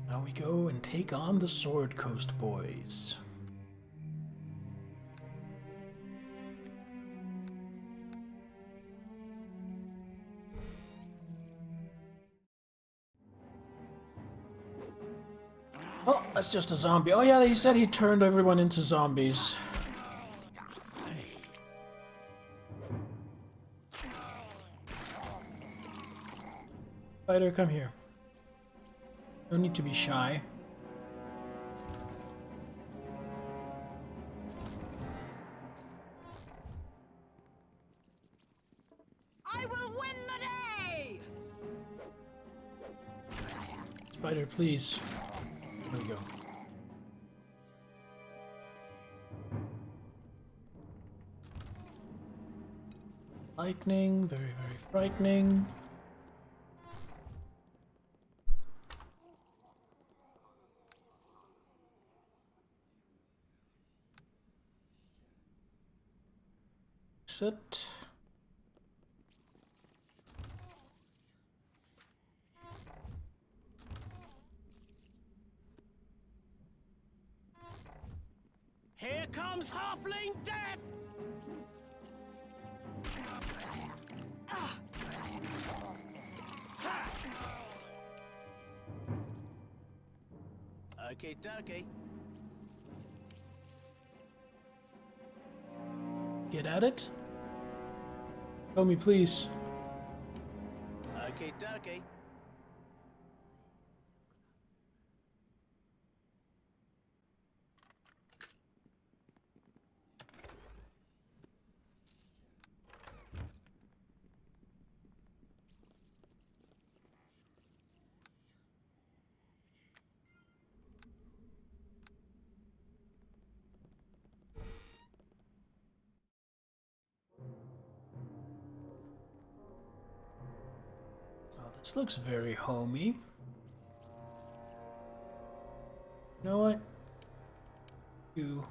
Now we go and take on the Sword Coast Boys. Oh, that's just a zombie. Oh yeah, he said he turned everyone into zombies. Spider, come here. No need to be shy. I will win the day! Spider, please. There we go. Lightning, very, very frightening. Sit. Here comes Halfling Death! Okay, dokie. Get at it. Show me, please. Okay, dokie. Oh, this looks very homey. You know what? You.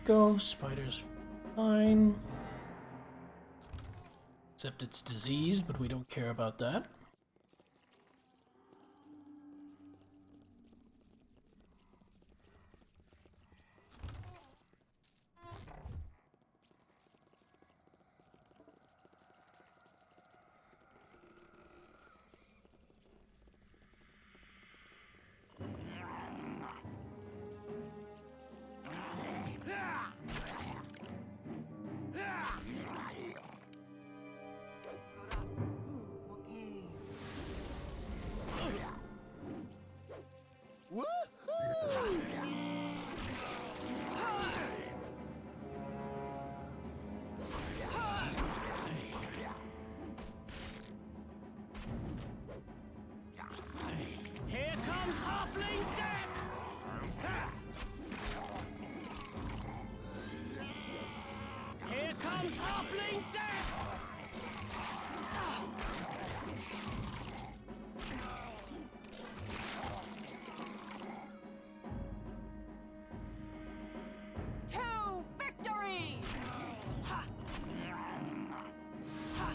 Go, spider's fine. Except it's diseased, but we don't care about that. Here comes Halfling Death! Here comes Halfling Death! To victory! Ha! Ha!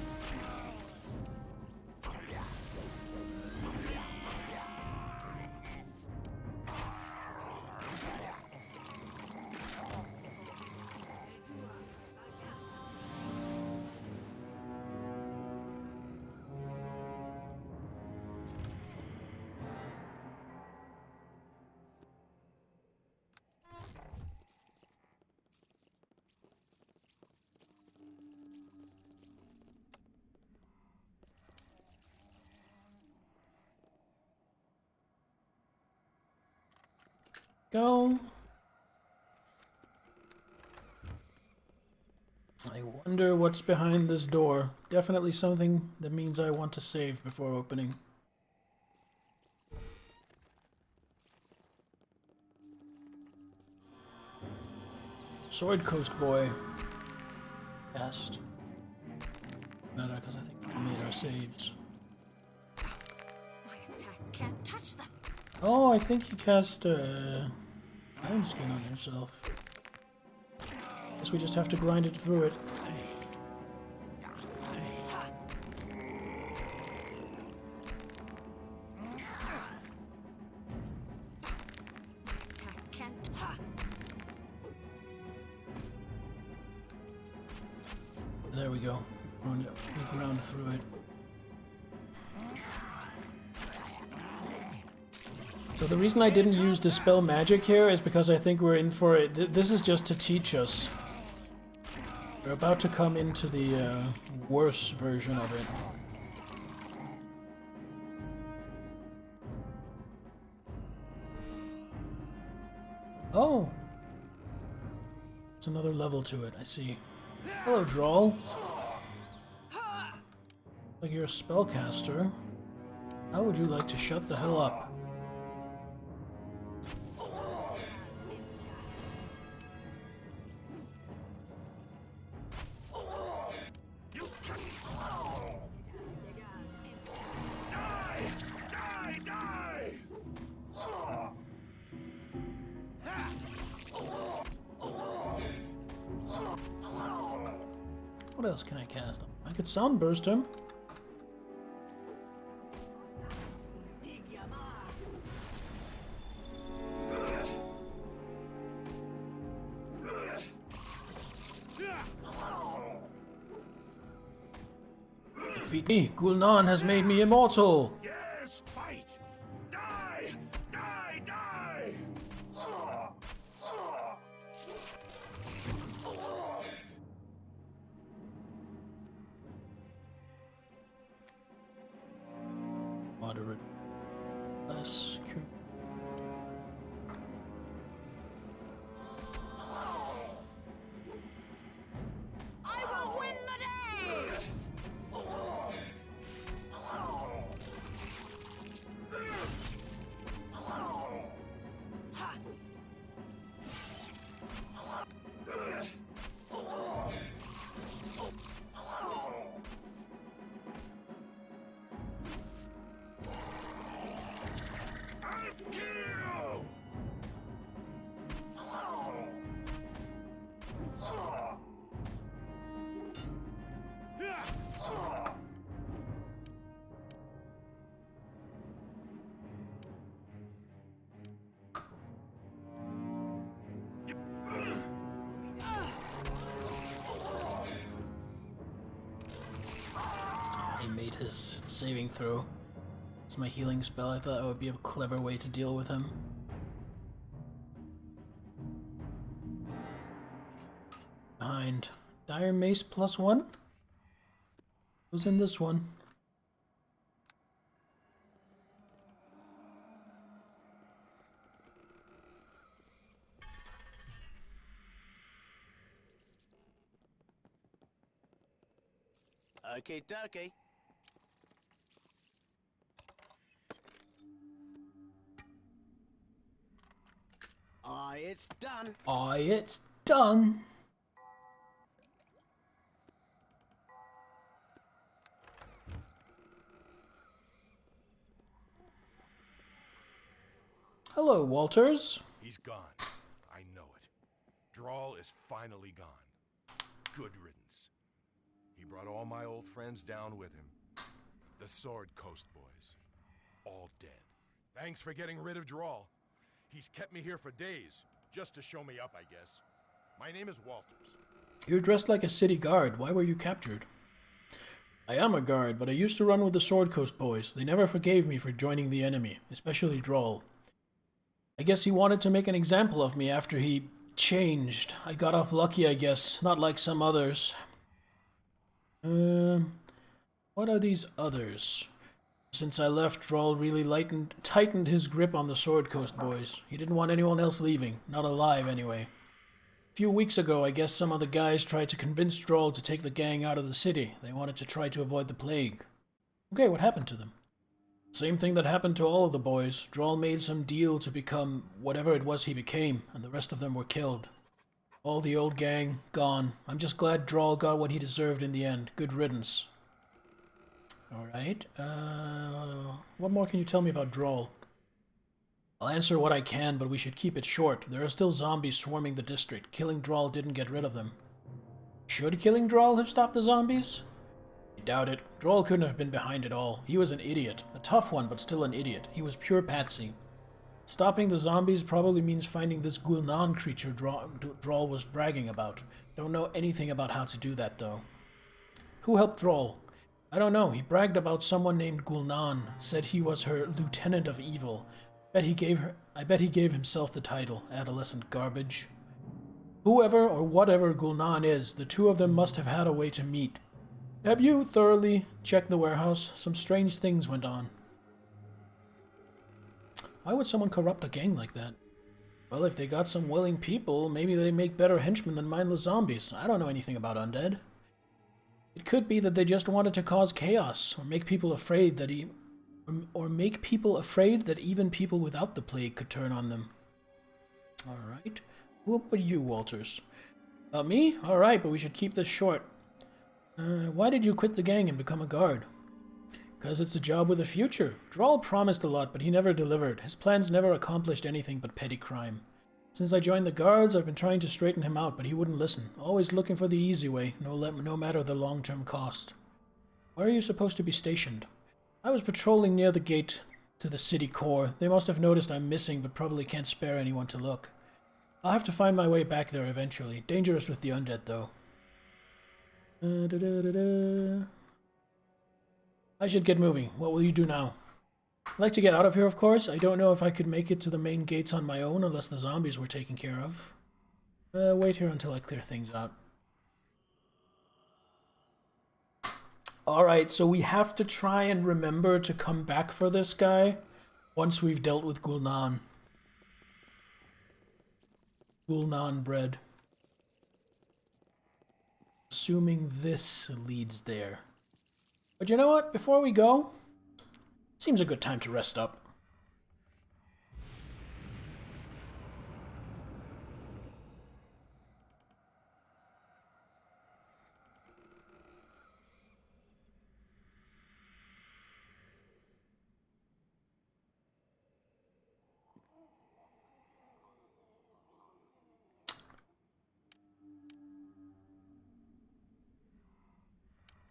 Go. I wonder what's behind this door. Definitely something that means I want to save before opening. Sword Coast Boy. Cast. Matter, because I think we made our saves. My attack can't touch them. Oh, I think he cast Iron Skin on himself. Guess we just have to grind it through it. Attack can't. There we go. We ground through it. So the reason I didn't use Dispel Magic here is because I think we're in for it. This is just to teach us. We're about to come into the worse version of it. Oh! There's another level to it, I see. Hello, Droll. Like you're a spellcaster. How would you like to shut the hell up? What else can I cast? I could Soundburst him. Defeat me. Gul'nan has made me immortal. Yes, fight! Die! Die! Die! Moderate. Less. I will win the day! He made his saving throw. It's my healing spell. I thought that would be a clever way to deal with him. Behind. Dire Mace +1? Who's in this one? Okay, dokie. Aye, it's done. Aye, it's done. Hello, Walters. He's gone. I know it. Droll is finally gone. Good riddance. He brought all my old friends down with him. The Sword Coast boys. All dead. Thanks for getting rid of Droll. He's kept me here for days, just to show me up, I guess. My name is Walters. You're dressed like a city guard. Why were you captured? I am a guard, but I used to run with the Sword Coast boys. They never forgave me for joining the enemy, especially Droll. I guess he wanted to make an example of me after he changed. I got off lucky, I guess, not like some others. What are these others? Since I left, Droll really tightened his grip on the Sword Coast boys. He didn't want anyone else leaving, not alive anyway. A few weeks ago, I guess some of the guys tried to convince Droll to take the gang out of the city. They wanted to try to avoid the plague. Okay, what happened to them? Same thing that happened to all of the boys. Droll made some deal to become whatever it was he became, and the rest of them were killed. All the old gang, gone. I'm just glad Droll got what he deserved in the end. Good riddance. Alright, what more can you tell me about Droll? I'll answer what I can, but we should keep it short. There are still zombies swarming the district. Killing Droll didn't get rid of them. Should killing Droll have stopped the zombies? I doubt it. Droll couldn't have been behind it all. He was an idiot. A tough one, but still an idiot. He was pure patsy. Stopping the zombies probably means finding this Gul'nan creature Droll was bragging about. Don't know anything about how to do that, though. Who helped Droll? I don't know. He bragged about someone named Gul'nan, said he was her lieutenant of evil. I bet he gave himself the title, adolescent garbage. Whoever or whatever Gul'nan is, the two of them must have had a way to meet. Have you thoroughly checked the warehouse? Some strange things went on. Why would someone corrupt a gang like that? Well, if they got some willing people, maybe they make better henchmen than mindless zombies. I don't know anything about undead. It could be that they just wanted to cause chaos, or make people afraid that even people without the plague could turn on them. Alright. Who about you, Walters? Me? Alright, but we should keep this short. Why did you quit the gang and become a guard? Because it's a job with a future. Drawl promised a lot, but he never delivered. His plans never accomplished anything but petty crime. Since I joined the guards, I've been trying to straighten him out, but he wouldn't listen. Always looking for the easy way, no matter the long-term cost. Where are you supposed to be stationed? I was patrolling near the gate to the city core. They must have noticed I'm missing, but probably can't spare anyone to look. I'll have to find my way back there eventually. Dangerous with the undead, though. I should get moving. What will you do now? I'd like to get out of here, of course. I don't know if I could make it to the main gates on my own unless the zombies were taken care of. Wait here until I clear things out. Alright, so we have to try and remember to come back for this guy once we've dealt with Gul'nan. Gul'nan bread. Assuming this leads there. But you know what? Before we go, seems a good time to rest up.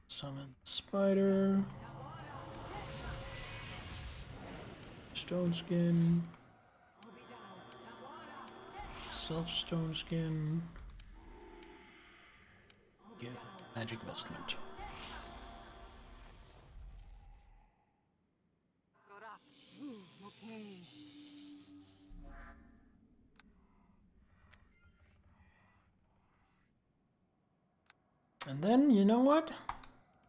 Summon spider. Stone skin. Self stone skin. Give magic vestment. And then, you know what?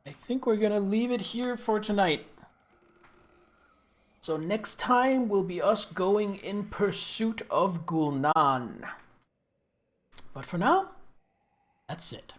I think we're gonna leave it here for tonight. So next time will be us going in pursuit of Gul'nan. But for now, that's it.